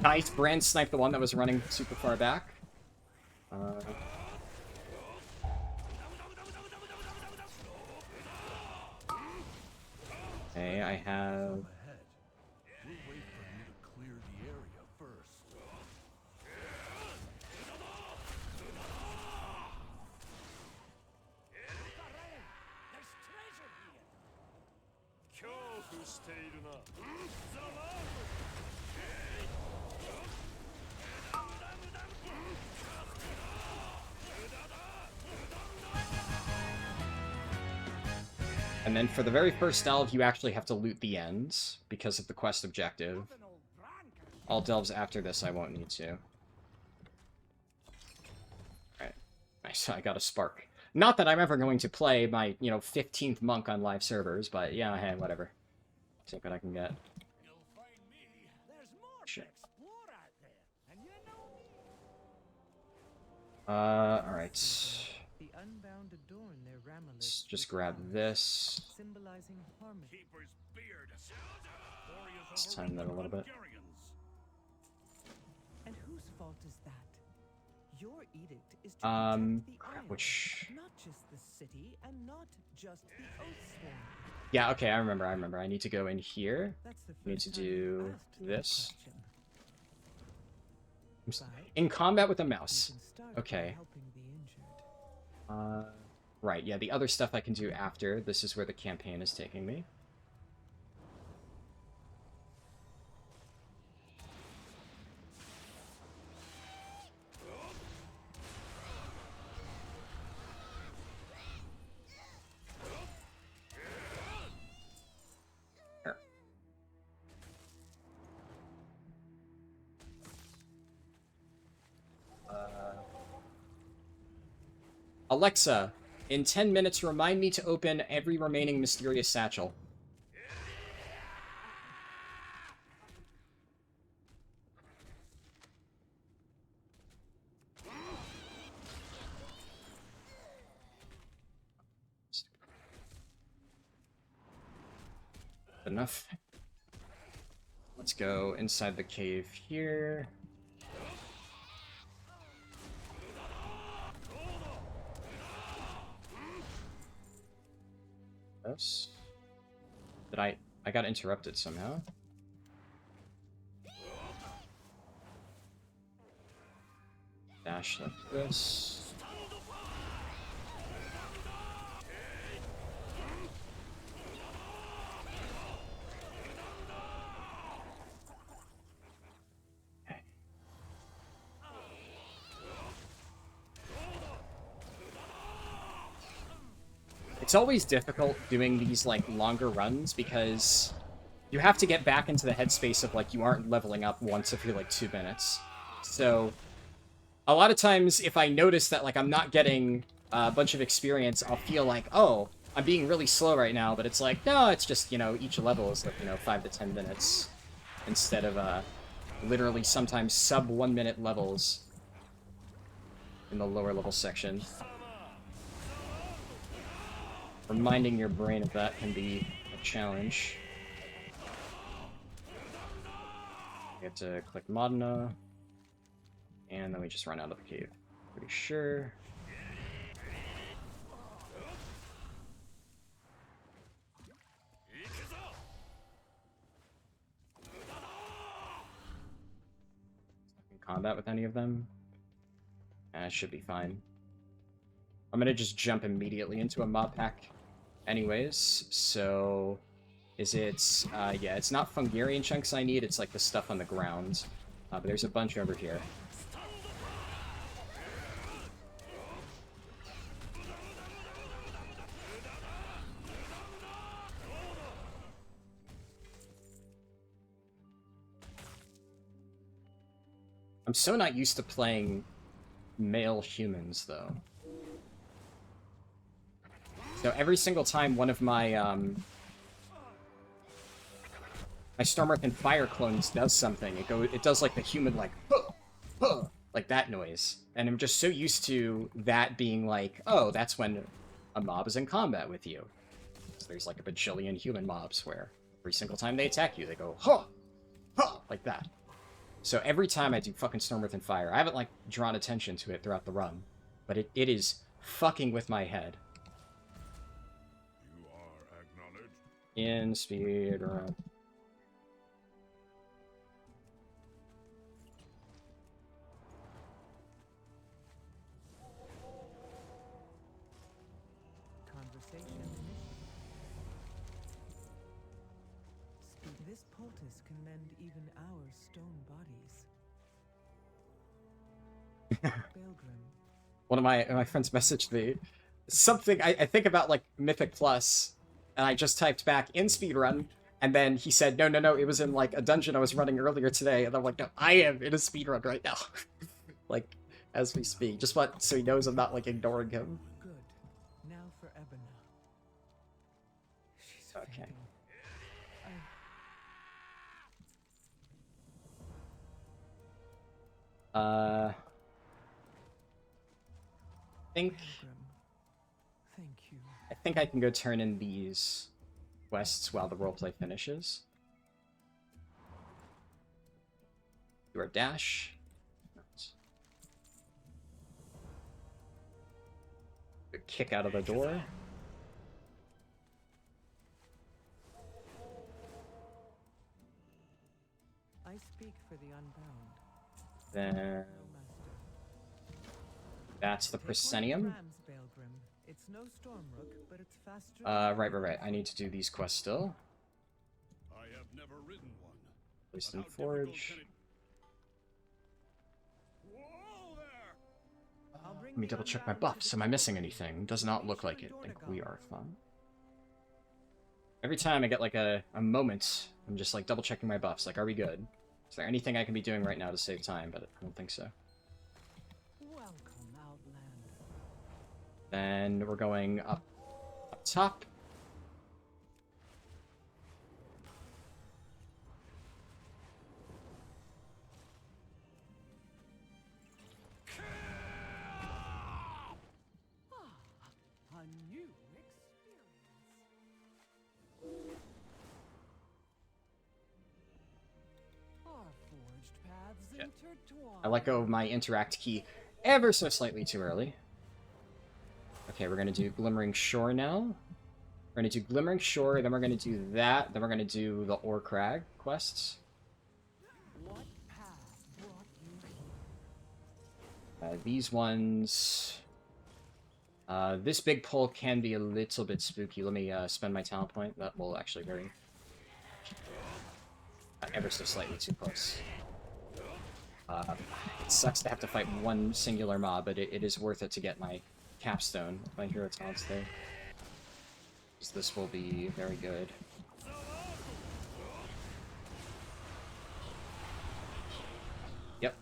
S1: Nice, Brand sniped the one that was running super far back. Okay, I have...
S3: We'll wait for you to clear the area first.
S1: And then for the very first delve, you actually have to loot the ends because of the quest objective. All delves after this, I won't need to. Alright. Nice, I got a spark. Not that I'm ever going to play my, 15th monk on live servers, but yeah, hey, whatever. See what I can get. Shit. Alright.
S10: The unbound adorn their
S1: Let's just grab this.
S10: symbolizing harmony.
S1: Let's time that a little bit.
S10: And whose fault is that? Your edict is to protect the
S1: crap,
S10: isle,
S1: which...
S10: not just the city and not just the Oathsworn.
S1: Yeah, okay, I remember. I need to go in here.
S10: That's the
S1: I need
S10: first
S1: to
S10: time you've
S1: do
S10: asked that
S1: this.
S10: question.
S1: In combat with a
S10: You
S1: mouse.
S10: can start by
S1: Okay.
S10: helping the injured.
S1: Right, yeah, the other stuff I can do after. This is where the campaign is taking me. Here. Alexa, in 10 minutes, remind me to open every remaining mysterious satchel. Enough. Let's go inside the cave here. This. Did I got interrupted somehow. Dash like this. Okay. It's always difficult doing these, like, longer runs because you have to get back into the headspace of, like, you aren't leveling up once every, like, 2 minutes. So, a lot of times, if I notice that, like, I'm not getting a bunch of experience, I'll feel like, oh, I'm being really slow right now, but it's like, no, it's just, each level is, like, 5 to 10 minutes instead of, literally sometimes sub 1 minute levels in the lower level section. Reminding your brain of that can be a challenge. You have to click Modena, and then we just run out of the cave. Pretty sure. In combat with any of them? That should be fine. I'm gonna just jump immediately into a mob pack anyways, so... Is it... yeah, it's not Fungarian chunks I need, it's like the stuff on the ground. But there's a bunch over here. I'm so not used to playing male humans, though. So every single time one of my, my Stormwrath and Fire clones does something, it does like the human, like, huh, huh, like that noise. And I'm just so used to that being like, oh, that's when a mob is in combat with you. So there's like a bajillion human mobs where every single time they attack you, they go, huh, huh, like that. So every time I do fucking Stormwrath and Fire, I haven't, like, drawn attention to it throughout the run, but it is fucking with my head.
S4: You are acknowledged.
S1: In Speedrun.
S10: Conversation initiated. This poultice can mend even our stone bodies. Belgrim.
S1: One of my friends messaged me something, I think about, like, Mythic Plus, and I just typed back in Speedrun, and then he said, no, it was in, like, a dungeon I was running earlier today, and I'm like, no, I am in a speedrun right now. Like, as we speak. Just so he knows I'm not, like, ignoring him.
S10: Good. Now for Ebona. She's
S1: Okay.
S10: fainting.
S1: I think I can go turn in these quests while the roleplay finishes. Do our dash. Good kick out of the door.
S10: I speak for the unbound.
S1: Then that's the proscenium.
S10: It's no Stormrook, but it's faster.
S1: Right. I need to do these quests still.
S4: I have never ridden one.
S1: Placed in Forge. Let me double check my buffs. Am I missing anything? Does not look like it. I think we are fine. Every time I get like a moment, I'm just like double checking my buffs. Like, are we good? Is there anything I can be doing right now to save time? But I don't think so.
S10: Welcome, Outlander.
S1: Then we're going up top.
S10: A new experience. Our forged paths intertwine.
S1: I let go of my interact key ever so slightly too early. Okay, we're gonna do Glimmering Shore now. We're gonna do Glimmering Shore, then we're gonna do that, then we're gonna do the Ore Crag quests.
S10: What path brought you here?
S1: These ones... this big pull can be a little bit spooky. Let me spend my talent point. That will actually very... ever so slightly too close. It sucks to have to fight one singular mob, but it is worth it to get my capstone. My hero talents there. This will be very good. Yep,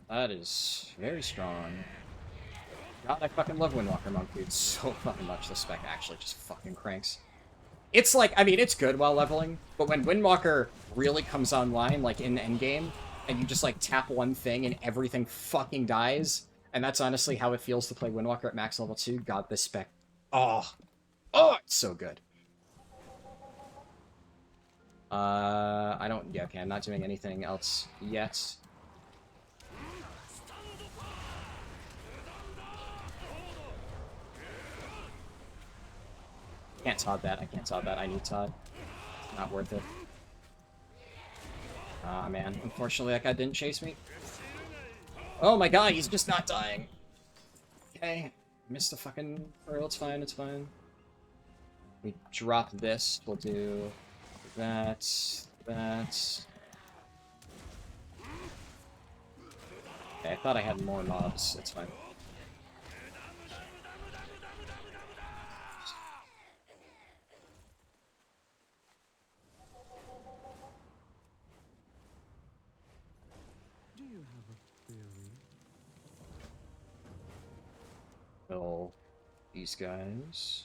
S1: that is very strong. God, I fucking love Windwalker Monk, dude, so fucking much. The spec actually just fucking cranks. It's like, I mean, it's good while leveling, but when Windwalker really comes online, like in endgame, and you just like tap one thing and everything fucking dies, and that's honestly how it feels to play Windwalker at max level 2, God, this spec, oh, it's so good. I don't, yeah, okay, I'm not doing anything else yet. Can't Todd that, I can't Todd that, I need Todd. Not worth it. Ah, man, unfortunately that guy didn't chase me. Oh my god, he's just not dying. Okay. Missed the fucking pearl. It's fine, it's fine. We drop this. We'll do that. That. Okay, I thought I had more mobs. It's fine.
S3: Do you have a theory?
S1: Kill these guys.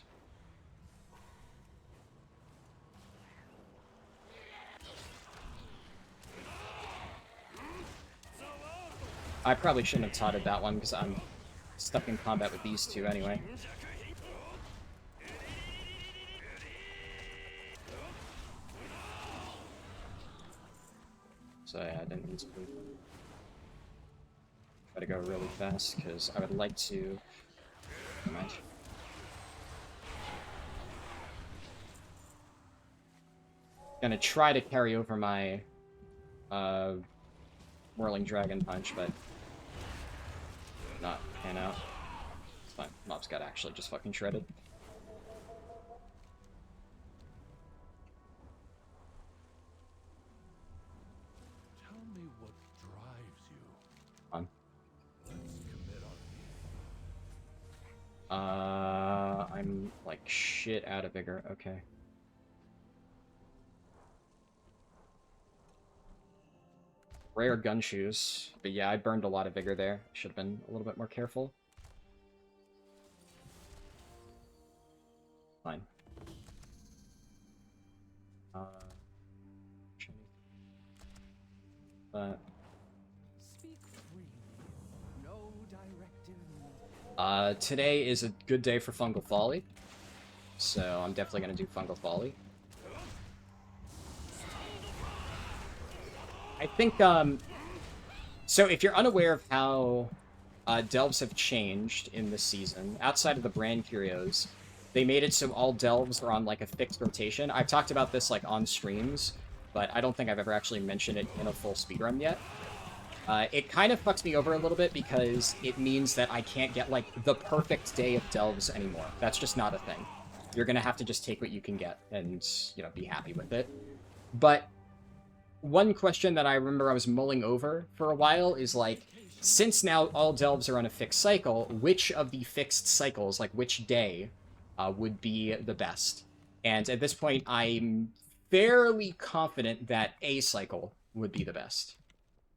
S1: I probably shouldn't have taught that one because I'm stuck in combat with these two anyway. So yeah, I didn't need to try to go really fast because I would like to. Never mind. Gonna try to carry over my Whirling Dragon Punch, but not pan out. It's fine. Mobs got actually just fucking shredded.
S3: Tell me what drives you.
S1: On.
S3: Let's commit our
S1: I'm like shit out of vigor. Okay. Rare gun shoes, but yeah, I burned a lot of vigor there. Should have been a little bit more careful. Fine. But
S3: speak freely. No directive.
S1: today is a good day for Fungal Folly, so I'm definitely gonna do Fungal Folly. I think, so if you're unaware of how delves have changed in this season, outside of the brand curios, they made it so all delves are on like a fixed rotation. I've talked about this like on streams, but I don't think I've ever actually mentioned it in a full speedrun yet. It kind of fucks me over a little bit because it means that I can't get like the perfect day of delves anymore. That's just not a thing. You're gonna have to just take what you can get and, you know, be happy with it. But one question that I remember I was mulling over for a while is, like, since now all delves are on a fixed cycle, which of the fixed cycles, like, which day would be the best? And at this point, I'm fairly confident that a cycle would be the best.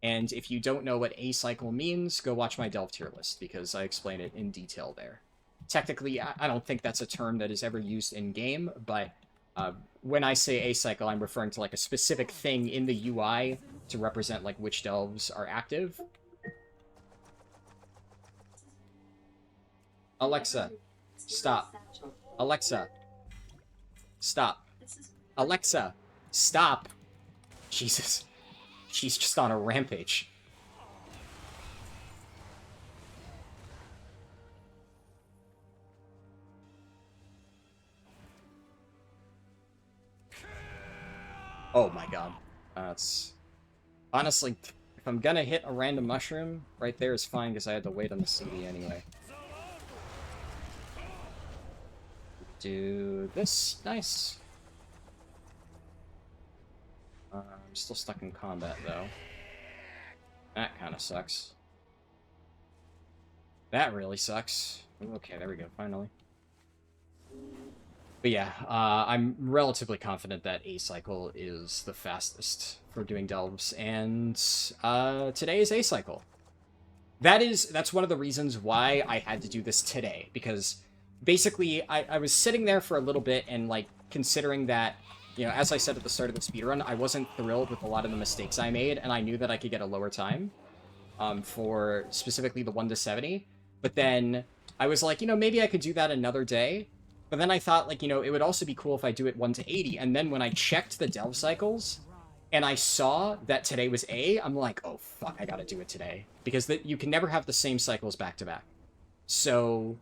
S1: And if you don't know what a cycle means, go watch my delve tier list, because I explain it in detail there. Technically, I don't think that's a term that is ever used in-game, but when I say A-cycle, I'm referring to like a specific thing in the UI to represent like which delves are active. Alexa, stop. Alexa, stop. Alexa, stop. Jesus. She's just on a rampage. Oh my god. That's... Honestly, if I'm gonna hit a random mushroom, right there is fine because I had to wait on the CD anyway. Do this. Nice. I'm still stuck in combat, though. That kind of sucks. That really sucks. Ooh, okay, there we go, finally. But yeah, I'm relatively confident that A-cycle is the fastest for doing delves, and today is A-cycle. That's one of the reasons why I had to do this today, because basically I was sitting there for a little bit and like considering that, you know, as I said at the start of the speedrun, I wasn't thrilled with a lot of the mistakes I made, and I knew that I could get a lower time for specifically the 1 to 70, but then I was like, you know, maybe I could do that another day. But then I thought, like, you know, it would also be cool if I do it 1 to 80. And then when I checked the delve cycles, and I saw that today was A, I'm like, oh, fuck, I gotta do it today. Because you can never have the same cycles back to back. So,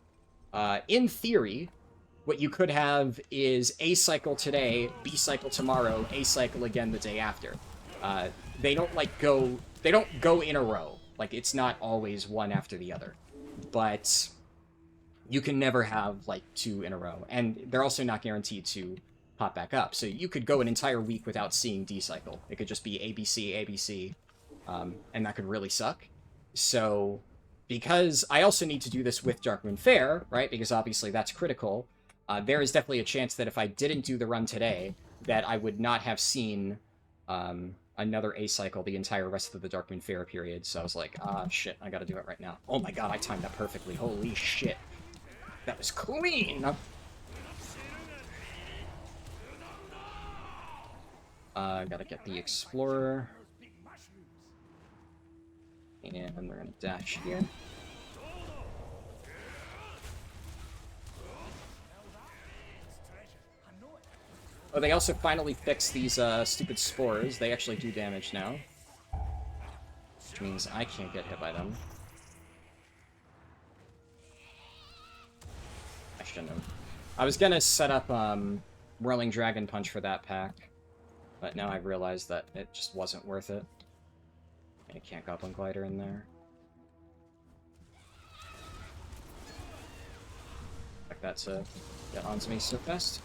S1: in theory, what you could have is A cycle today, B cycle tomorrow, A cycle again the day after. They don't go in a row. Like, it's not always one after the other. But you can never have, like, 2 in a row. And they're also not guaranteed to pop back up. So you could go an entire week without seeing D-Cycle. It could just be ABC, ABC, and that could really suck. So, because I also need to do this with Darkmoon Faire, right, because obviously that's critical, there is definitely a chance that if I didn't do the run today, that I would not have seen another A-Cycle the entire rest of the Darkmoon Faire period. So I was like, shit, I gotta do it right now. Oh my god, I timed that perfectly. Holy shit. That was clean! Gotta get the Explorer. And we're gonna dash here. Oh, they also finally fixed these stupid spores. They actually do damage now. Which means I can't get hit by them. I shouldn't have. I was gonna set up Whirling Dragon Punch for that pack, but now I've realized that it just wasn't worth it. I can't Goblin Glider in there. Like that to get onto me so fast.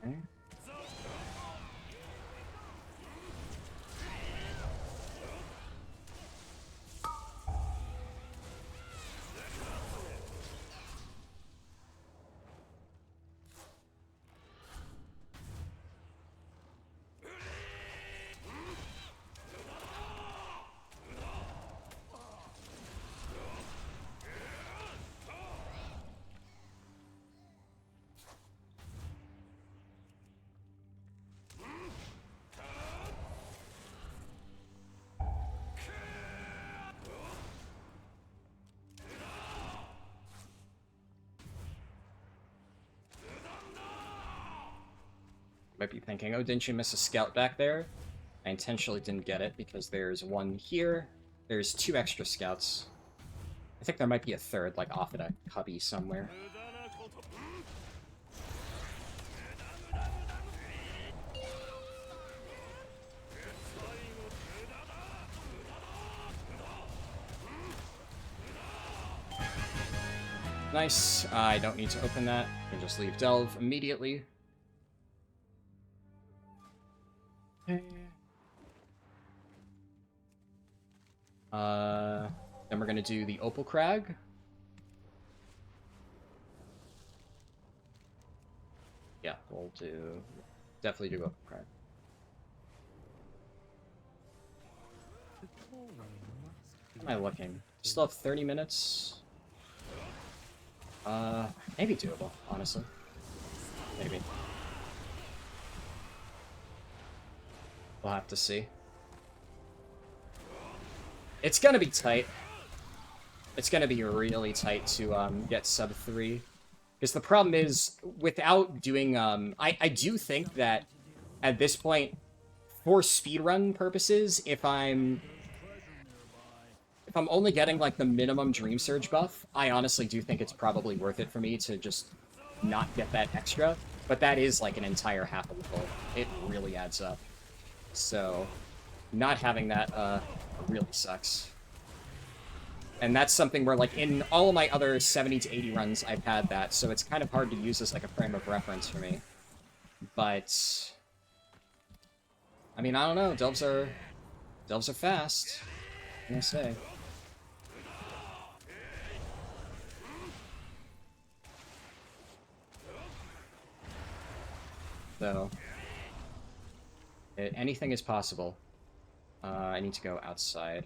S1: Okay. Might be thinking, oh, didn't you miss a scout back there? I intentionally didn't get it because there's one here. There's 2 extra scouts. I think there might be a third, like off at a cubby somewhere. Nice. I don't need to open that. I can just leave Delve immediately. Then we're gonna do the Opal Crag. Yeah, we'll definitely do Opal Crag. How am I looking? Still have 30 minutes? Maybe doable, honestly. Maybe. We'll have to see. It's gonna be tight. It's gonna be really tight to get sub 3. Because the problem is, without doing... I do think that, at this point, for speedrun purposes, if I'm only getting, like, the minimum Dream Surge buff, I honestly do think it's probably worth it for me to just not get that extra. But that is, like, an entire half of the goal. It really adds up. So, not having that, really sucks. And that's something where, like, in all of my other 70 to 80 runs, I've had that, so it's kind of hard to use as, like, a frame of reference for me. But... I mean, I don't know, Delves are fast, I'm gonna say. So... anything is possible. I need to go outside.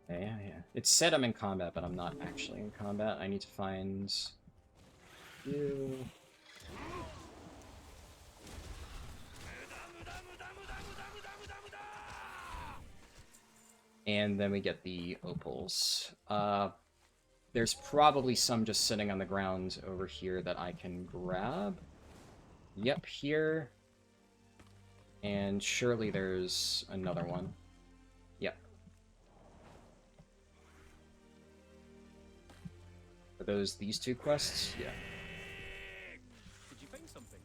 S1: Yeah. It said I'm in combat, but I'm not actually in combat. I need to find you. And then we get the opals. There's probably some just sitting on the ground over here that I can grab. Yep, here. And surely there's another one. Yep. Are those these 2 quests? Yeah.
S8: Did you find something?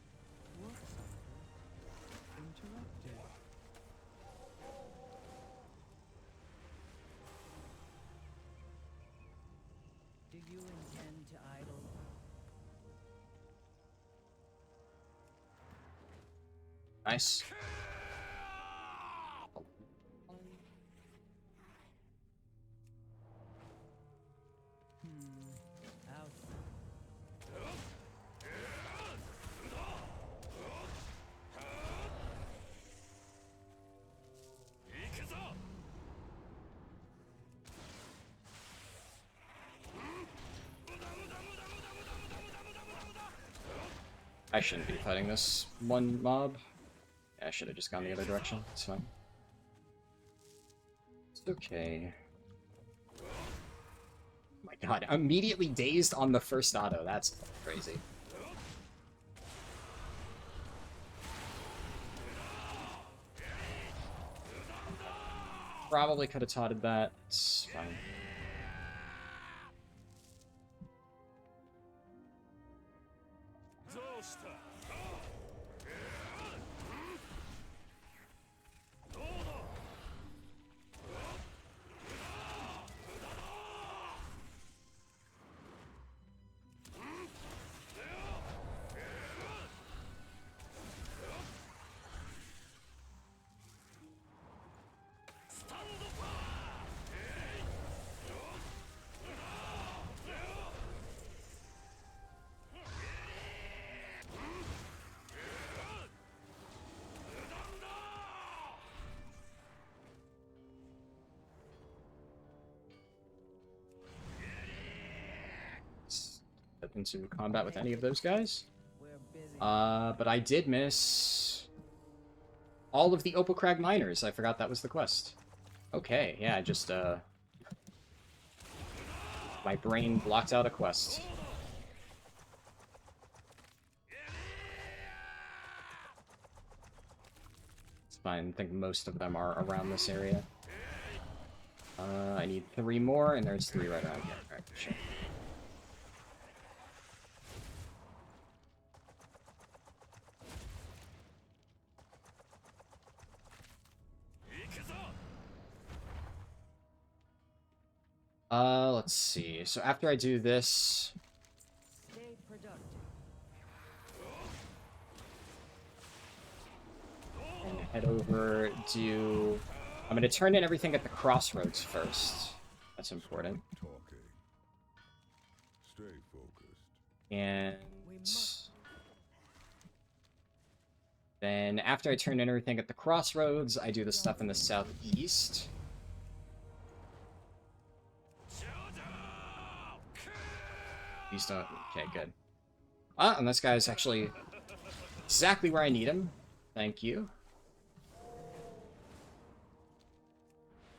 S10: Interrupted.
S1: Nice.
S10: Ouch.
S1: I shouldn't be fighting this one mob. Yeah, I should have just gone the other direction. It's fine. It's okay. Oh my god, immediately dazed on the first auto. That's crazy. Probably could have totted that. It's fine. Step into combat with any of those guys.
S10: We're busy.
S1: But I did miss all of the Opal Crag miners. I forgot that was the quest. Okay, yeah, I just, my brain blocked out a quest. It's fine, I think most of them are around this area. I need 3 more, and there's 3 right around here. Alright, sure. Let's see. So after I do this...
S10: Stay productive.
S1: And head over, do... I'm gonna turn in everything at the crossroads first. That's important.
S3: Talking. Stay focused.
S1: And...
S10: We must.
S1: Then after I turn in everything at the crossroads, I do the stuff in the southeast. These don't... Okay, good. Ah, and this guy's actually exactly where I need him. Thank you.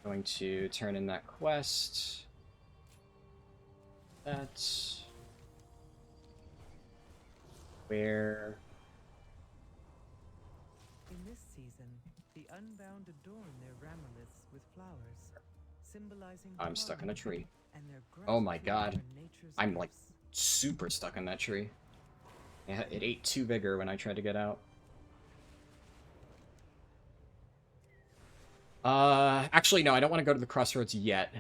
S1: Going to turn in that quest. That's... Where...
S10: In this season, the Unbound adorn their ramoliths with flowers, symbolizing
S1: I'm stuck in a tree.
S10: and their
S1: Oh my
S10: gratitude
S1: god.
S10: for nature's
S1: I'm like
S10: gifts.
S1: super stuck in that tree. Yeah, it ate 2 vigor when I tried to get out. Actually, no, I don't want to go to the crossroads yet.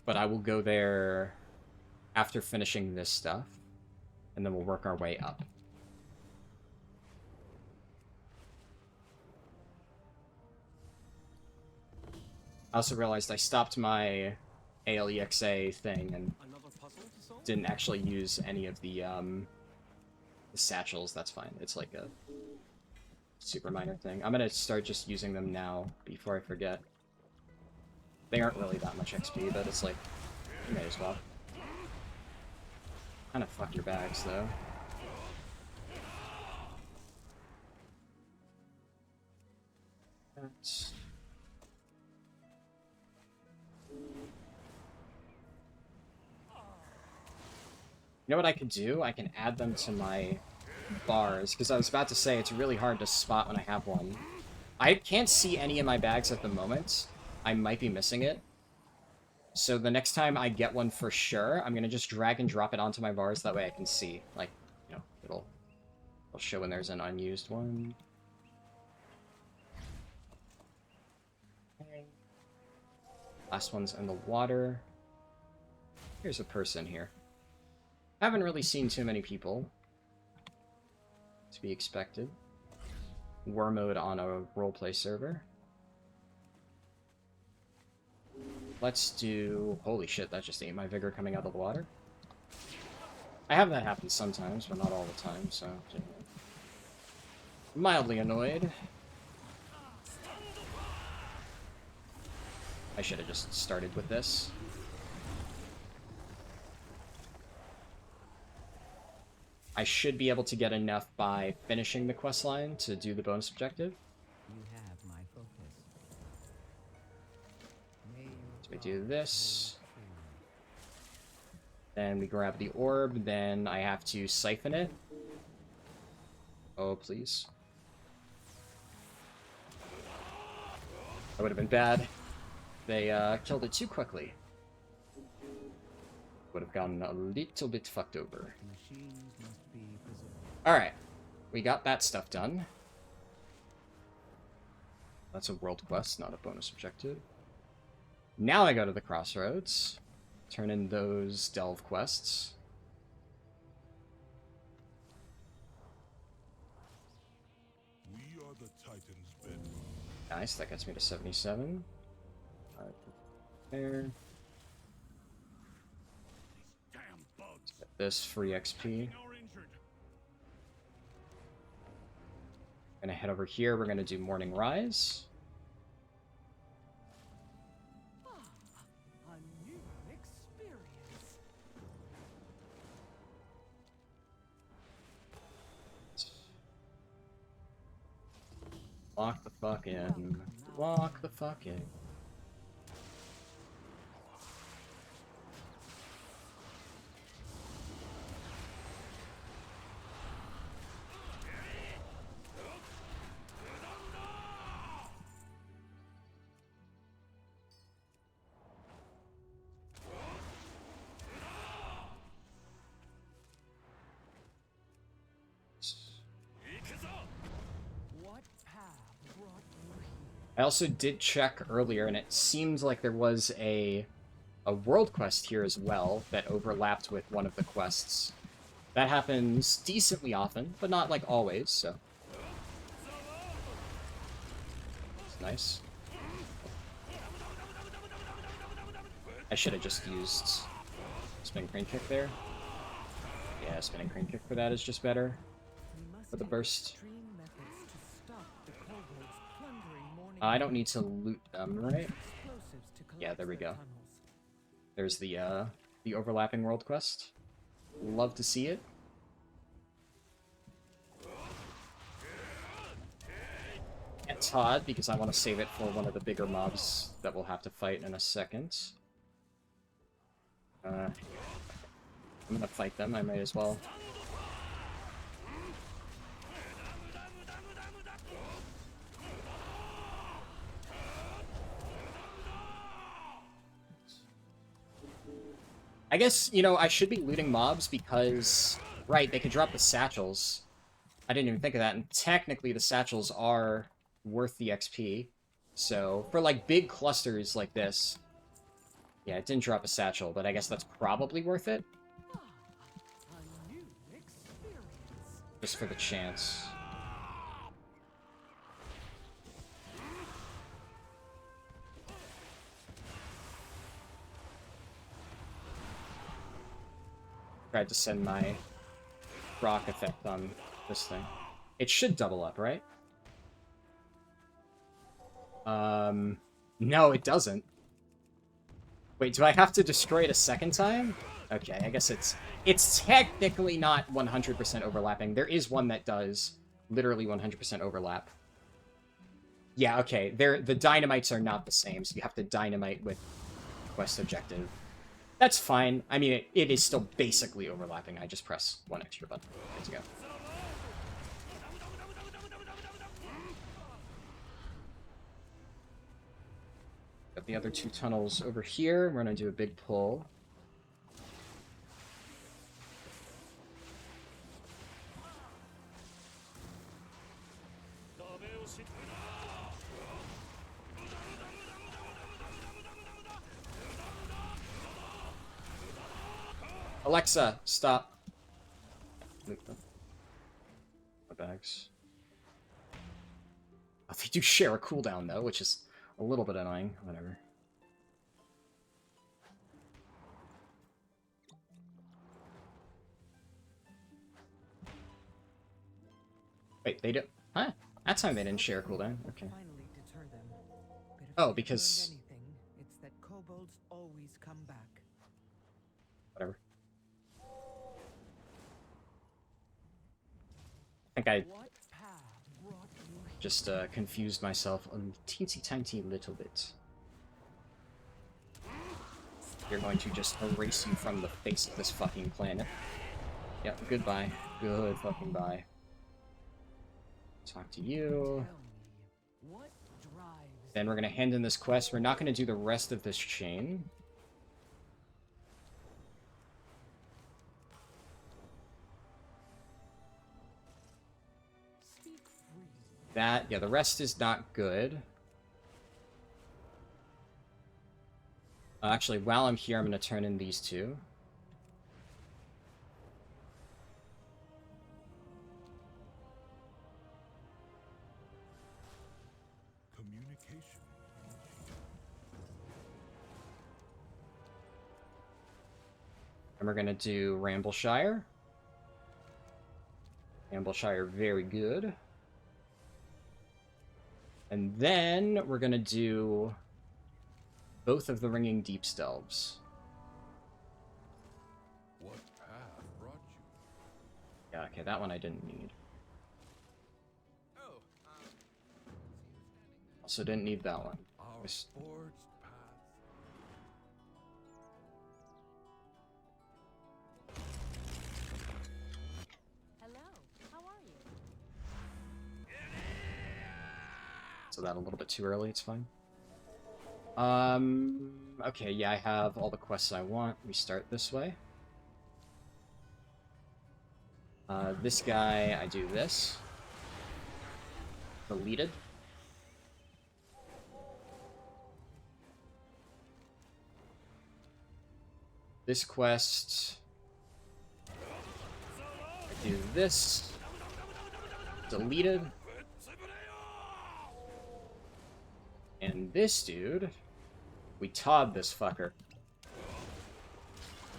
S1: But I will go there after finishing this stuff. And then we'll work our way up. I also realized I stopped my ALEXA thing and
S8: Another puzzle to solve?
S1: didn't actually use any of the satchels. That's fine. It's like a super minor thing. I'm gonna start just using them now before I forget. They aren't really that much XP, but it's like, you may as well. Kind of fuck your bags, though. That's... You know what I could do? I can add them to my bars, because I was about to say it's really hard to spot when I have one. I can't see any in my bags at the moment. I might be missing it. So the next time I get one for sure, I'm gonna just drag and drop it onto my bars, that way I can see. Like, you know, it'll show when there's an unused one. Okay. Last one's in the water. Here's a person here. Haven't really seen too many people. To be expected. war mode on a roleplay server. Let's do... Holy shit, that just ate my vigor coming out of the water. I have that happen sometimes, but not all the time, so... Mildly annoyed. I should have just started with this. I should be able to get enough by finishing the questline to do the bonus objective.
S9: You have my focus. May your
S1: So we do
S9: path
S1: this.
S9: be true.
S1: Then we grab the orb, then I have to siphon it. Oh, please. That would have been bad. They killed it too quickly. Would have gotten a little bit fucked over.
S9: Machines must be preserved.
S1: Alright. We got that stuff done. That's a world quest, not a bonus objective. Now I go to the crossroads. Turn in those delve quests.
S3: We are the Titan's bedrock.
S1: Nice, that gets me to 77. There.
S3: Damn bugs.
S1: Get this free XP.
S3: Or injured.
S1: Gonna head over here, we're gonna do Morning Rise.
S10: A new experience.
S1: Lock the fuck in. Lock the fuck in.
S10: What path brought you here?
S1: I also did check earlier, and it seems like there was a world quest here as well that overlapped with one of the quests. That happens decently often, but not like always, so. It's nice. I should have just used spin crane kick there. Yeah, spinning crane kick for that is just better.
S10: We must
S1: For the
S10: take
S1: burst.
S10: extreme methods to stop the kobolds plundering morning
S1: I don't need to loot them, right?
S10: explosives to
S1: Yeah, there we
S10: collapse
S1: go.
S10: their tunnels.
S1: There's the overlapping world quest. Love to see it. And Todd, because I want to save it for one of the bigger mobs that we'll have to fight in a second. I'm gonna fight them, I might as well. I guess, you know, I should be looting mobs because, right, they could drop the satchels. I didn't even think of that, and technically the satchels are worth the XP. So, for, like, big clusters like this... Yeah, it didn't drop a satchel, but I guess that's probably worth it.
S10: A new experience.
S1: Just for the chance. Tried to send my rock effect on this thing. It should double up, right? No, it doesn't. Wait, do I have to destroy it a second time? Okay, I guess it's technically not 100% overlapping. There is one that does literally 100% overlap. Yeah, okay. The dynamites are not the same, so you have to dynamite with quest objective. That's fine. I mean, it is still basically overlapping. I just press one extra button. Good to go. Got the other two tunnels over here. We're gonna do a big pull. Alexa, stop. Loot them. My bags. They do share a cooldown, though, which is a little bit annoying. Whatever. Wait, they do? Huh? That time they didn't share a cooldown. Okay.
S10: Finally deter them. But if
S1: Oh,
S10: they've
S1: because...
S10: learned anything, it's that kobolds always come back.
S1: Whatever. I think I
S10: What path brought you
S1: just confused myself a teensy tiny little bit. You're going to just erase you from the face of this fucking planet. Yep, goodbye. Good fucking bye. Talk to you.
S10: what drives
S1: Then we're gonna hand in this quest. We're not gonna do the rest of this chain. That, yeah, the rest is not good. Actually, while I'm here, I'm gonna turn in these two.
S3: Communication.
S1: And we're gonna do Rambleshire. Rambleshire, very good. And then we're gonna do both of the Ringing Deep Delves.
S3: What path brought you?
S1: Yeah, okay, that one I didn't need. Also didn't need that one.
S3: Our
S1: Was-
S3: forged path.
S5: Hello, how are you?
S1: So that a little bit too early, it's fine. Okay, yeah, I have all the quests I want. We start this way. This guy, I do this. Deleted. This quest, I do this. Deleted. And this dude, we Todd this fucker.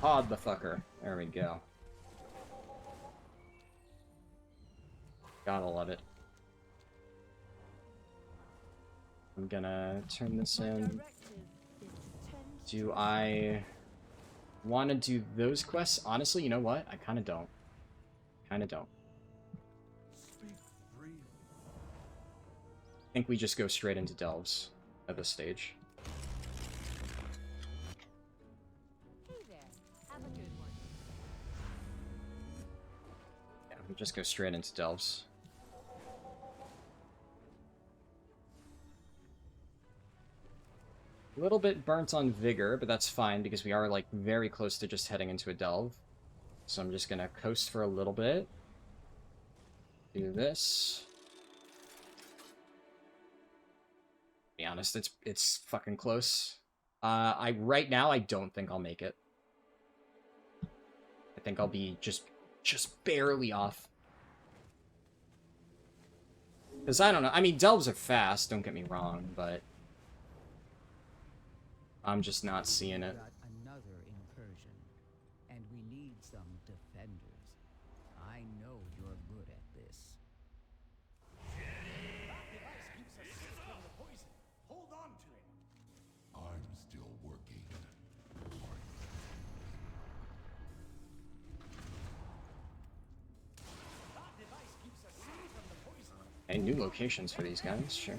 S1: Todd the fucker. There we go. Gotta love it. I'm gonna turn this in. Do I want to do those quests? Honestly, you know what? I kind of don't. Kind of don't.
S3: Speak freely.
S1: I think we just go straight into Delves at this stage.
S5: Hey there, have a good one.
S1: Yeah, we just go straight into Delves. A little bit burnt on Vigor, but that's fine because we are, like, very close to just heading into a Delve. So I'm just gonna coast for a little bit. Do this. To be honest, it's fucking close. Right now I don't think I'll make it. I think I'll be just barely off. Because I don't know. I mean, Delves are fast, don't get me wrong, but I'm just not seeing it.
S9: Got another incursion, and we need some defenders. I know you're good at this.
S3: Hold on to it.
S2: I'm still working.
S1: Hey, new locations for these guys, sure.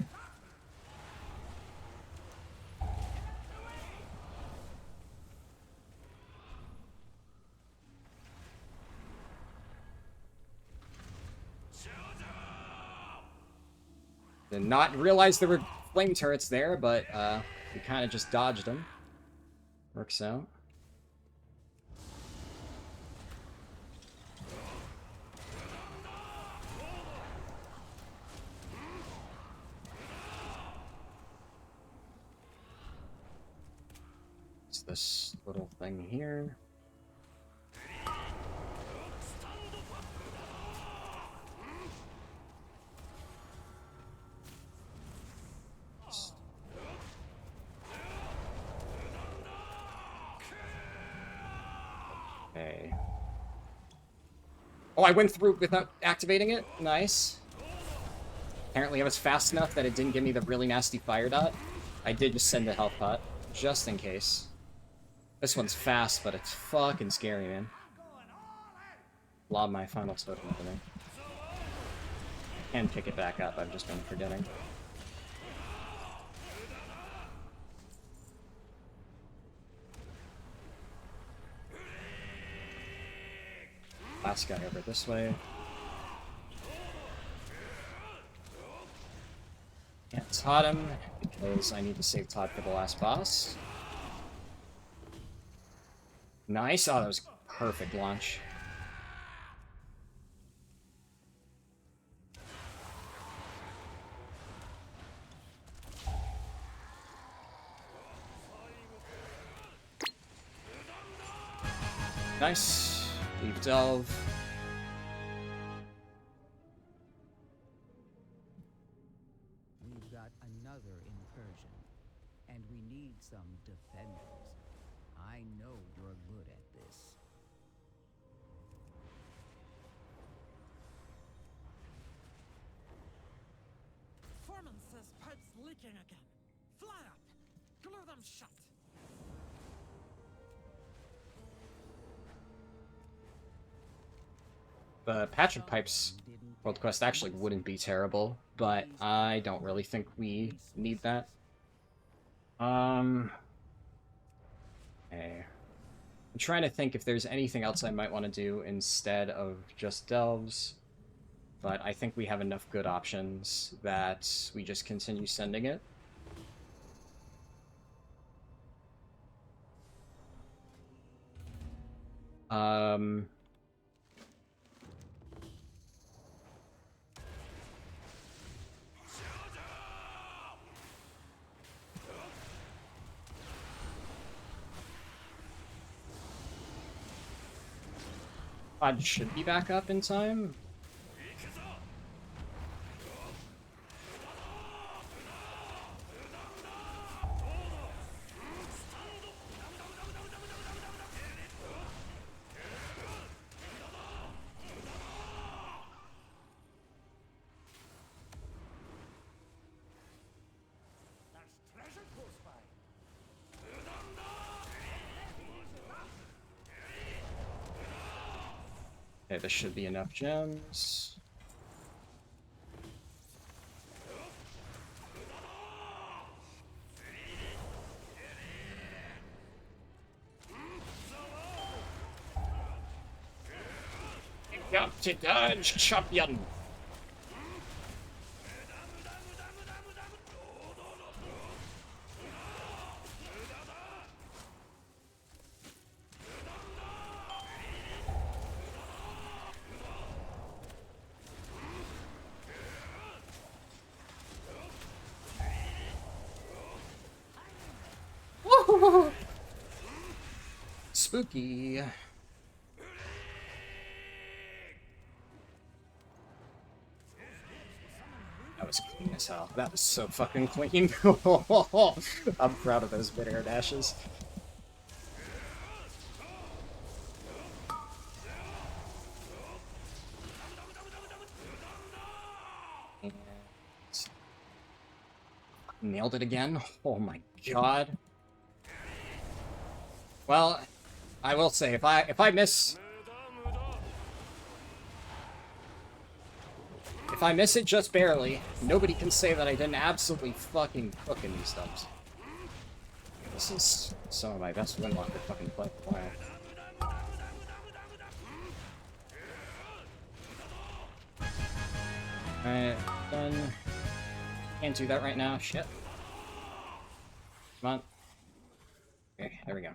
S1: Did not realize there were flame turrets there, but we kind of just dodged them. Works out. It's this little thing here. Okay. Oh, I went through without activating it? Nice. Apparently I was fast enough that it didn't give me the really nasty fire dot. I did just send a health pot, just in case. This one's fast, but it's fucking scary, man. Lob my final totem over there. And pick it back up, I've just been forgetting. Last guy over this way. Can't Todd him, because I need to save Todd for the last boss. Nice! Oh, that was perfect launch. Nice. Leave Delve.
S9: We've got another incursion, and we need some defenders. I know you're good at this.
S10: Foreman says pipes leaking again. Fly up. Glue them shut.
S1: The Patrick Pipes World Quest actually wouldn't be terrible, but I don't really think we need that. Okay. I'm trying to think if there's anything else I might want to do instead of just delves, but I think we have enough good options that we just continue sending it. Pod should be back up in time. Okay, this should be enough gems. Got to dodge, champion! Spooky. That was clean as hell. That was so fucking clean. I'm proud of those mid-air dashes. And... nailed it again. Oh my god. Well, I will say, if I miss it just barely, nobody can say that I didn't absolutely fucking cook in these dubs. This is some of my best win-lock to fucking play for a while. Alright, done. Can't do that right now, shit. Come on. Okay, there we go.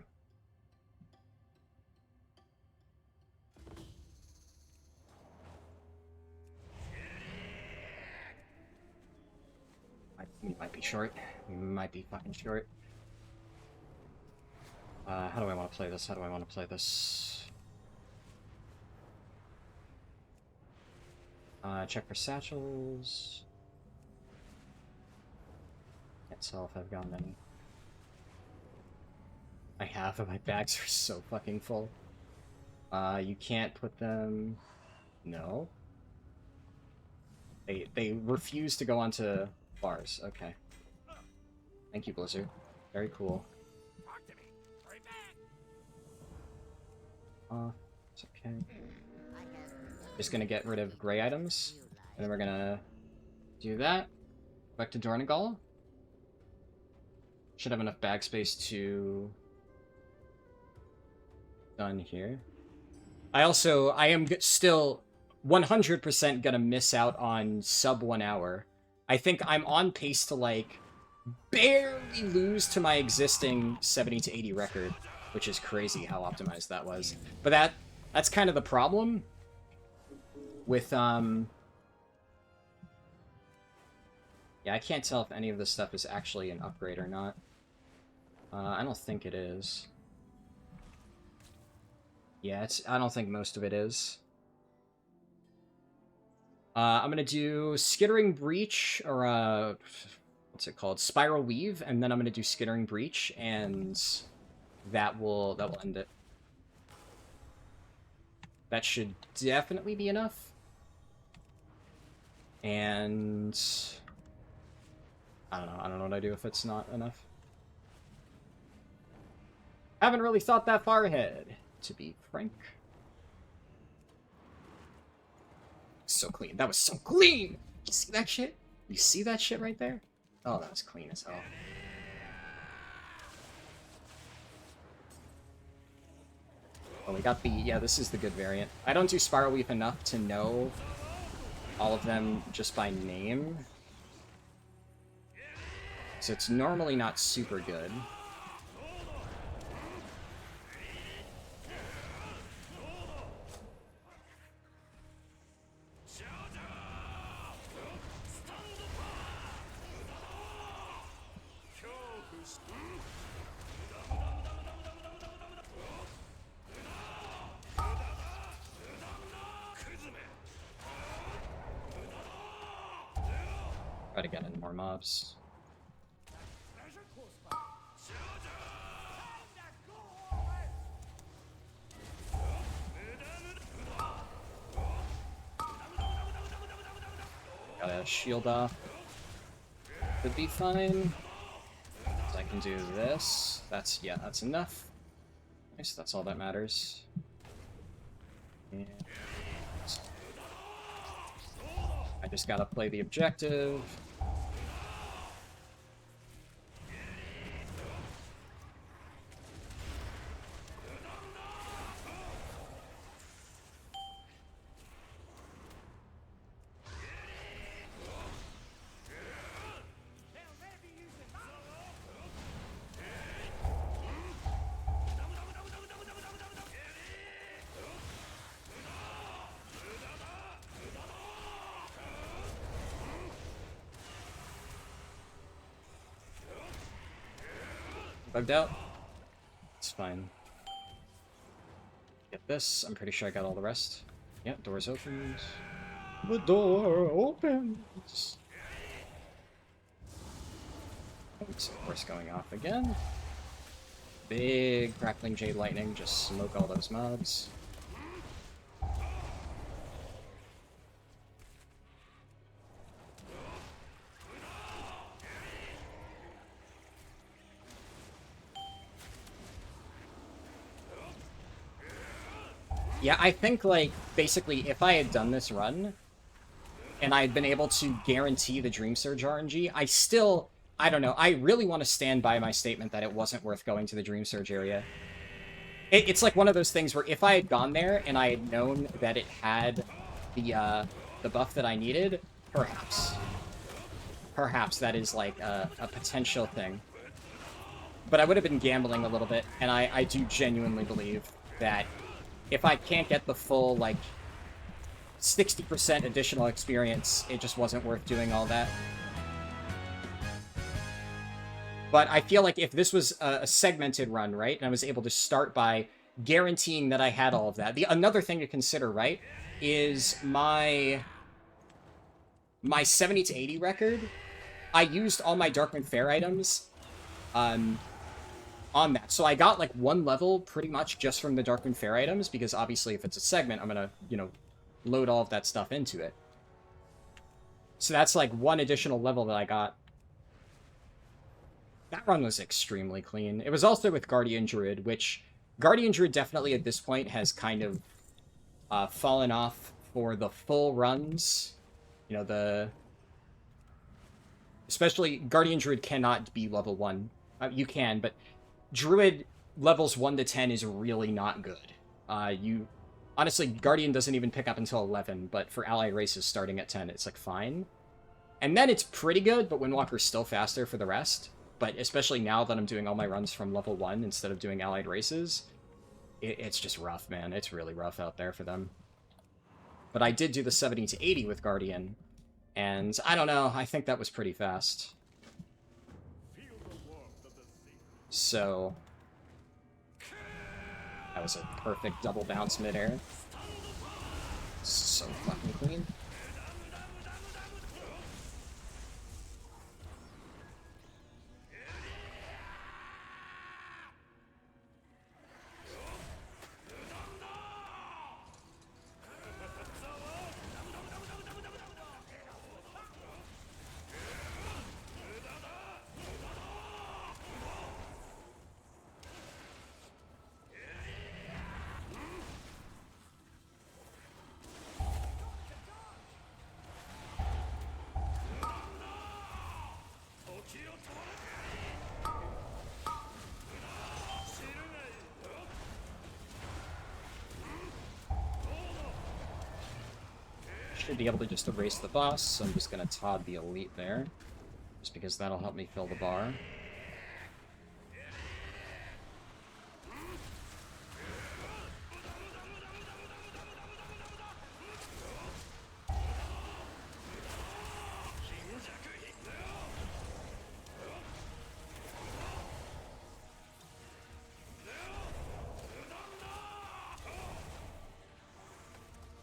S1: We might be short. We might be fucking short. How do I want to play this? How do I want to play this? Check for satchels. Can't tell if I've gotten any. I have, and my bags are so fucking full. You can't put them... No. They refuse to go onto bars. Okay. Thank you, Blizzard. Very cool. It's okay. Just gonna get rid of gray items. And then we're gonna do that. Back to Dornagal. Should have enough bag space to... Done here. I am still 100% gonna miss out on sub 1 hour. I think I'm on pace to, like, barely lose to my existing 70 to 80 record, which is crazy how optimized that was. But that's kind of the problem with, yeah, I can't tell if any of this stuff is actually an upgrade or not. I don't think it is. Yeah, I don't think most of it is. I'm gonna do Skittering Breach, or, what's it called? Spiral Weave, and then I'm gonna do Skittering Breach, and that will end it. That should definitely be enough. And... I don't know what I do if it's not enough. Haven't really thought that far ahead, to be frank. So clean. That was so clean! You see that shit? You see that shit right there? Oh, that was clean as hell. Oh, we got the... Yeah, this is the good variant. I don't do Spiral Weave enough to know all of them just by name. So it's normally not super good. Try to get in more mobs. Got a shield off. Could be fine. So I can do this. That's enough. Nice, that's all that matters. And I just gotta play the objective. Bugged out? It's fine. Get this. I'm pretty sure I got all the rest. Yep, door's opened. The door opens! Oops, of course going off again. Big crackling jade lightning, just smoke all those mobs. Yeah, I think, like, basically, if I had done this run, and I had been able to guarantee the Dream Surge RNG, I don't know, I really want to stand by my statement that it wasn't worth going to the Dream Surge area. It's like one of those things where if I had gone there, and I had known that it had the buff that I needed, perhaps. Perhaps that is, like, a potential thing. But I would have been gambling a little bit, and I do genuinely believe that if I can't get the full, like, 60% additional experience, it just wasn't worth doing all that. But I feel like if this was a segmented run, right, and I was able to start by guaranteeing that I had all of that. Another thing to consider, right, is my 70 to 80 record. I used all my Darkman Fair items on that. So I got like one level pretty much just from the Darkwind Fair items, because obviously if it's a segment, I'm gonna, you know, load all of that stuff into it. So that's like one additional level that I got. That run was extremely clean. It was also with Guardian Druid, which Guardian Druid definitely at this point has kind of fallen off for the full runs. You know, especially Guardian Druid cannot be level 1. You can, but Druid levels 1 to 10 is really not good. Honestly, Guardian doesn't even pick up until 11, but for ally races starting at 10, it's like fine. And then it's pretty good, but Windwalker's still faster for the rest. But especially now that I'm doing all my runs from level 1 instead of doing allied races, it's just rough, man. It's really rough out there for them. But I did do the 70 to 80 with Guardian, and I don't know, I think that was pretty fast. So that was a perfect double bounce midair. So fucking clean. Should be able to just erase the boss, so I'm just gonna Todd the Elite there. Just because that'll help me fill the bar.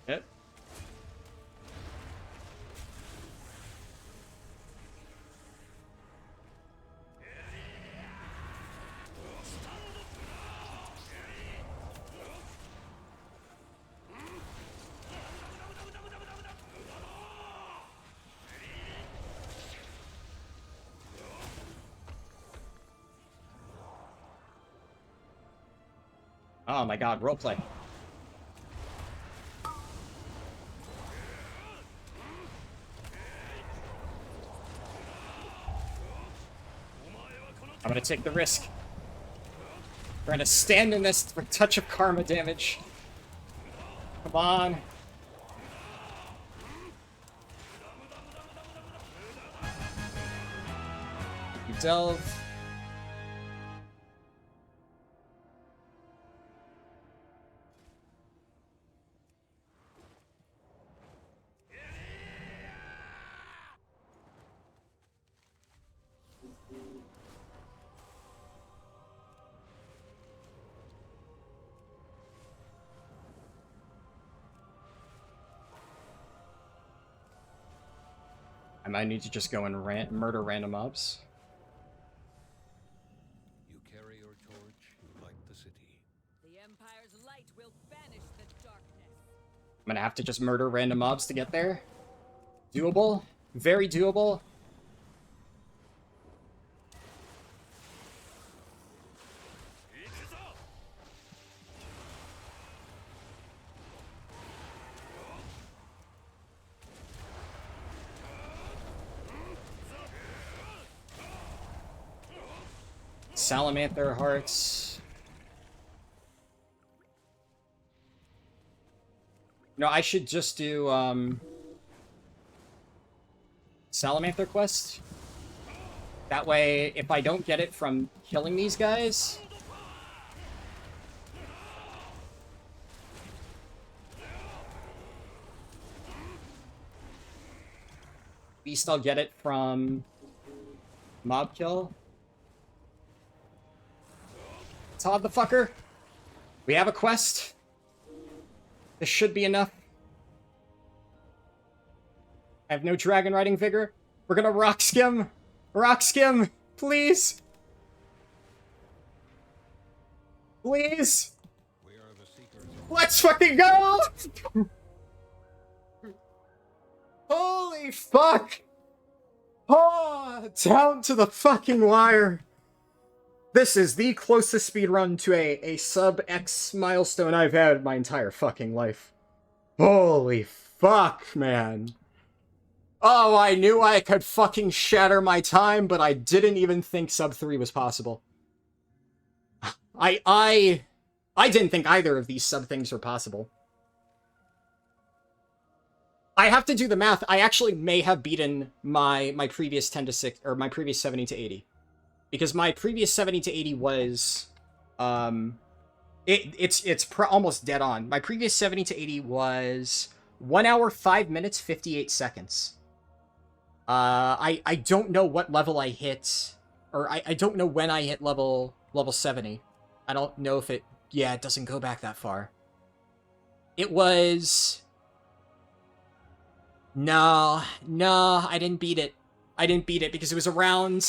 S1: Yep. Oh my god, roleplay. I'm gonna take the risk. We're gonna stand in this for touch of karma damage. Come on. You delve. I might need to just go and murder random mobs.
S3: You carry your torch, you light the city.
S5: The Empire's light will banish the darkness.
S1: I'm gonna have to just murder random mobs to get there. Doable. Very doable. Salamander hearts. No, I should just do Salamander quest. That way, if I don't get it from killing these guys, at least I'll get it from mob kill. Todd the fucker. We have a quest. This should be enough. I have no dragon riding vigor. We're gonna rock skim. Rock skim, please. Please!
S3: We are the seekers.
S1: Let's fucking go! Holy fuck! Oh, down to the fucking wire. This is the closest speedrun to a sub-X milestone I've had my entire fucking life. Holy fuck, man. Oh, I knew I could fucking shatter my time, but I didn't even think sub 3 was possible. I didn't think either of these sub things were possible. I have to do the math. I actually may have beaten my previous 10 to 6 or my previous 70 to 80. Because my previous 70 to 80 was it's almost dead on. My previous 70 to 80 was 1 hour 5 minutes 58 seconds. I don't know what level I hit, or I don't know when I hit level 70. I don't know if it doesn't go back that far. It was No, I didn't beat it. I didn't beat it because it was around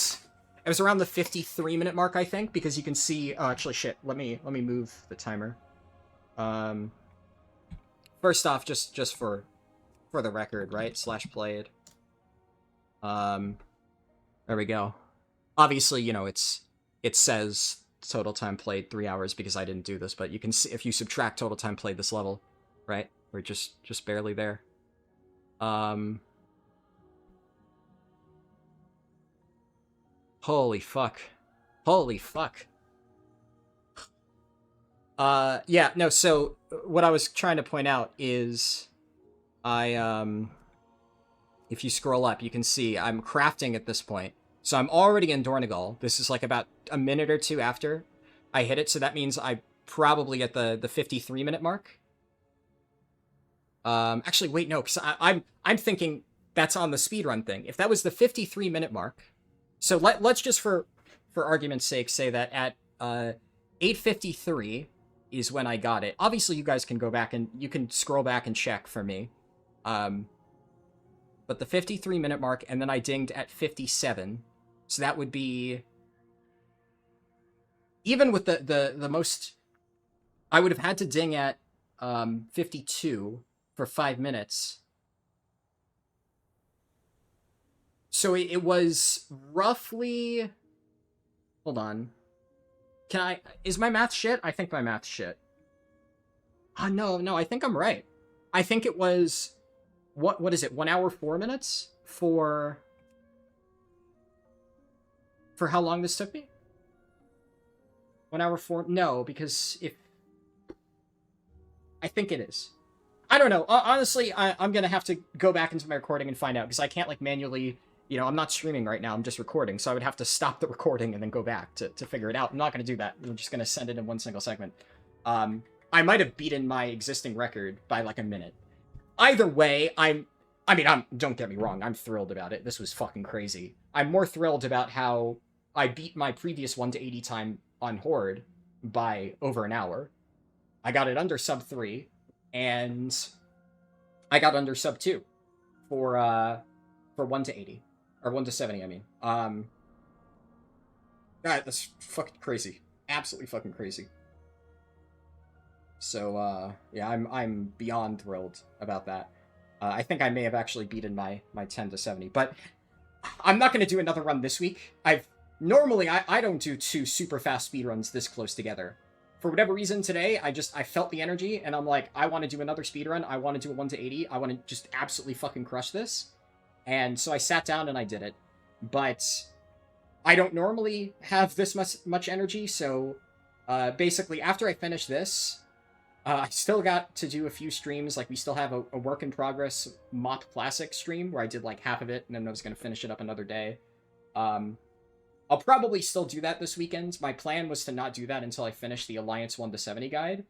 S1: the 53-minute mark, I think, because you can see actually shit, let me move the timer. First off, just for the record, right? /played. There we go. Obviously, you know, it says total time played 3 hours because I didn't do this, but you can see if you subtract total time played this level, right? We're just barely there. Holy fuck. Holy fuck. Yeah, no, so what I was trying to point out is if you scroll up, you can see I'm crafting at this point. So I'm already in Dornegal. This is like about a minute or two after I hit it, so that means I probably at the 53-minute mark. Actually, wait, no, because I'm thinking that's on the speedrun thing. If that was the 53-minute mark, so let's just for argument's sake say that at 8:53 is when I got it. Obviously, you guys can go back and you can scroll back and check for me. But the 53-minute mark, and then I dinged at 57. So that would be, even with the most, I would have had to ding at 52 for 5 minutes. So it was roughly, hold on. Is my math shit? I think my math's shit. Oh, no, I think I'm right. I think it was, what is it, 1 hour 4 minutes for how long this took me? 1 hour 4, no, because I think it is. I don't know. Honestly, I'm gonna have to go back into my recording and find out, because I can't, like, manually, you know, I'm not streaming right now, I'm just recording, so I would have to stop the recording and then go back to figure it out. I'm not gonna do that. I'm just gonna send it in one single segment. I might have beaten my existing record by, like, a minute. Either way, don't get me wrong, I'm thrilled about it. This was fucking crazy. I'm more thrilled about how I beat my previous 1 to 80 time on Horde by over an hour. I got it under sub 3, and I got under sub 2 for 1 to 80. Or 1 to 70, I mean. That's fucking crazy. Absolutely fucking crazy. So, yeah, I'm beyond thrilled about that. I think I may have actually beaten my 10 to 70, but I'm not going to do another run this week. Normally, I don't do 2 super fast speedruns this close together. For whatever reason today, I felt the energy, and I'm like, I want to do another speedrun. I want to do a 1 to 80. I want to just absolutely fucking crush this. And so I sat down and I did it. But I don't normally have this much energy, so basically after I finish this, I still got to do a few streams. Like, we still have a work in progress Mop Classic stream where I did like half of it, and then I was going to finish it up another day. I'll probably still do that this weekend. My plan was to not do that until I finish the Alliance 1 to 70 guide,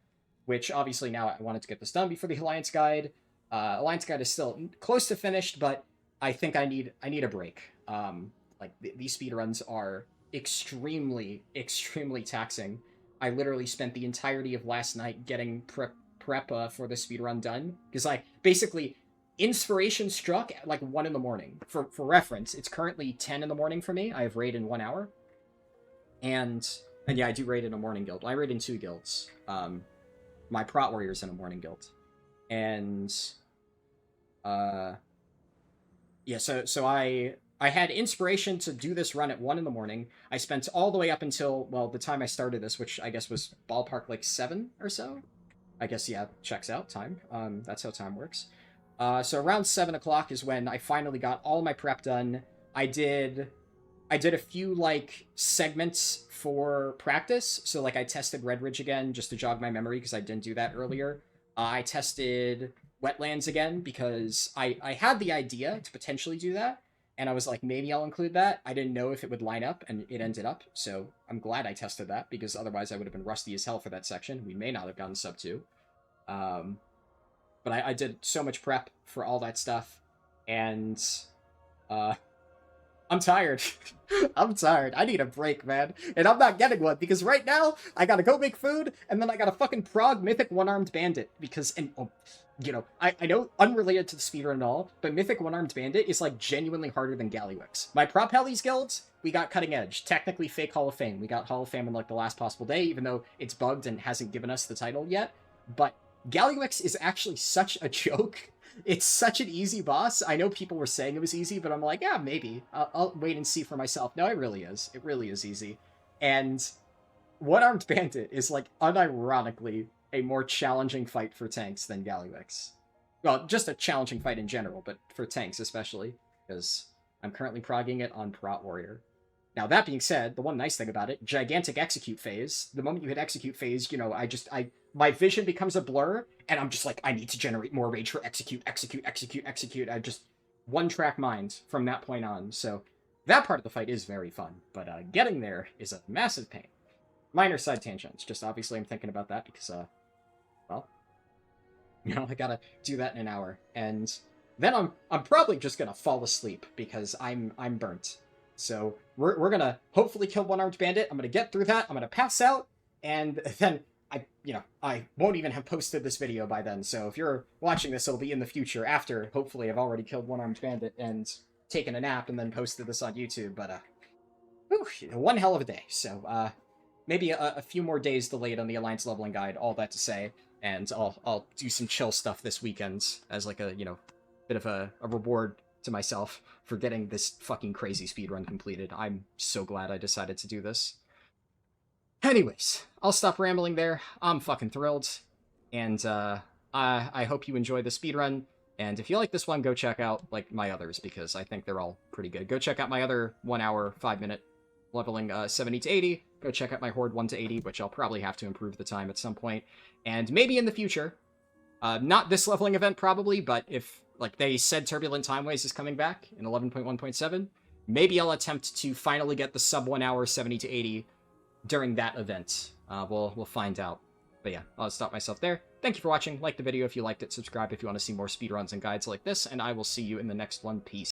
S1: which obviously now I wanted to get this done before the Alliance guide. Alliance guide is still close to finished, but I think I need a break. Like, these speedruns are extremely, extremely taxing. I literally spent the entirety of last night getting prep for the speedrun done, because I basically, inspiration struck at like 1 in the morning. For reference, it's currently 10 in the morning for me. I have raid in 1 hour. And And yeah, I do raid in a morning guild. I raid in 2 guilds. My Prot Warrior's in a morning guild. And yeah, so I had inspiration to do this run at 1 in the morning. I spent all the way up until, well, the time I started this, which I guess was ballpark like 7 or so. I guess, yeah, checks out time. That's how time works. So around 7 o'clock is when I finally got all my prep done. I did a few, like, segments for practice. So, like, I tested Red Ridge again just to jog my memory because I didn't do that earlier. I tested Wetlands again because I had the idea to potentially do that. And I was like, maybe I'll include that. I didn't know if it would line up, and it ended up. So I'm glad I tested that, because otherwise I would have been rusty as hell for that section. We may not have gotten sub 2. But I did so much prep for all that stuff. And I'm tired. I'm tired. I need a break, man. And I'm not getting one, because right now, I gotta go make food, and then I gotta fucking prog Mythic One-Armed Bandit, because, and, oh, you know, I know, unrelated to the speedrun and all, but Mythic One-Armed Bandit is, like, genuinely harder than Gallywix. My Prop Hellies guilds, we got Cutting Edge. Technically fake Hall of Fame. We got Hall of Fame in, like, the last possible day, even though it's bugged and hasn't given us the title yet. But Gallywix is actually such a joke. It's such an easy boss. I know people were saying it was easy, but I'm like, yeah, maybe. I'll wait and see for myself. No, it really is. It really is easy. And One-Armed Bandit is, like, unironically a more challenging fight for tanks than Gallywix. Well, just a challenging fight in general, but for tanks especially, because I'm currently progging it on Prot Warrior. Now, that being said, the one nice thing about it, gigantic execute phase. The moment you hit execute phase, you know, my vision becomes a blur, and I'm just like, I need to generate more rage for execute. I just one-track mind from that point on. So that part of the fight is very fun, but getting there is a massive pain. Minor side tangents. Just obviously I'm thinking about that because, well, you know, I gotta do that in an hour. And then I'm probably just gonna fall asleep because I'm burnt. So we're gonna hopefully kill One-Armed Bandit. I'm gonna get through that. I'm gonna pass out, and then I won't even have posted this video by then. So if you're watching this, it'll be in the future after, hopefully, I've already killed One-Armed Bandit and taken a nap and then posted this on YouTube. But, whew, one hell of a day. So, maybe a few more days delayed on the Alliance leveling guide, all that to say. And I'll do some chill stuff this weekend as, like, a, you know, bit of a reward to myself for getting this fucking crazy speedrun completed. I'm so glad I decided to do this. Anyways, I'll stop rambling there. I'm fucking thrilled. And I hope you enjoy the speedrun. And if you like this one, go check out, like, my others, because I think they're all pretty good. Go check out my other 1 hour, 5 minute leveling 70 to 80. Go check out my Horde 1 to 80, which I'll probably have to improve the time at some point. And maybe in the future, not this leveling event probably, but if, like, they said Turbulent Timeways is coming back in 11.1.7, maybe I'll attempt to finally get the sub 1 hour 70 to 80 during that event. We'll find out. But yeah, I'll stop myself there. Thank you for watching. Like the video if you liked it. Subscribe if you want to see more speedruns and guides like this, and I will see you in the next one. Peace.